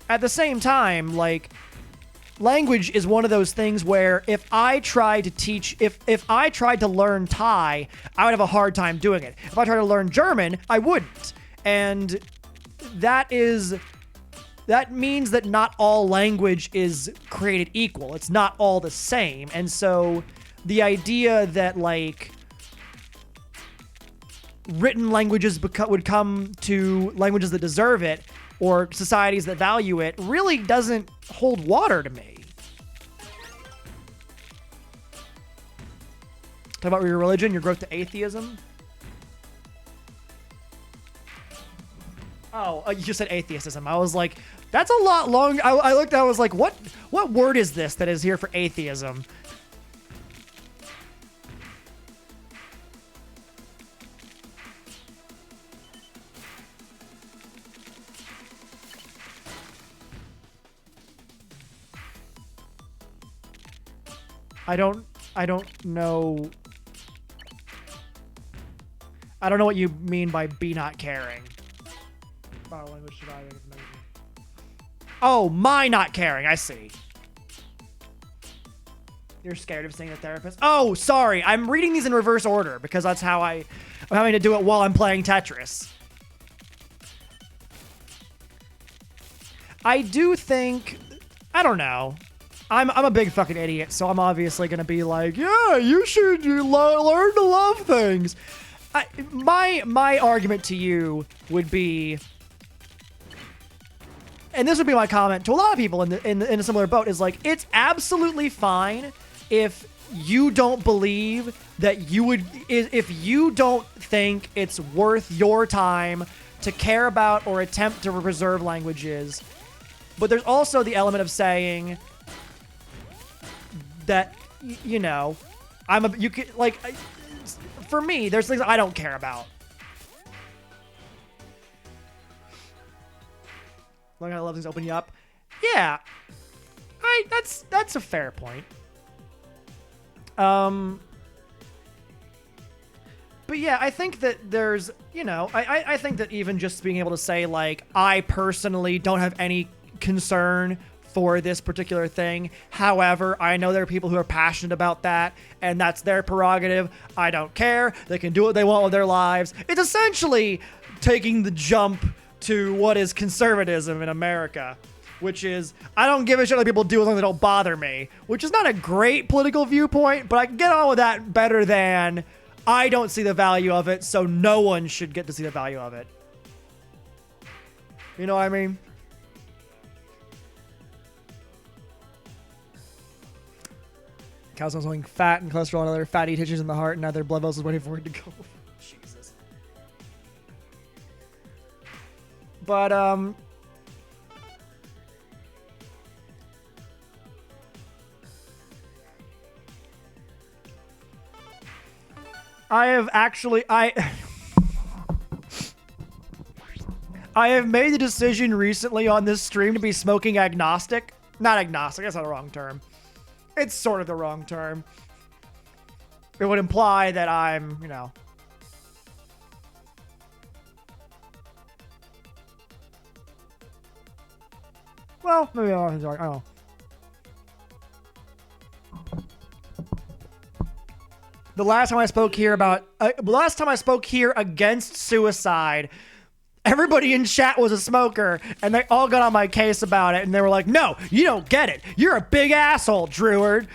at the same time, like, language is one of those things where if I tried to learn Thai, I would have a hard time doing it. If I tried to learn German, I wouldn't. And that means that not all language is created equal. It's not all the same. And so the idea that, like, written languages would come to languages that deserve it or societies that value it really doesn't hold water to me. Talk about your religion, your growth to atheism. Oh, you just said atheism. I was like, that's a lot long. I looked, I was like, what word is this that is here for atheism? I don't know. I don't know what you mean by be not caring. Oh, my not caring. I see. You're scared of seeing a therapist? Oh, sorry. I'm reading these in reverse order because that's how I'm having to do it while I'm playing Tetris. I do think, I don't know. I'm a big fucking idiot, so I'm obviously gonna be like, yeah, you should learn to love things. My argument to you would be, and this would be my comment to a lot of people in a similar boat, is like, it's absolutely fine if you don't believe that if you don't think it's worth your time to care about or attempt to preserve languages. But there's also the element of saying that, you know, for me, there's things I don't care about. Learning how to love things open you up. Yeah. That's a fair point. But yeah, I think that there's, you know, I think that even just being able to say, like, I personally don't have any concern for this particular thing. However, I know there are people who are passionate about that, and that's their prerogative. I don't care. They can do what they want with their lives. It's essentially taking the jump to what is conservatism in America, which is, I don't give a shit what people do as long as they don't bother me, which is not a great political viewpoint, but I can get on with that better than, I don't see the value of it, so no one should get to see the value of it. You know what I mean? Cows not swelling fat and cholesterol and other fatty tissues in the heart, and now their blood vessels waiting for it to go. Jesus. But, I have made the decision recently on this stream to be smoking agnostic. Not agnostic, that's not a wrong term. It's sort of the wrong term. It would imply that I'm, you know. Well, maybe I don't know. The last time I spoke here against suicide, everybody in chat was a smoker, and they all got on my case about it, and they were like, no, you don't get it. You're a big asshole, Dreward.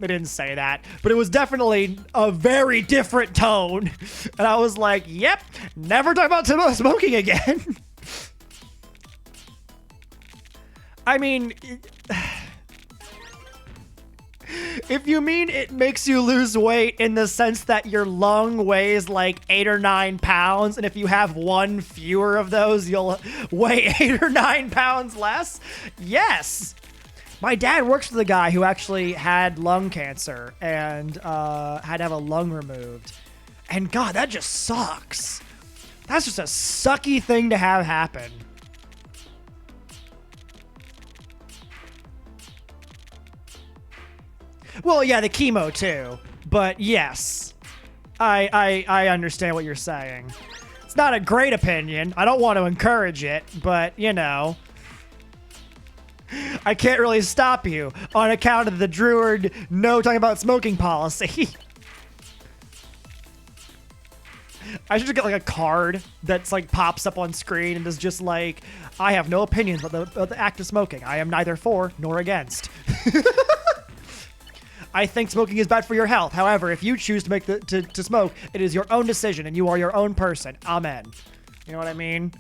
They didn't say that, but it was definitely a very different tone. And I was like, yep, never talk about smoking again. I mean, if you mean it makes you lose weight in the sense that your lung weighs like 8 or 9 pounds, and if you have one fewer of those, you'll weigh 8 or 9 pounds less? Yes. My dad works with a guy who actually had lung cancer and had to have a lung removed. And God, that just sucks. That's just a sucky thing to have happen. Well, yeah, the chemo too. But yes, I understand what you're saying. It's not a great opinion. I don't want to encourage it, but you know, I can't really stop you on account of the Dreward no talking about smoking policy. I should just get like a card that's like pops up on screen and is just like, I have no opinions about the act of smoking. I am neither for nor against. I think smoking is bad for your health. However, if you choose to smoke, it is your own decision and you are your own person. Amen. You know what I mean?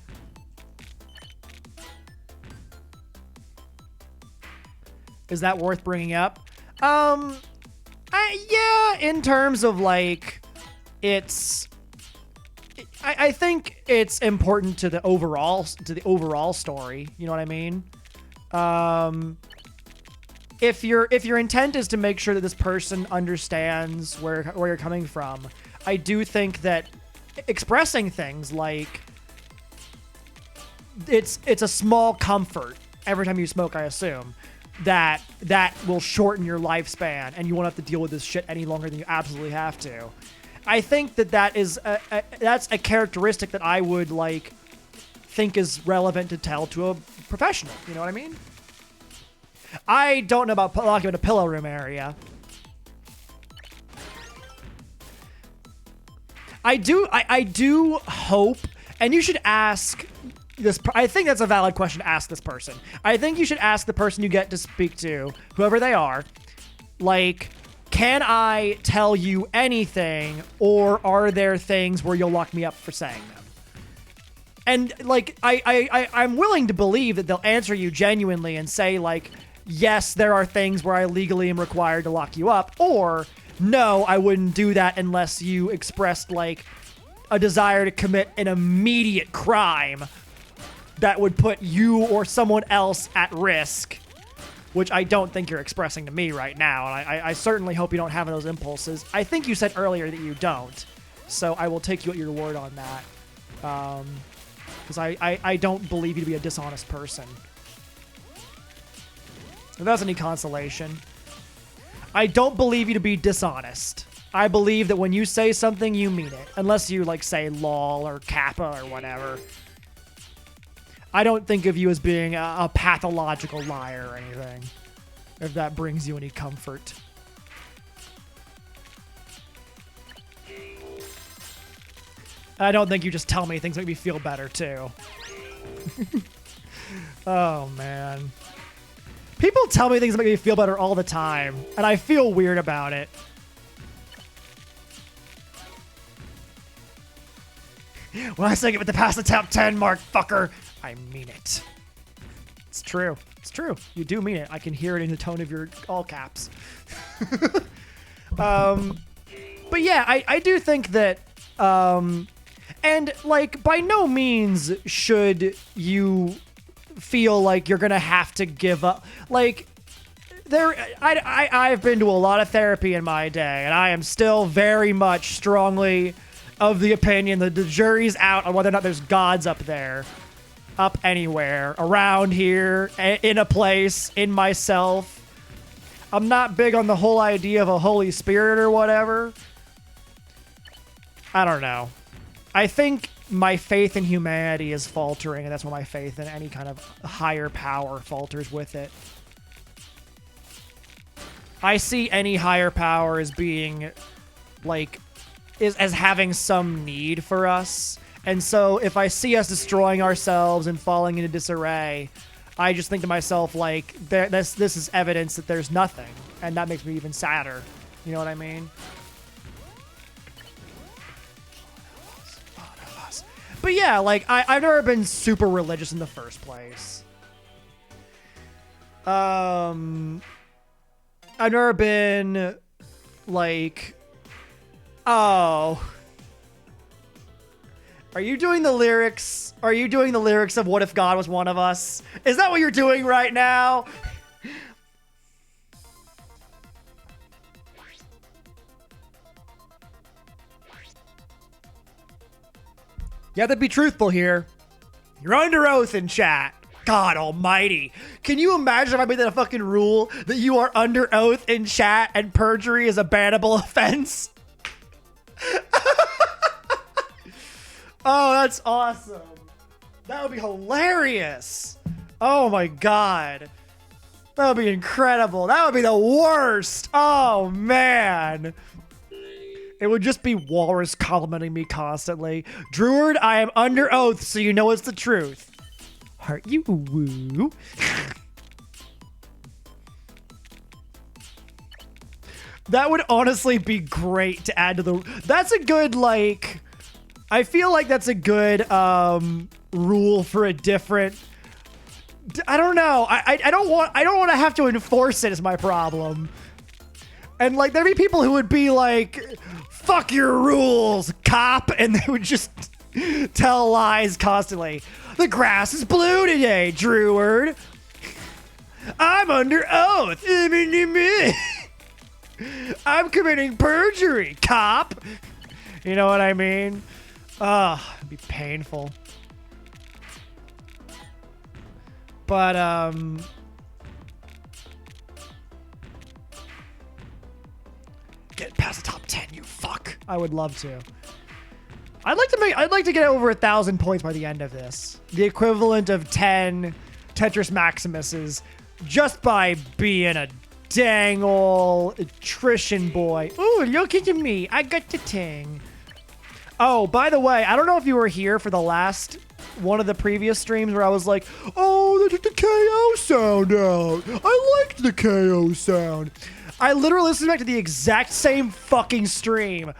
Is that worth bringing up? Yeah, in terms of like, I think it's important to the overall story. You know what I mean? If your intent is to make sure that this person understands where you're coming from, I do think that expressing things like it's a small comfort every time you smoke, I assume, that will shorten your lifespan and you won't have to deal with this shit any longer than you absolutely have to. I think that is that's a characteristic that I would like think is relevant to tell to a professional. You know what I mean? I don't know about locking in a pillow room area. I do hope, and you should ask this. I think that's a valid question to ask this person. I think you should ask the person you get to speak to, whoever they are, like, can I tell you anything, or are there things where you'll lock me up for saying them? And like, I'm willing to believe that they'll answer you genuinely and say like, yes, there are things where I legally am required to lock you up, or no, I wouldn't do that unless you expressed like a desire to commit an immediate crime that would put you or someone else at risk, which I don't think you're expressing to me right now, and I certainly hope you don't have those impulses. I think you said earlier that you don't, so I will take you at your word on that, because I don't believe you to be a dishonest person. If that's any consolation, I don't believe you to be dishonest. I believe that when you say something, you mean it, unless you, like, say lol or kappa or whatever. I don't think of you as being a pathological liar or anything, if that brings you any comfort. I don't think you just tell me things that make me feel better, too. Oh, man. People tell me things that make me feel better all the time, and I feel weird about it. When I say get to pass the top 10 mark, fucker, I mean it. It's true. It's true. You do mean it. I can hear it in the tone of your all caps. But yeah, I do think that, and like, by no means should you feel like you're gonna have to give up. Like, I've been to a lot of therapy in my day, and I am still very much strongly of the opinion that the jury's out on whether or not there's gods up there. Up anywhere, around here, in a place, in myself. I'm not big on the whole idea of a Holy Spirit or whatever. I don't know. I think my faith in humanity is faltering, and that's why my faith in any kind of higher power falters with it. I see any higher power as being, like, as having some need for us. And so if I see us destroying ourselves and falling into disarray, I just think to myself, like, this is evidence that there's nothing. And that makes me even sadder. You know what I mean? But yeah, like, I've never been super religious in the first place. I've never been, like, oh... Are you doing the lyrics? Are you doing the lyrics of What If God Was One of Us? Is that what you're doing right now? You have to be truthful here. You're under oath in chat. God almighty. Can you imagine if I made that a fucking rule that you are under oath in chat and perjury is a bannable offense? Oh, that's awesome. That would be hilarious. Oh my god. That would be incredible. That would be the worst. Oh man. It would just be Walrus complimenting me constantly. Druid, I am under oath, so you know it's the truth. Heart you woo. That would honestly be great to add to the... That's a good, like... I feel like that's a good rule for a different... I don't know. I don't want to have to enforce it is my problem. And like there'd be people who would be like, fuck your rules, cop, and they would just tell lies constantly. The grass is blue today, Druid. I'm under oath. I'm committing perjury, cop. You know what I mean? It'd be painful. But, get past the top 10, you fuck. I would love to. I'd like to get over 1,000 points by the end of this. The equivalent of 10 Tetris Maximuses just by being a dang ol' attrition boy. Ooh, look at me. I got the ting. Oh, by the way, I don't know if you were here for the last one of the previous streams where I was like, oh, they took the KO sound out. I liked the KO sound. I literally listened back to the exact same fucking stream.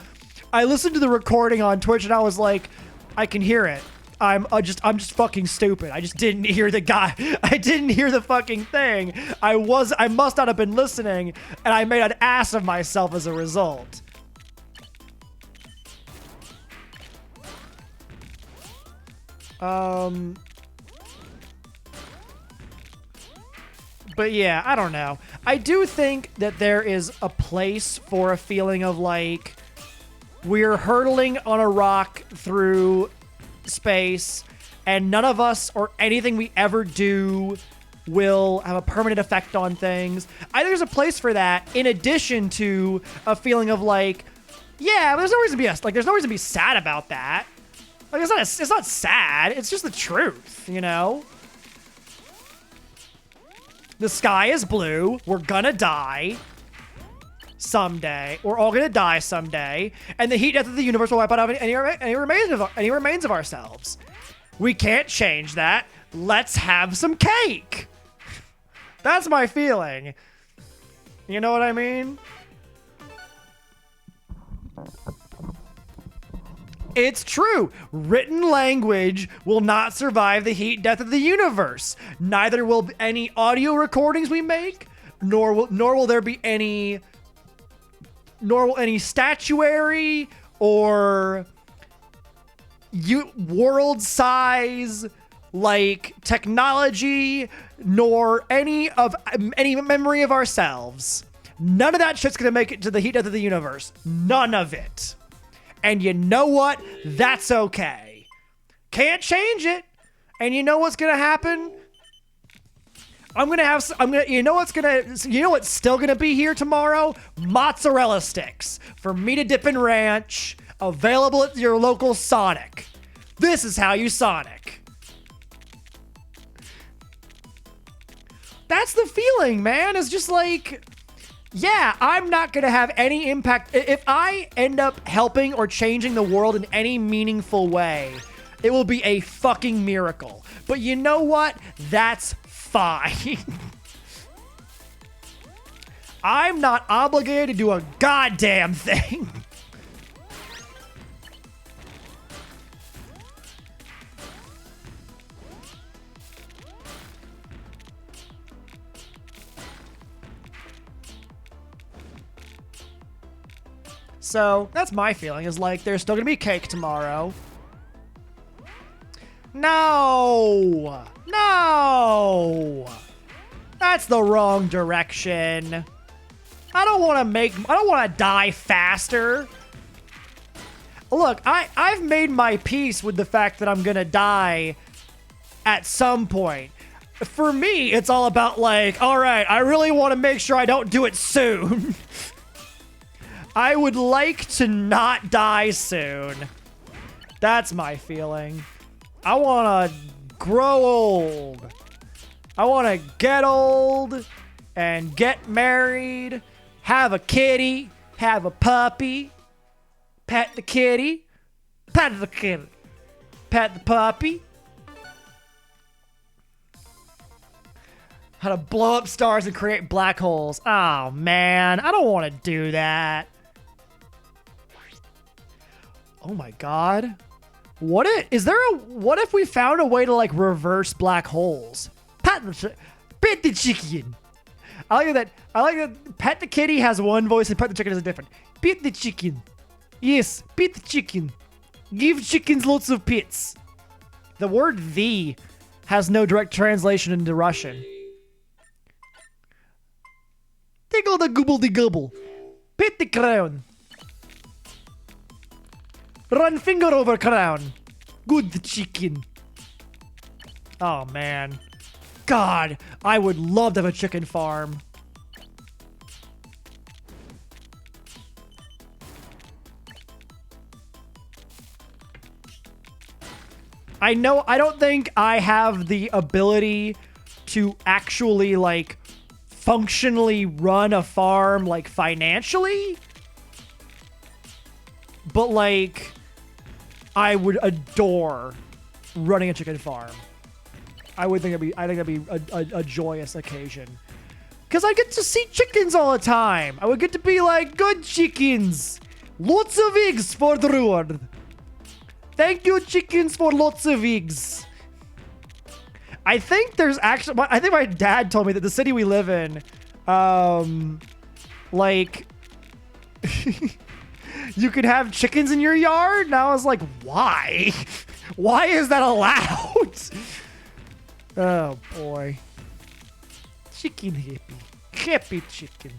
I listened to the recording on Twitch and I was like, I can hear it. I'm just fucking stupid. I just didn't hear the guy. I didn't hear the fucking thing. I must not have been listening, and I made an ass of myself as a result. But yeah, I don't know. I do think that there is a place for a feeling of like we're hurtling on a rock through space and none of us or anything we ever do will have a permanent effect on things. I think there's a place for that in addition to a feeling of like, yeah, there's no reason to be there's no reason to be sad about that. Like it's not sad. It's just the truth, you know? The sky is blue. We're gonna die someday. We're all gonna die someday. And the heat death of the universe will wipe out any remains of ourselves. We can't change that. Let's have some cake. That's my feeling. You know what I mean? It's true. Written language will not survive the heat death of the universe. Neither will any audio recordings we make, nor will there be any statuary or world size like technology, nor any memory of ourselves. None of that shit's gonna make it to the heat death of the universe. None of it. And you know what? That's okay. Can't change it. And you know what's gonna happen? You know what's still gonna be here tomorrow? Mozzarella sticks for me to dip in ranch, available at your local Sonic. This is how you Sonic. That's the feeling, man. It's just like, yeah, I'm not going to have any impact. If I end up helping or changing the world in any meaningful way, it will be a fucking miracle. But you know what? That's fine. I'm not obligated to do a goddamn thing. So that's my feeling, is like there's still gonna be cake tomorrow. No, that's the wrong direction. I don't want to die faster. Look, I've made my peace with the fact that I'm gonna die at some point. For me, it's all about like, all right, I really want to make sure I don't do it soon. I would like to not die soon. That's my feeling. I want to grow old. I want to get old and get married, have a kitty, have a puppy, pet the kitty, pet the kitty, pet the puppy. How to blow up stars and create black holes. Oh, man. I don't want to do that. Oh my god. What if we found a way to like reverse black holes? Pet the chicken. I like that Pet the kitty has one voice and Pet the chicken is different. Pet the chicken. Yes, pet the chicken. Give chickens lots of pits. The word "the" has no direct translation into Russian. Tickle the gobble de gobble. Pet the crown. Run finger over crown. Good chicken. Oh, man. God, I would love to have a chicken farm. I don't think I have the ability to actually, like, functionally run a farm, like, financially. But, like, I would adore running a chicken farm. I think that'd be a joyous occasion. Because I get to see chickens all the time. I would get to be like, good chickens. Lots of eggs for the reward. Thank you, chickens, for lots of eggs. I think my dad told me that the city we live in, like... you could have chickens in your yard? And I was like, why? Why is that allowed? Oh, boy. Chicken hippie. Hippie chicken.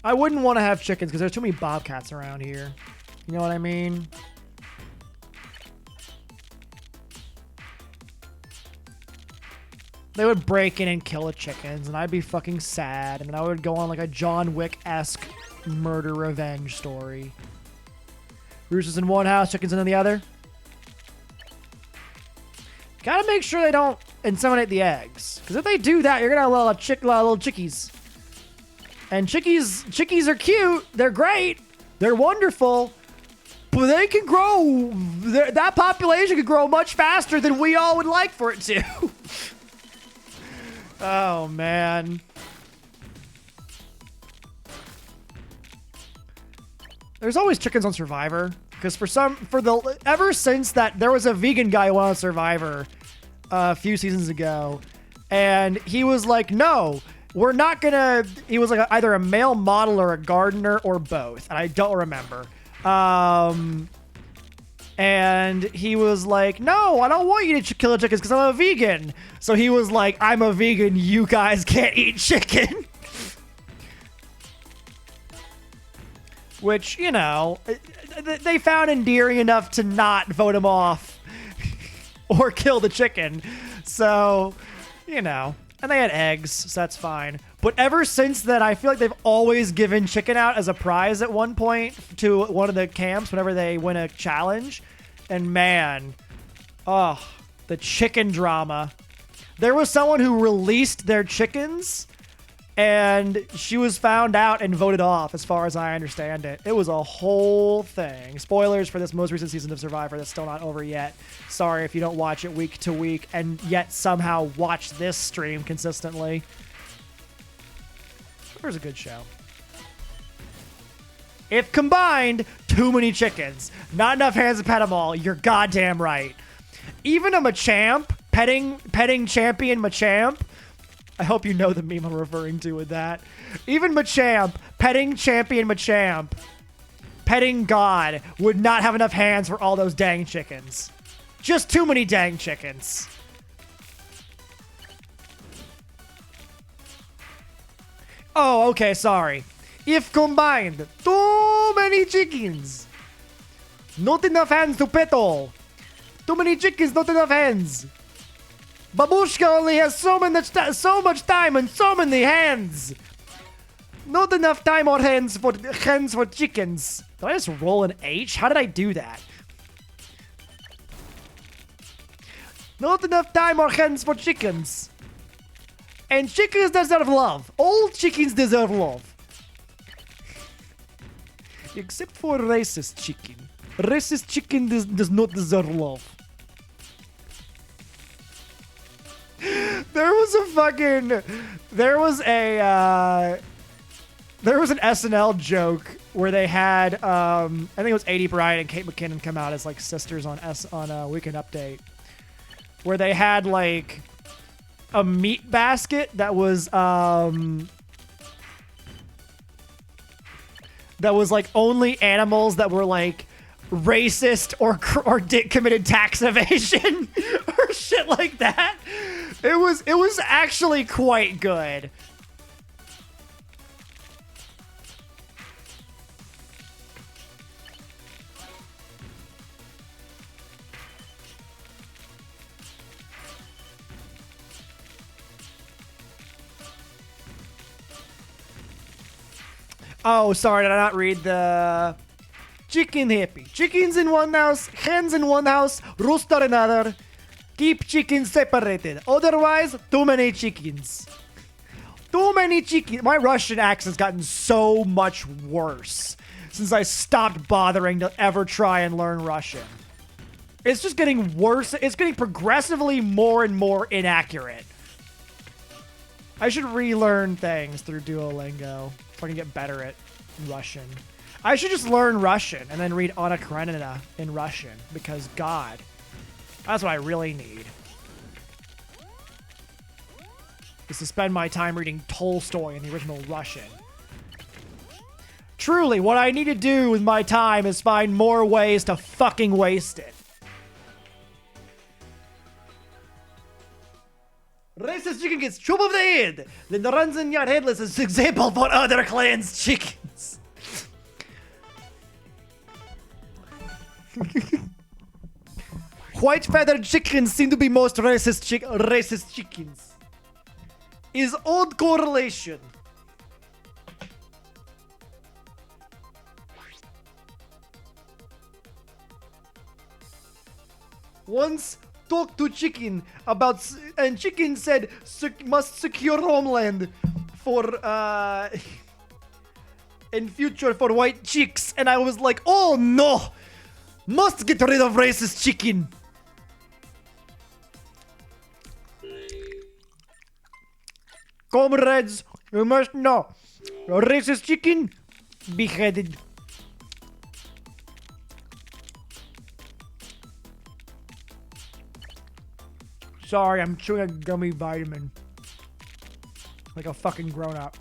I wouldn't want to have chickens because there's too many bobcats around here. You know what I mean? They would break in and kill the chickens, and I'd be fucking sad. And then I would go on like a John Wick-esque murder revenge story. Roosters in one house, chickens in the other. Gotta make sure they don't inseminate the eggs. Because if they do that, you're gonna have a lot of little chickies. And chickies are cute. They're great. They're wonderful. But they can grow. That population could grow much faster than we all would like for it to. Oh, man. There's always chickens on Survivor. Because ever since that, there was a vegan guy who went on Survivor a few seasons ago. And he was like, no. We're not gonna. He was like either a male model or a gardener or both, and I don't remember. And he was like, "No, I don't want you to kill the chickens because I'm a vegan." So he was like, "I'm a vegan. You guys can't eat chicken." Which, you know, they found endearing enough to not vote him off or kill the chicken. So, you know. And they had eggs, so that's fine. But ever since then, I feel like they've always given chicken out as a prize at one point to one of the camps whenever they win a challenge. And man, oh, the chicken drama. There was someone who released their chickens, and she was found out and voted off, as far as I understand it. It was a whole thing. Spoilers for this most recent season of Survivor that's still not over yet. Sorry if you don't watch it week to week and yet somehow watch this stream consistently. It was a good show. If combined, too many chickens. Not enough hands to pet them all. You're goddamn right. Even a Machamp, petting champion Machamp. I hope you know the meme I'm referring to with that. Even Machamp, petting champion Machamp, petting God, would not have enough hands for all those dang chickens. Just too many dang chickens. Oh, okay, sorry. If combined, too many chickens. Not enough hands to pet all. Too many chickens, not enough hands. Babushka only has so much time and so many hands. Not enough time or hands for chickens. Did I just roll an H? How did I do that? Not enough time or hands for chickens. And chickens deserve love. All chickens deserve love. Except for racist chicken. Racist chicken does not deserve love. There was an SNL joke where they had I think it was A.D. Bryant and Kate McKinnon come out as like sisters on Weekend Update, where they had like a meat basket that was like only animals that were like racist or committed tax evasion or shit like that. It was actually quite good. Oh, sorry, did I not read the chicken hippie? Chickens in one house, hens in one house, rooster in another. Keep chickens separated. Otherwise, too many chickens. Too many chickens. My Russian accent's gotten so much worse since I stopped bothering to ever try and learn Russian. It's just getting worse. It's getting progressively more and more inaccurate. I should relearn things through Duolingo so I can get better at Russian. I should just learn Russian and then read Anna Karenina in Russian because, God, that's what I really need. Is to spend my time reading Tolstoy in the original Russian. Truly, what I need to do with my time is find more ways to fucking waste it. Racist chicken gets chop of the head, then runs in your headless as example for other clans' chickens. White feathered chickens seem to be most racist chickens. Is odd correlation. Once talked to chicken about, and chicken said must secure homeland for in future for white chicks, and I was like, oh no, must get rid of racist chicken. Comrades, you must know, racist chicken beheaded. Sorry, I'm chewing a gummy vitamin. Like a fucking grown-up.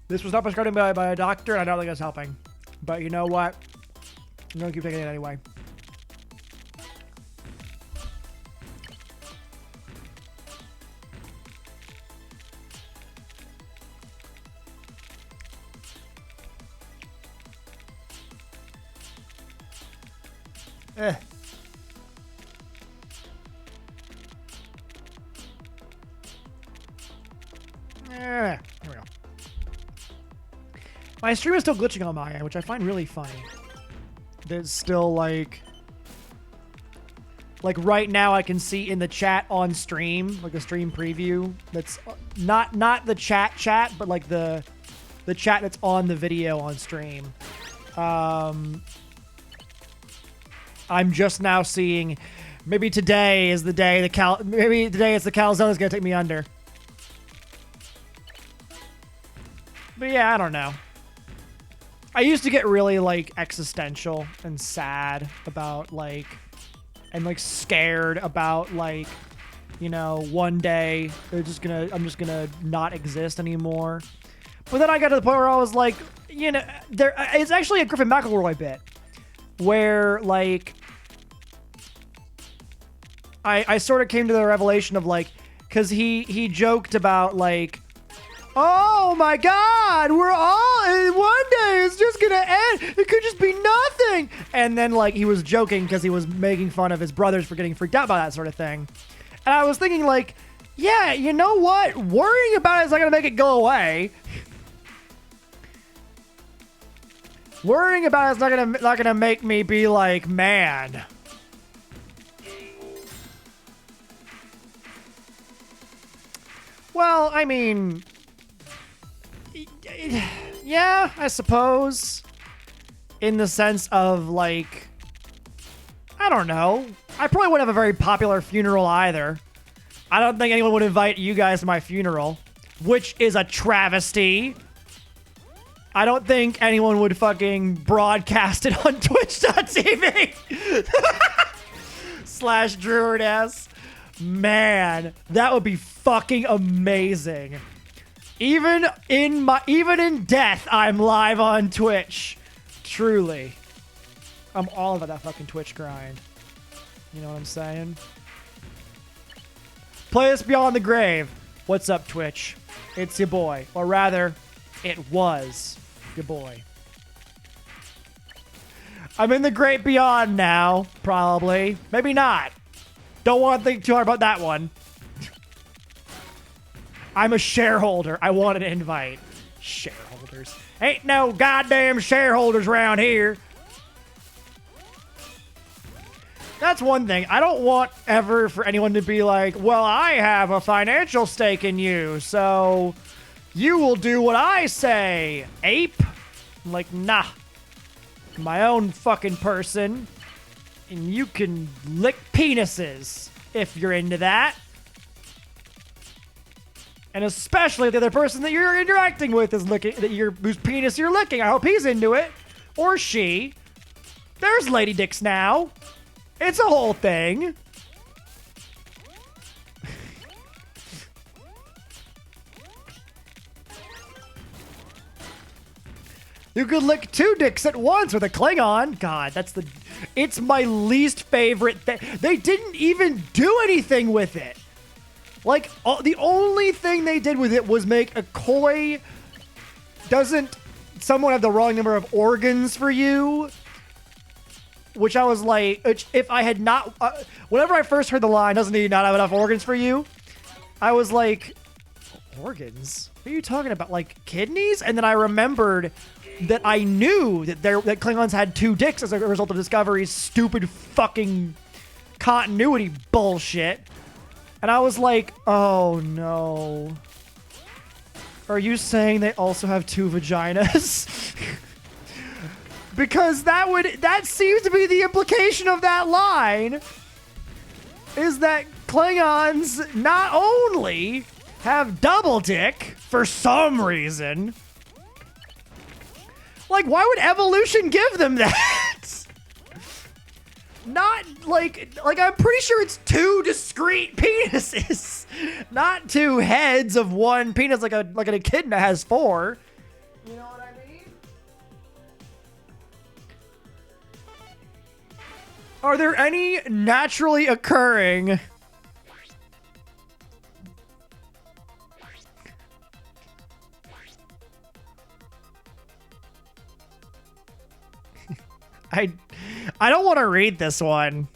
This was not prescribed by a doctor, and I don't think it's helping. But you know what? I'm gonna keep taking it anyway. There we go. My stream is still glitching on my end, which I find really funny. There's still like right now I can see in the chat on stream, like a stream preview. That's not the chat, but like the chat that's on the video on stream. I'm just now seeing maybe today is the day maybe today it's the calzone's gonna take me under. But yeah, I don't know. I used to get really like existential and sad about like and like scared about like, you know, one day I'm just gonna not exist anymore. But then I got to the point where I was like, you know, it's actually a Griffin McElroy bit where like I sort of came to the revelation of like, because he joked about like, oh my God, we're all, one day it's just gonna end. It could just be nothing. And then like he was joking because he was making fun of his brothers for getting freaked out by that sort of thing. And I was thinking like, yeah, you know what? Worrying about it is not gonna make it go away. Worrying about it is not gonna make me be like, man. Well, I mean, yeah, I suppose. In the sense of, like, I don't know. I probably wouldn't have a very popular funeral either. I don't think anyone would invite you guys to my funeral, which is a travesty. I don't think anyone would fucking broadcast it on twitch.tv / Druid. Man, that would be fucking amazing. Even in death, I'm live on Twitch. Truly. I'm all about that fucking Twitch grind. You know what I'm saying? Play us beyond the grave. What's up, Twitch? It's your boy. Or rather, it was your boy. I'm in the great beyond now, probably. Maybe not. Don't want to think too hard about that one. I'm a shareholder. I want an invite. Shareholders. Ain't no goddamn shareholders around here. That's one thing. I don't want ever for anyone to be like, well, I have a financial stake in you, so you will do what I say, ape. I'm like, nah. My own fucking person. And you can lick penises if you're into that. And especially if the other person that you're interacting with is licking, whose penis you're licking. I hope he's into it. Or she. There's lady dicks now. It's a whole thing. You could lick 2 dicks at once with a Klingon. God, it's my least favorite thing. They didn't even do anything with it. Like, the only thing they did with it was make a koi. Doesn't someone have the wrong number of organs for you? Which I was like, if I had not, whenever I first heard the line, doesn't he not have enough organs for you? I was like, organs? What are you talking about? Like kidneys? And then I remembered that I knew that that Klingons had 2 dicks as a result of Discovery's stupid fucking continuity bullshit. And I was like, oh no. Are you saying they also have 2 vaginas? Because that seems to be the implication of that line, is that Klingons not only have double dick for some reason. Like, why would evolution give them that? Not like I'm pretty sure it's 2 discrete penises, not 2 heads of one penis like an echidna has 4. You know what I mean? Are there any naturally occurring I don't want to read this one.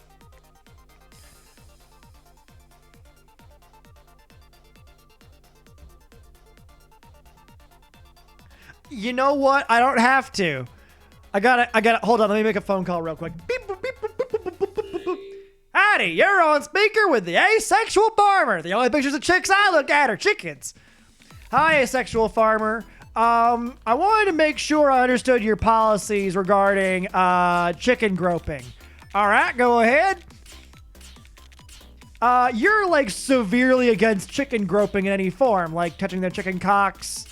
You know what? I don't have to. I gotta, hold on, let me make a phone call real quick. Beep, boop, beep, boop, boop, boop, boop, boop, boop. Howdy, you're on speaker with the asexual farmer. The only pictures of chicks I look at are chickens. Hi, asexual farmer. I wanted to make sure I understood your policies regarding chicken groping. All right, go ahead. You're like severely against chicken groping in any form, like touching their chicken cocks,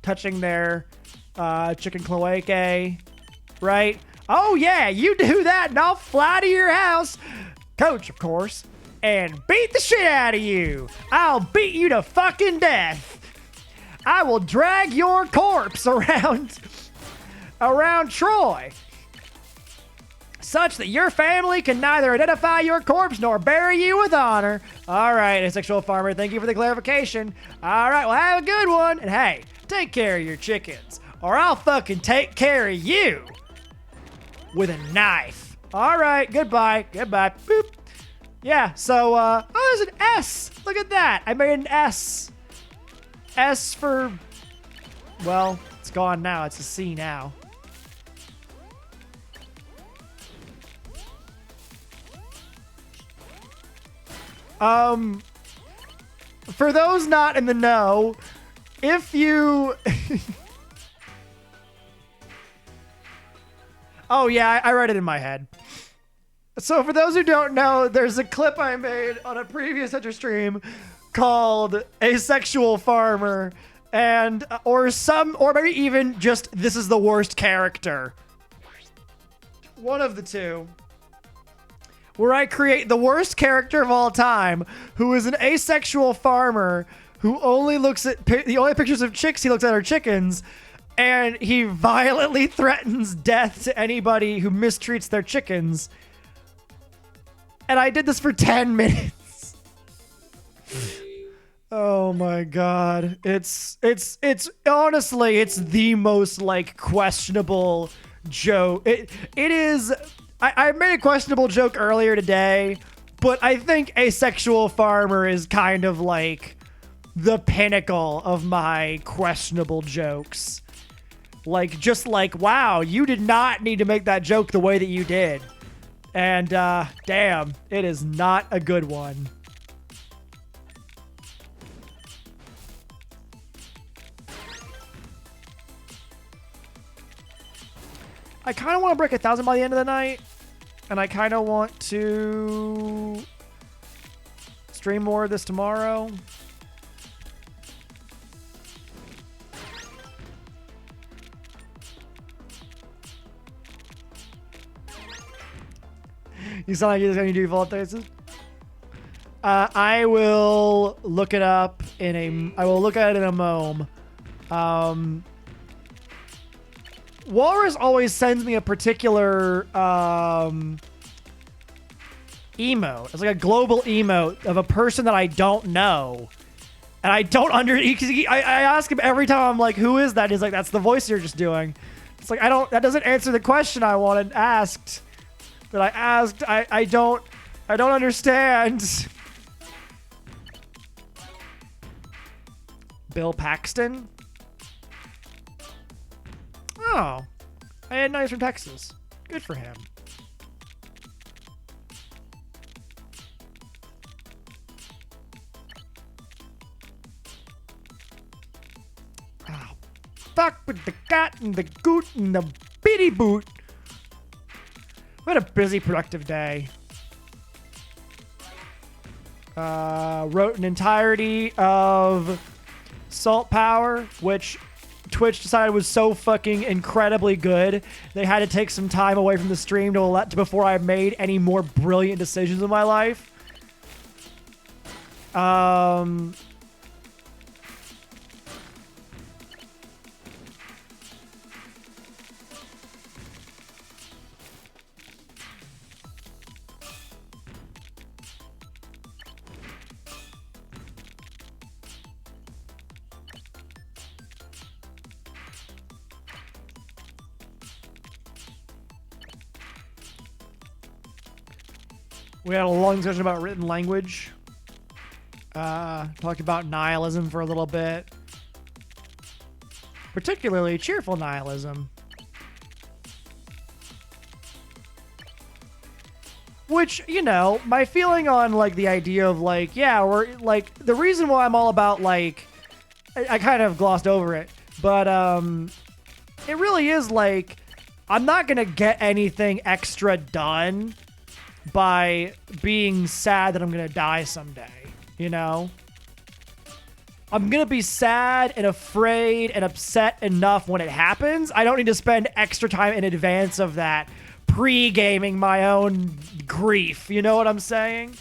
touching their chicken cloacae, right? Oh yeah, you do that and I'll fly to your house, coach, of course, and beat the shit out of you. I'll beat you to fucking death. I will drag your corpse around Troy, such that your family can neither identify your corpse nor bury you with honor. All right, asexual farmer, thank you for the clarification. All right, well, have a good one. And hey, take care of your chickens, or I'll fucking take care of you with a knife. All right, goodbye. Goodbye. Boop. Yeah, so, oh, there's an S. Look at that. I made an S. S for, well, it's gone now. It's a C now. For those not in the know, if you... Oh, yeah, I read it in my head. So for those who don't know, there's a clip I made on a previous Tetris stream called Asexual Farmer, and or maybe even just this is the worst character. One of the two. Where I create the worst character of all time, who is an asexual farmer who only looks at the only pictures of chicks he looks at are chickens, and he violently threatens death to anybody who mistreats their chickens. And I did this for 10 minutes. Oh my god. It's honestly, it's the most like questionable joke. It is. I made a questionable joke earlier today, but I think Asexual Farmer is kind of like the pinnacle of my questionable jokes. Like, just like, wow, you did not need to make that joke the way that you did. And, damn, it is not a good one. I kind of want to break 1,000 by the end of the night. And I kind of want to stream more of this tomorrow. You sound like you're just going to do default Tetris. I will look it up in a. I will look at it in a mom. Walrus always sends me a particular emote. It's like a global emote of a person that I don't know, and I don't I ask him every time. I'm like, "Who is that?" He's like, "That's the voice you're just doing." It's like That doesn't answer the question I wanted asked. That I asked. I don't understand. Bill Paxton? Oh. I had nice from Texas. Good for him. Oh. Fuck with the cat and the goot and the bitty boot. What a busy, productive day. Wrote an entirety of Salt Power, which Twitch decided was so fucking incredibly good. They had to take some time away from the stream before I made any more brilliant decisions in my life. We had a long discussion about written language. Talked about nihilism for a little bit. Particularly cheerful nihilism. Which, you know, my feeling on, like, the idea of, like, yeah, we're, like, the reason why I'm all about, like, I kind of glossed over it, but, it really is, like, I'm not gonna get anything extra done by being sad that I'm gonna die someday, you know? I'm gonna be sad and afraid and upset enough when it happens. I don't need to spend extra time in advance of that pre-gaming my own grief, you know what I'm saying?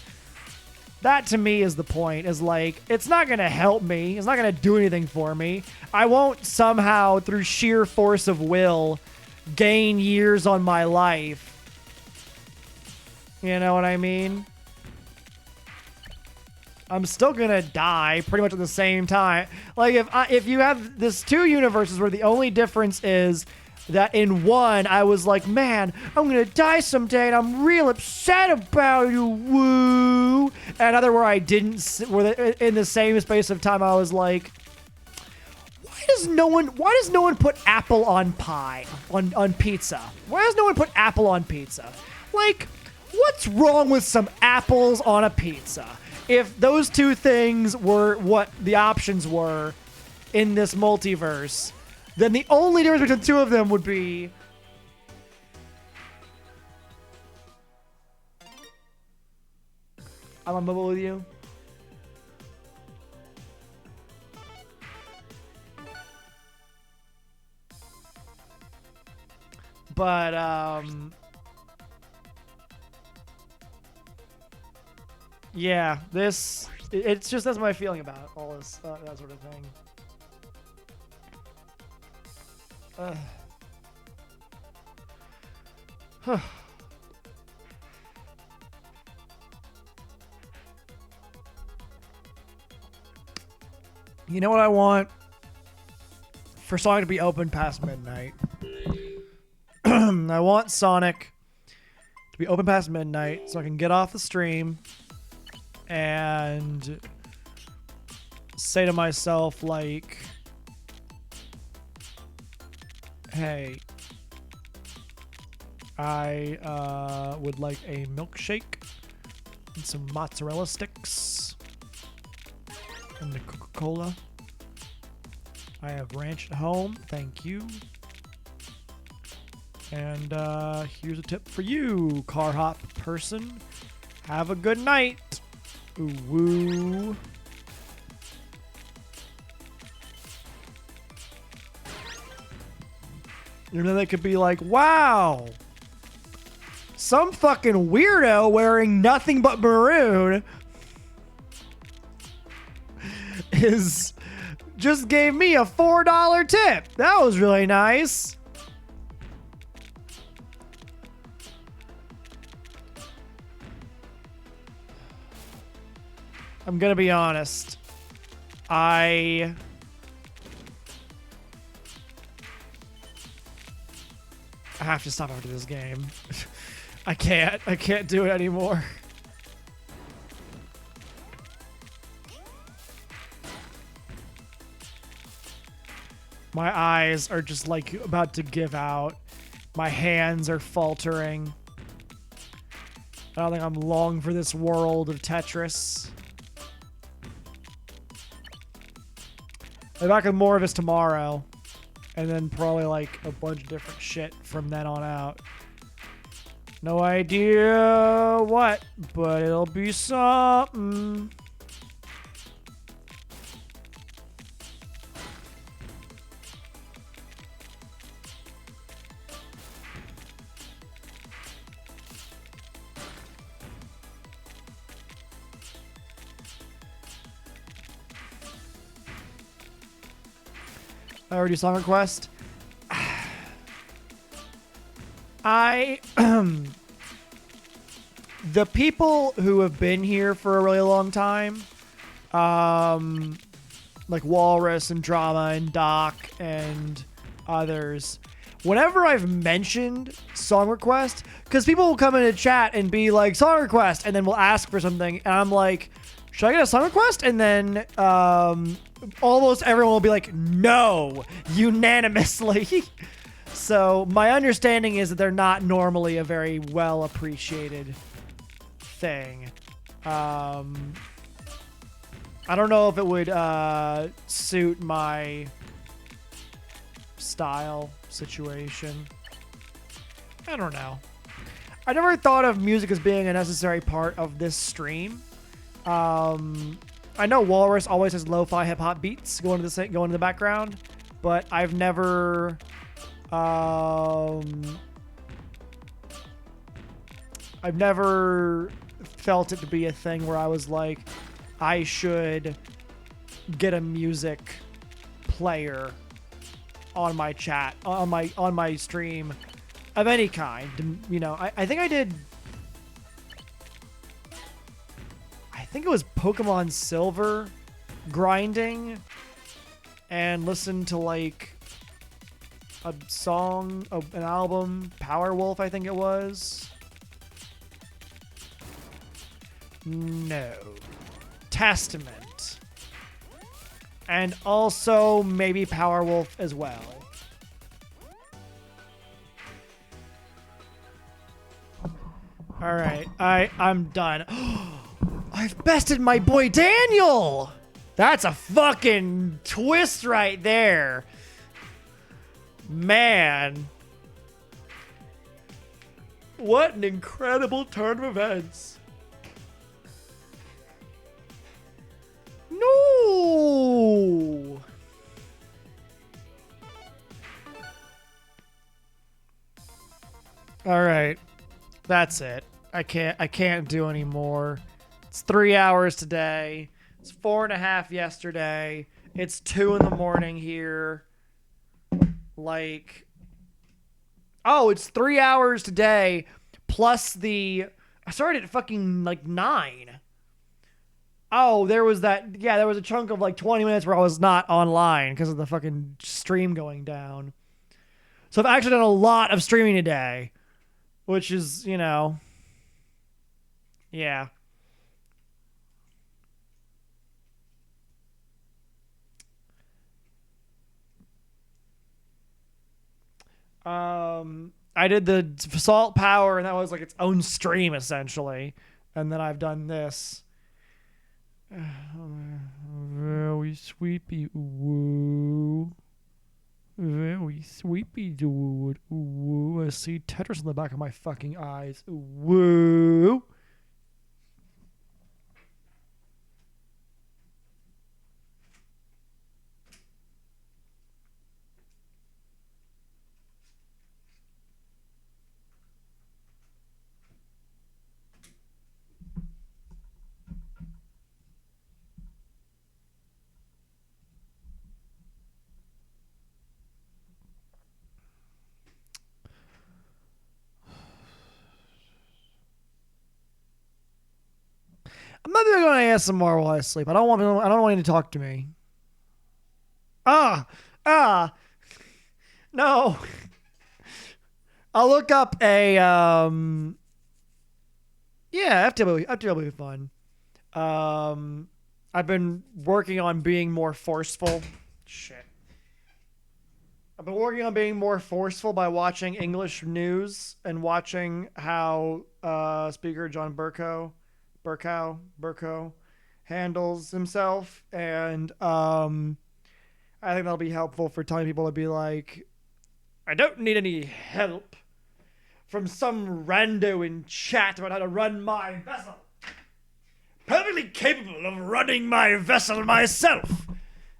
That to me is the point, is like, it's not gonna help me, it's not gonna do anything for me. I won't somehow, through sheer force of will, gain years on my life. You know what I mean? I'm still gonna die pretty much at the same time. Like, if you have this two universes where the only difference is that in one, I was like, man, I'm gonna die someday and I'm real upset about you, woo. And another where I didn't, where in the same space of time, I was like, why does no one put apple on pie, on pizza? Why does no one put apple on pizza? Like, what's wrong with some apples on a pizza? If those two things were what the options were in this multiverse, then the only difference between the two of them would be I'm on mobile with you. But yeah, it's just, that's my feeling about all this, that sort of thing. You know what I want? For Sonic to be open past midnight. I want Sonic to be open past midnight so I can get off the stream and say to myself, like, hey, I would like a milkshake and some mozzarella sticks and the Coca-Cola. I have ranch at home, thank you. And here's a tip for you, car hop person. Have a good night. Ooh, woo. You know, they could be like, wow, some fucking weirdo wearing nothing but maroon is just gave me a $4 tip. That was really nice. I'm gonna be honest. I have to stop after this game. I can't do it anymore. My eyes are just like about to give out. My hands are faltering. I don't think I'm long for this world of Tetris. I'll be back with more of this tomorrow. And then probably like a bunch of different shit from then on out. No idea what, but it'll be something. I already song request. The people who have been here for a really long time, like Walrus and Drama and Doc and others, whenever I've mentioned song request, because people will come into chat and be like, song request, and then we'll ask for something, and I'm like, should I get a song request? And then almost everyone will be like, no, unanimously. So my understanding is that they're not normally a very well appreciated thing. I don't know if it would suit my style situation. I don't know. I never thought of music as being a necessary part of this stream. I know Walrus always has lo-fi hip-hop beats going to the background, but I've never felt it to be a thing where I was like, I should get a music player on my chat, on my stream of any kind. You know, I think I did. I think it was Pokemon Silver grinding and listened to like a song, an album, Power Wolf, I think it was. No. Testament. And also maybe Power Wolf as well. All right, I'm done. I've bested my boy Daniel! That's a fucking twist right there. Man. What an incredible turn of events. No! All right. That's it. I can't do any more. It's 3 hours today. It's 4.5 yesterday. It's 2 in the morning here. Like, oh, it's 3 hours today plus I started at fucking like 9. Oh, there was a chunk of like 20 minutes where I was not online because of the fucking stream going down. So I've actually done a lot of streaming today, which is, you know, yeah. I did the Salt Power, and that was like its own stream essentially. And then I've done this. Very sweepy woo. Very sleepy, dude. Ooh, I see Tetris in the back of my fucking eyes. Woo. I'm not even going to ASMR while I sleep. I don't want you to talk to me. Ah, ah, no. I'll look up a yeah, FTW will be fun. Um, I've been working on being more forceful. Shit. I've been working on being more forceful by watching English news and watching how Speaker John Burkow handles himself, and I think that'll be helpful for telling people to be like, I don't need any help from some rando in chat about how to run my vessel. Perfectly capable of running my vessel myself.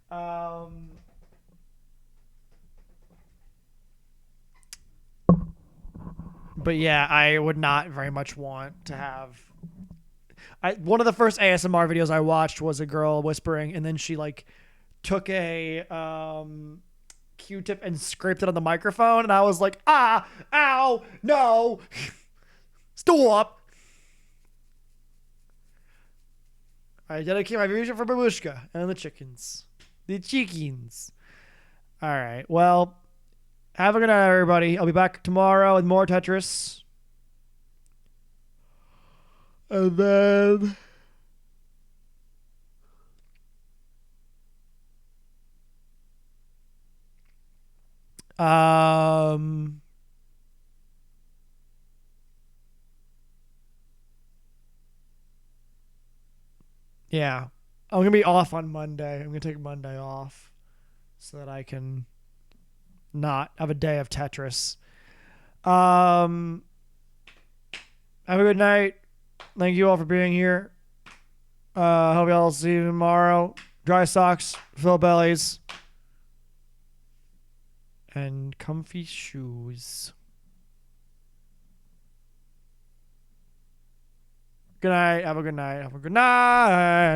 But yeah, I would not very much want to have. One of the first ASMR videos I watched was a girl whispering, and then she like took a Q-tip and scraped it on the microphone, and I was like, ah, ow, no, stop. I dedicate my vision for Babushka and the chickens. The chickens. All right. Well, have a good night, everybody. I'll be back tomorrow with more Tetris. And then yeah. I'm gonna be off on Monday. I'm gonna take Monday off so that I can not have a day of Tetris. Have a good night. Thank you all for being here. Hope y'all see you tomorrow. Dry socks, fill bellies, and comfy shoes. Good night. Have a good night. Have a good night.